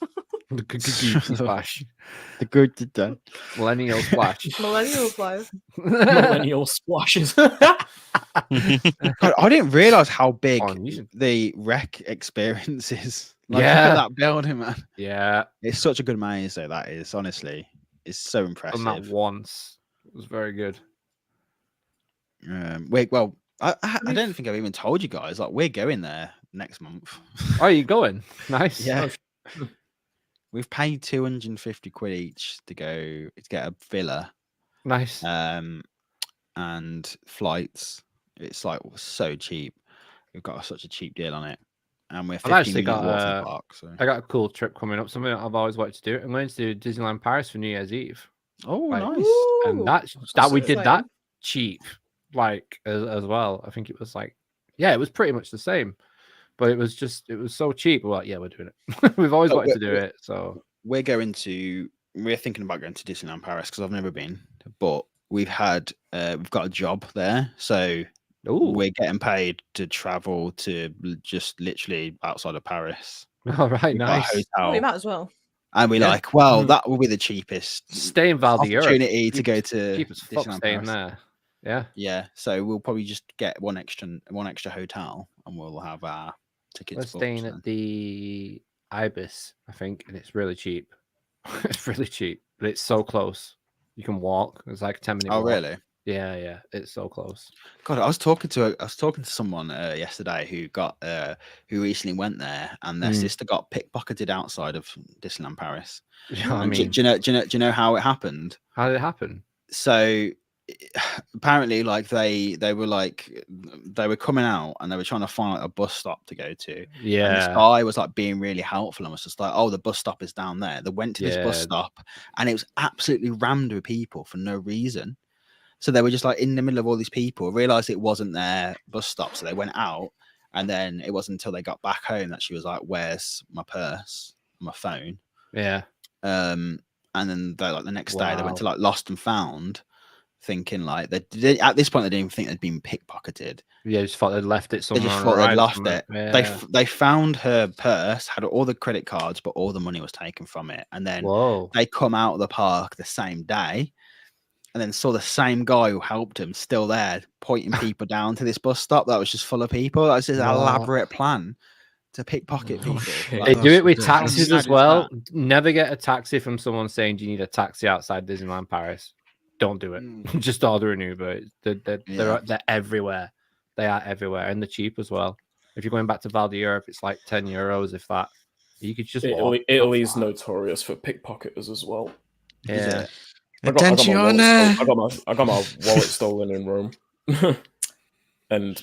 the Takiti Splash, the good to done Millennial Splash, Millennial Splash, Millennial Splashes. God, I didn't realize how big the wreck experience is. Like, look at that building, man. Yeah, it's such a good maze. So that is, honestly, it's so impressive. Done that once. It was very good. Well, I don't think I've even told you guys. Like, we're going there next month. Oh, you going? Nice. Yeah. We've paid 250 quid each to get a villa. Nice. And flights. It's like so cheap. We've got such a cheap deal on it. And we're 15 minutes walk from the park. So I got a cool trip coming up. Something that I've always wanted to do. I'm going to Disneyland Paris for New Year's Eve. Oh, nice. And that we did that cheap, like as well. I think it was like, it was pretty much the same, but it was so cheap. Well, yeah, we're doing it. We've always wanted to do it. So we're thinking about going to Disneyland Paris because I've never been, but we've got a job there, so we're getting paid to travel to just literally outside of Paris. All right, nice. We might as well. And we're like, well, that will be the cheapest. Stay in Val opportunity to go to cheap as fuck staying there. Yeah. Yeah. So we'll probably just get one extra hotel, and we'll have our tickets. We're staying at the Ibis, I think, and it's really cheap. It's really cheap, but it's so close. You can walk. It's like 10-minute walk. Oh, really? Yeah. It's so close. God, I was talking to someone yesterday who recently went there, and their sister got pickpocketed outside of Disneyland Paris. Yeah, I mean, do you know how it happened? How did it happen? So apparently, like they were coming out and they were trying to find like a bus stop to go to. Yeah, and this guy was like being really helpful and was just like, "Oh, the bus stop is down there." They went to this bus stop, and it was absolutely rammed with people for no reason. So they were just like in the middle of all these people, realized it wasn't their bus stop. So they went out, and then it wasn't until they got back home that she was like, "Where's my purse, my phone?" Yeah. And then the next day they went to like Lost and Found, thinking like at this point they didn't even think they'd been pickpocketed. Yeah, just thought they'd left it somewhere. They just thought they'd lost it. Yeah. They found her purse, had all the credit cards, but all the money was taken from it. And then they come out of the park the same day. and then saw the same guy who helped him still there, pointing people down to this bus stop that was just full of people. That was his elaborate plan to pickpocket people. They do it with taxis as well. That? Never get a taxi from someone saying, "Do you need a taxi outside Disneyland Paris?" Don't do it. Just order an Uber. They're everywhere. They are everywhere, and they're cheap as well. If you're going back to Val d'Europe, it's like €10 if that. You could just walk. Italy's notorious for pickpocketers as well. Yeah. I got my wallet stolen in Rome. And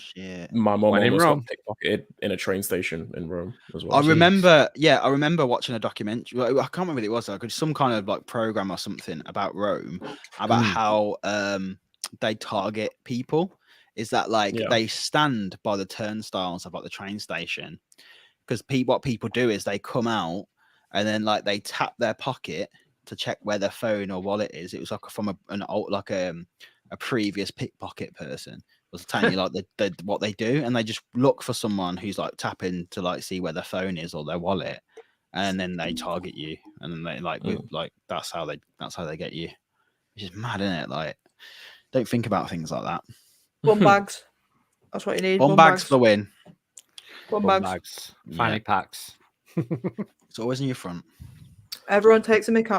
my mom almost got pickpocketed in a train station in Rome as well. I remember watching a documentary. I can't remember what it was. Like some kind of like program or something about Rome, about how they target people. Is that like they stand by the turnstiles of like the train station, because what people do is they come out and then like they tap their pocket to check where their phone or wallet is. It was like from a previous pickpocket person was telling you like what they do, and they just look for someone who's like tapping to like see where their phone is or their wallet, and then they target you, and then they like that's how they get you, which is mad, isn't it? Like, don't think about things like that. One bags, that's what you need. One bags for the win. One bags. Fanny packs. It's always in your front. Everyone takes a mick out.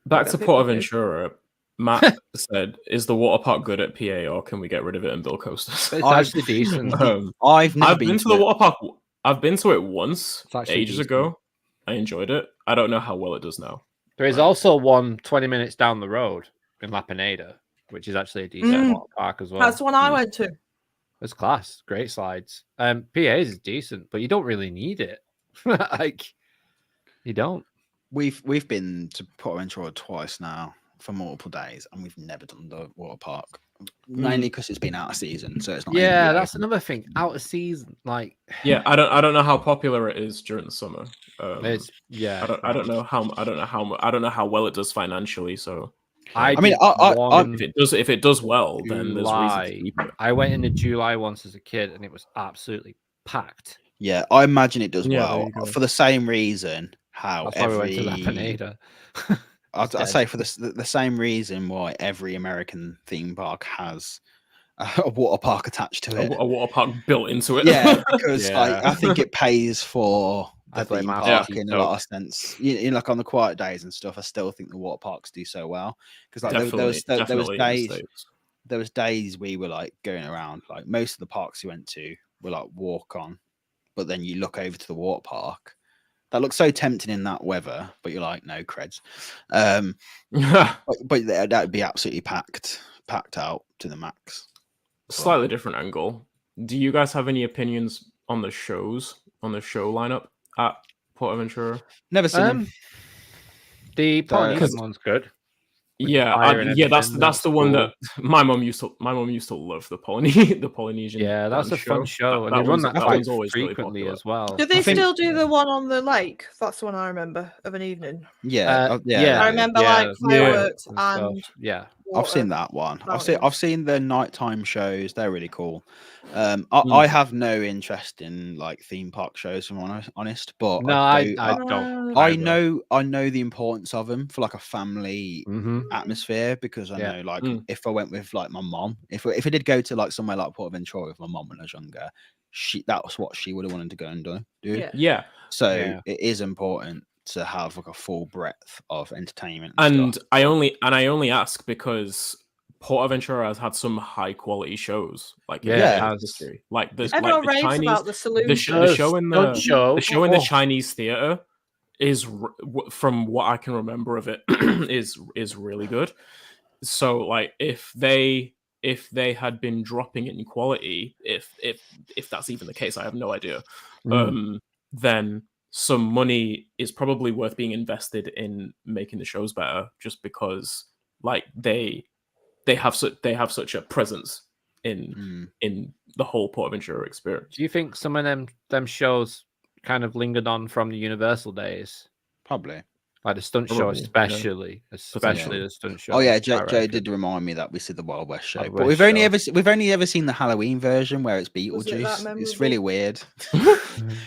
Back to PortAventura. Matt said, "Is the water park good at PA, or can we get rid of it and build coasters?" It's actually decent. I've been to the water park. I've been to it once ages ago. I enjoyed it. I don't know how well it does now. There is also one 20 minutes down the road in La Pineda, which is actually a decent water park as well. That's the one I went to. It's class. Great slides. PA's is decent, but you don't really need it. Like, you don't. We've been to PortAventura twice now for multiple days, and we've never done the water park, mainly because it's been out of season, so it's not. Yeah, that's another thing. Out of season, like. Yeah, I don't know how popular it is during the summer. I don't know how well it does financially. So if it does well, then there's reason to keep it. I went into July once as a kid, and it was absolutely packed. Yeah, I imagine it does well for the same reason. That's why we went to La Pineda. I'd say for the same reason why every American theme park has a water park attached to it. A water park built into it. Yeah, because I think it pays for the theme park in a lot of sense. Like on the quiet days and stuff, I still think the water parks do so well. Because like there was days we were like going around, like most of the parks we went to were like walk on, but then you look over to the water park. That looks so tempting in that weather, but you're like, no creds. But that would be absolutely packed out to the max. Slightly different angle. Do you guys have any opinions on the show lineup at PortAventura? Never seen them. The Polynesian one's good. That's the one that my mom used to love, the Polynesian. Yeah, that's a fun show, and they run that quite frequently as well. Do they still do the one on the lake? That's the one I remember of an evening. Yeah. I remember like fireworks and I've seen that one. I've seen the nighttime shows. They're really cool. I have no interest in like theme park shows, if I'm honest. But no, I don't. I know the importance of them for like a family atmosphere, because I know like if I went with like my mom, if I did go to like somewhere like PortAventura with my mom when I was younger, that was what she would have wanted to go and do. Yeah. So it is important to have like a full breadth of entertainment, and I only ask because PortAventura has had some high quality shows, like history, like the Chinese about the saloon the show in the Chinese theater is, from what I can remember of it, is really good. So like if they had been dropping in quality, if that's even the case, I have no idea. Then some money is probably worth being invested in making the shows better, just because like they have such a presence in the whole PortAventura experience. Do you think some of them shows kind of lingered on from the Universal days? Probably. Like the stunt show, especially the stunt show. Oh yeah, Joe did remind me that we see the Wild West show, but we've only ever seen the Halloween version where it's Beetlejuice. It's really weird.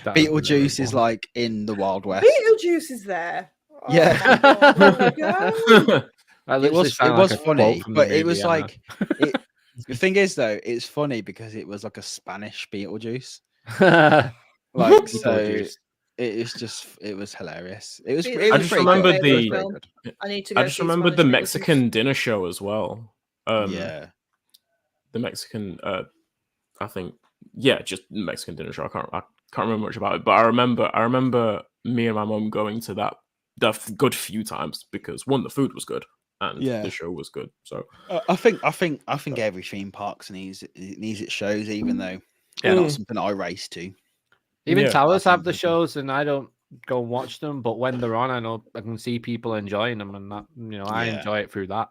Beetlejuice is like in the Wild West. Beetlejuice is there. Yeah. Oh It was funny, but it was like the thing is though, it's funny because it was like a Spanish Beetlejuice. Like so, it was hilarious. It was. I just remembered I need to go. I just remembered the Mexican dinner show as well. Yeah, the Mexican. I think just Mexican dinner show. I can't remember much about it, but I remember me and my mom going to that good few times because one, the food was good and the show was good. So I think every theme park needs its shows, even though they're not something I race to. Even towers have the shows, and I don't go watch them. But when they're on, I know I can see people enjoying them, and that I enjoy it through that.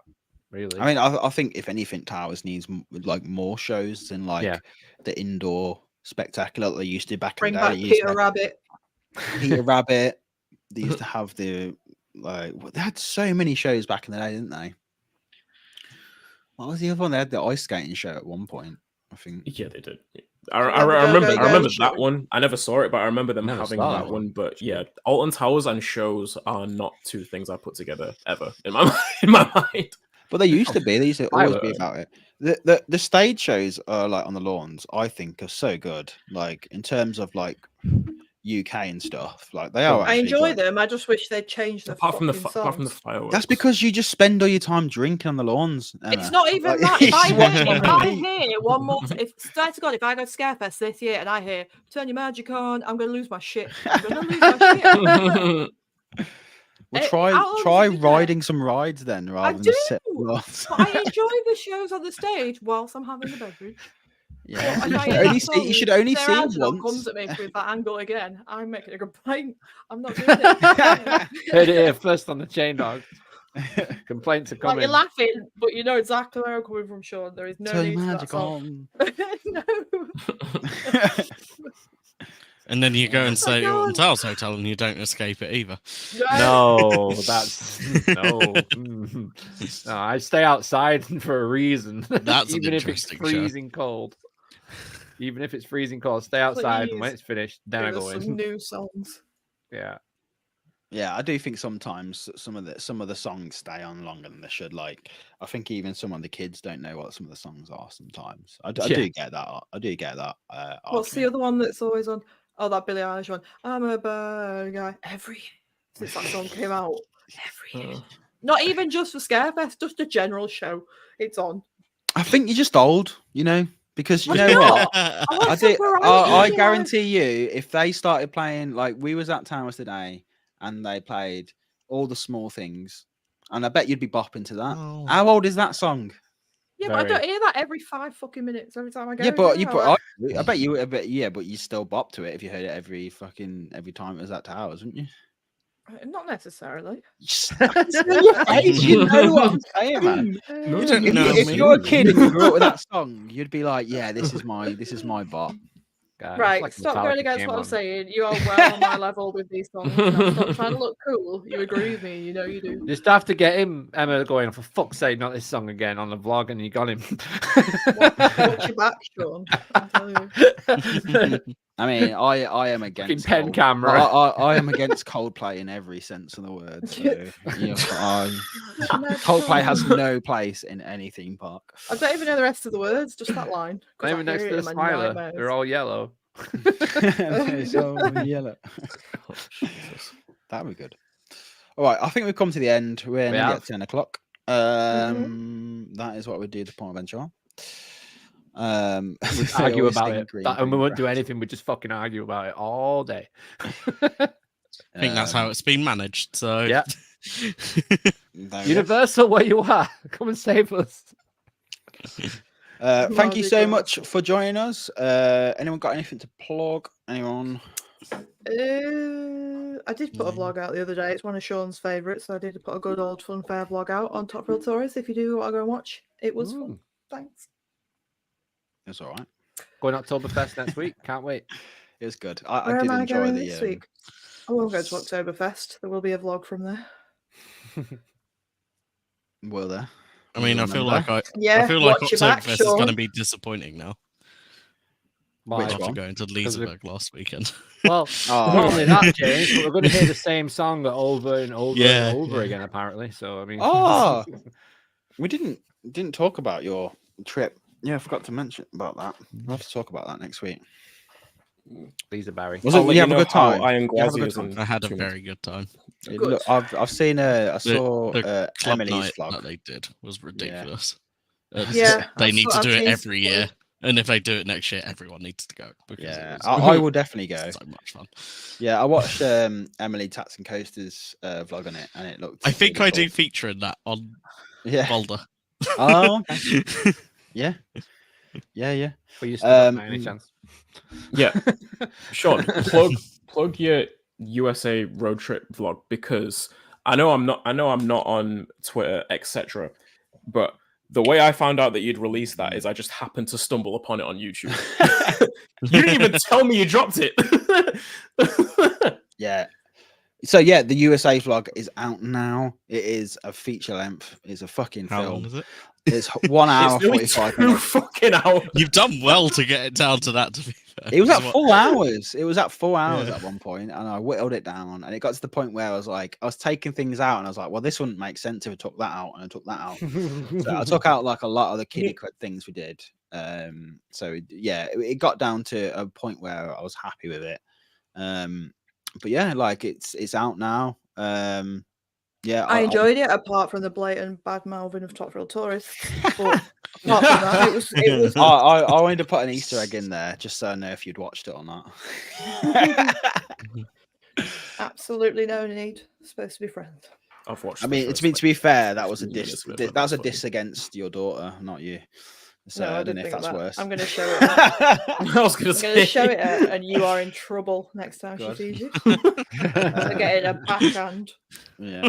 Really, I mean, I think if anything, towers needs like more shows than like the indoor spectacular that they used to back in the day. Bring back Peter Rabbit. Peter Rabbit. They used to have they had so many shows back in the day, didn't they? What was the other one? They had the ice skating show at one point, I think. Yeah, they did. I remember that one. I never saw it, but I remember them having that one. But yeah, Alton Towers and shows are not two things I put together ever in my mind. But they used to be. They used to always be about it. The stage shows are like on the lawns. I think are so good. Like in terms of like UK and stuff. Like they are. I enjoy them. I just wish they'd change the apart from the fireworks. That's because you just spend all your time drinking on the lawns. Emma. It's not even that. If I hear one more, swear to God, if I go to Scarefest this year and I hear "Turn your magic on," I'm going to lose my shit. Well, try riding some rides then, rather than sit. But I enjoy the shows on the stage whilst I'm having the beverage. Yeah, you should only see it once. Comes at me with that angle again. I'm making a complaint. I'm not doing it. Heard it here first on the chain dog. Complaints are coming. You're laughing, but you know exactly where I'm coming from, Sean. There is no need for that song. No. And then you go and stay at Alton Towers Hotel and you don't escape it either. No, that's no. I stay outside for a reason. That's even if it's freezing cold. Even if it's freezing cold, stay outside, and when it's finished, then I go in. Some new songs. Yeah. Yeah, I do think sometimes some of the songs stay on longer than they should. Like, I think even some of the kids don't know what some of the songs are sometimes. I do get that. I do get that. What's the other one that's always on? Oh, that Billie Eilish one. I'm a bad guy. Since that song came out, every year. Not even just for Scarefest, just a general show. It's on. I think you're just old, because you know what? I guarantee you, if they started playing, like we was at Towers today, and they played All the Small Things, and I bet you'd be bopping to that. Oh. How old is that song? Yeah, but I don't hear that every 5 fucking minutes every time I go. Yeah, but I bet you, but you still bop to it if you heard it every time it was at Towers, wouldn't you? Not necessarily. You know what I'm saying, man. You don't know. If you're a kid and you grew up with that song, you'd be like, "Yeah, this is my bop." Right, like stop going against what I'm saying. You are well on my level with these songs. Stop trying to look cool. You agree with me, you know you do. Just have to get Emma, going, for fuck's sake, not this song again on the vlog, and you got him. Watch your back, Sean. I tell you. I mean, I am against pen camera. I am against Coldplay in every sense of the word. So, Coldplay has no place in any theme park. I don't even know the rest of the words, just that line. Even next to the smiler, they're all yellow. It's all yellow. That would be good. All right, I think we've come to the end. We're nearly at 10 o'clock. That is what we do the PortAventura. We argue about it, and we won't do anything. We just fucking argue about it all day. I think that's how it's been managed. So yeah. Universal, where you are, come and save us. Thank you so much for joining us. Anyone got anything to plug? Anyone? I did put a vlog out the other day. It's one of Sean's favourites. So I did put a good old fun fair vlog out on Top Real Tourist. If you do want to go and watch, it was fun. Thanks. It's all right. Going Oktoberfest next week. Can't wait. It was good. I did enjoy the this week. I won't go to Oktoberfest. There will be a vlog from there. Will there? I mean, I feel like Oktoberfest is going to be disappointing now. After going to Leesburg last weekend. Well, not only that, James, but we're going to hear the same song over and over and over again, apparently. So I mean, we didn't talk about your trip. Yeah, I forgot to mention about that. We'll have to talk about that next week. Lisa Barry. Was it? You have a good time. I had a very good time. Look, I've seen I saw Emily's vlog that they did was ridiculous. Yeah, they need to do it every year, and if they do it next year, everyone needs to go. Yeah, I will definitely go. So much fun. Yeah, I watched Emily Tats and Coasters vlog on it, and it looked. I think I do feature in that on Boulder. Oh, yeah. But you still by any chance? Yeah, Sean, plug your USA road trip vlog, because I know I'm not on Twitter, etc. But the way I found out that you'd released that is I just happened to stumble upon it on YouTube. You didn't even tell me you dropped it. Yeah. So yeah, the USA vlog is out now. It is a feature length. It's a fucking film. How long is it? It's 1 hour 45 minutes. Fucking hours. You've done well to get it down to that. To be fair, it was at 4 hours. It was at 4 hours at one point, and I whittled it down. And it got to the point where I was taking things out, and I was like, "Well, this wouldn't make sense if I took that out." And I took that out. So I took out like a lot of the kiddie things we did. So yeah, it got down to a point where I was happy with it. But yeah, like it's out now. Yeah, I enjoyed it, apart from the blatant bad mouthing of Top Thrill Tourists. But apart from that, it was. I wanted to put an Easter egg in there just so I know if you'd watched it or not. Absolutely no need. Supposed to be friends. I've watched. I mean, to be fair, that was a diss. That was a diss against your daughter, not you. So no, I don't know if that's worse. I'm going to show it. I was going to show it, and you are in trouble next time she sees you. So getting a backhand. Yeah.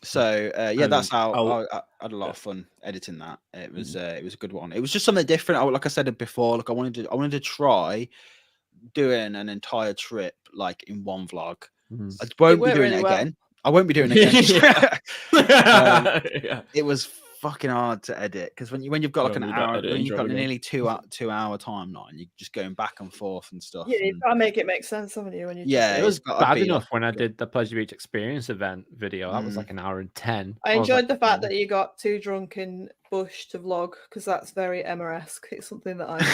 So yeah, that's how I had a lot of fun editing that. It was a good one. It was just something different. Like I said before, like I wanted to try doing an entire trip like in one vlog. I won't be doing it again. I won't be doing it again. It was fucking hard to edit because when you've got like an hour, when you've got nearly 2 hour timeline, you're just going back and forth and stuff. Yeah, you've got to make it make sense, haven't you? When you it was bad enough when I did the Pleasure Beach Experience event video. That was like an hour and 10. I enjoyed the fact that you got too drunk in bush to vlog, because that's very Emma-esque. It's something that I do.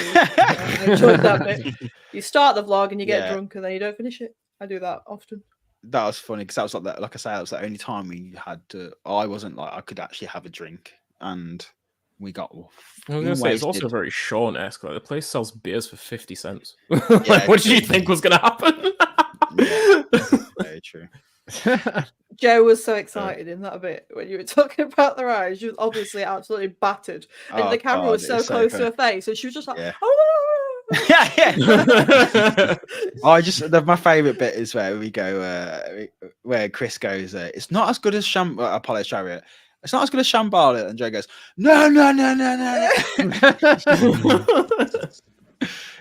I enjoyed that bit. You start the vlog and you get drunk and then you don't finish it. I do that often. That was funny because that was like that. Like I say, that was the only time we had to. I wasn't like I could actually have a drink, and we got. I was gonna say it's also very Sean-esque. Like the place sells beers for 50 cents. Like, what did you think was gonna happen? Very true. Joe was so excited in that bit when you were talking about the ride. She was obviously absolutely battered, and the camera was so close to her face, and she was just like, my favorite bit is where we go where Chris goes, it's not as good as Apollo Chariot, it's not as good as Shambhala, and Joe goes, no.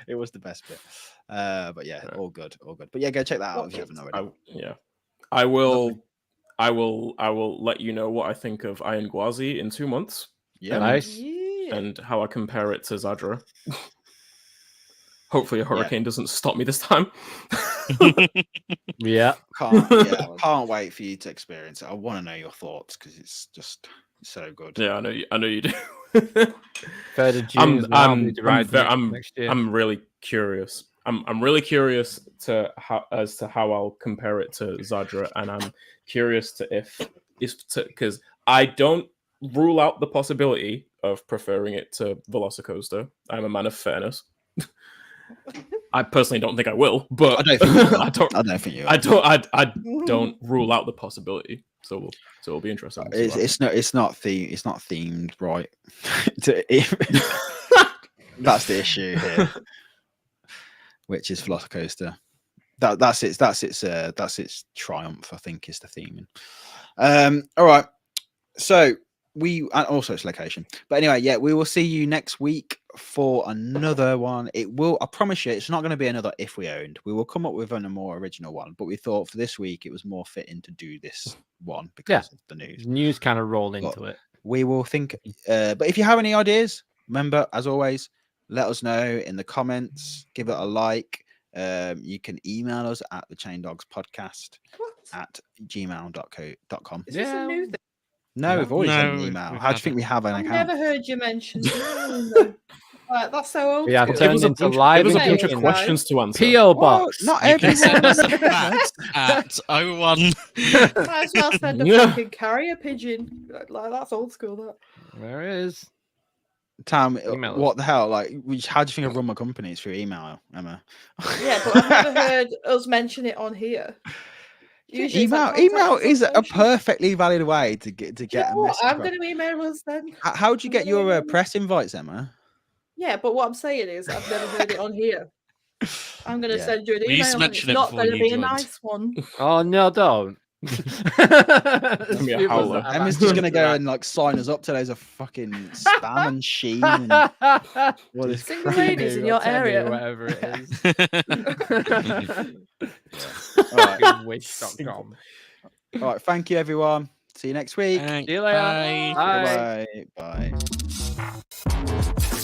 It was the best bit. But yeah, all good. But yeah, go check that out if you haven't already. I will let you know what I think of Iron Gwazi in 2 months. Yeah, nice. And how I compare it to Zadra. Hopefully a hurricane doesn't stop me this time. Can't wait for you to experience it. I want to know your thoughts because it's just so good. Yeah, I know you do. 3rd of June. I'm really curious. I'm really curious as to how I'll compare it to Zadra, and I'm curious because I don't rule out the possibility of preferring it to Velocicoaster. I'm a man of fairness. I personally don't think I will, but I don't think you. I don't rule out the possibility. So it'll be interesting. It's not themed right. That's the issue here, which is Velocicoaster. That's its triumph. I think is the theming. All right, so. And also its location, but anyway, yeah, we will see you next week for another one. I promise you, it's not going to be another If We Owned. We will come up with a more original one, but we thought for this week it was more fitting to do this one because of the news kind of roll into it. We will think, but if you have any ideas, remember, as always, let us know in the comments. Give it a like. You can email us at thechainedogspodcast@gmail.com. Is this a new thing? No, we've always had an email. How do you think we have an I've account? never heard you mention. That's so old. Yeah, school. turned into Give us a bunch of engagement. questions to answer. P.O. box. Not You can send us a everyone. fax at 01. Might as well send a Yeah. fucking carrier pigeon. Like that's old school. That. There it is. Tam, Email us. what the hell? Like, how do you think I run my company? It's through email, Emma. Yeah, but I've never heard us mention it on here. Usually it's like, Email contact us is on a social. perfectly valid way to get Do you know a what? message. I'm across. going to email us then. How do you get I'm gonna your email press invites, Emma? Yeah, but what I'm saying is I've never heard it on here. I'm going to Yeah. send you an We used to email. And it's mention it not before going to you be a joined. nice one. Oh no, don't. be a howler. Emma's just gonna go and like sign us up to loads of fucking spam and sheen and all this Single crap. ladies in your area. whatever it is. All right. Wish.com. All right, thank you everyone. See you next week. Thanks. See you later. Bye. Bye. Bye. Bye.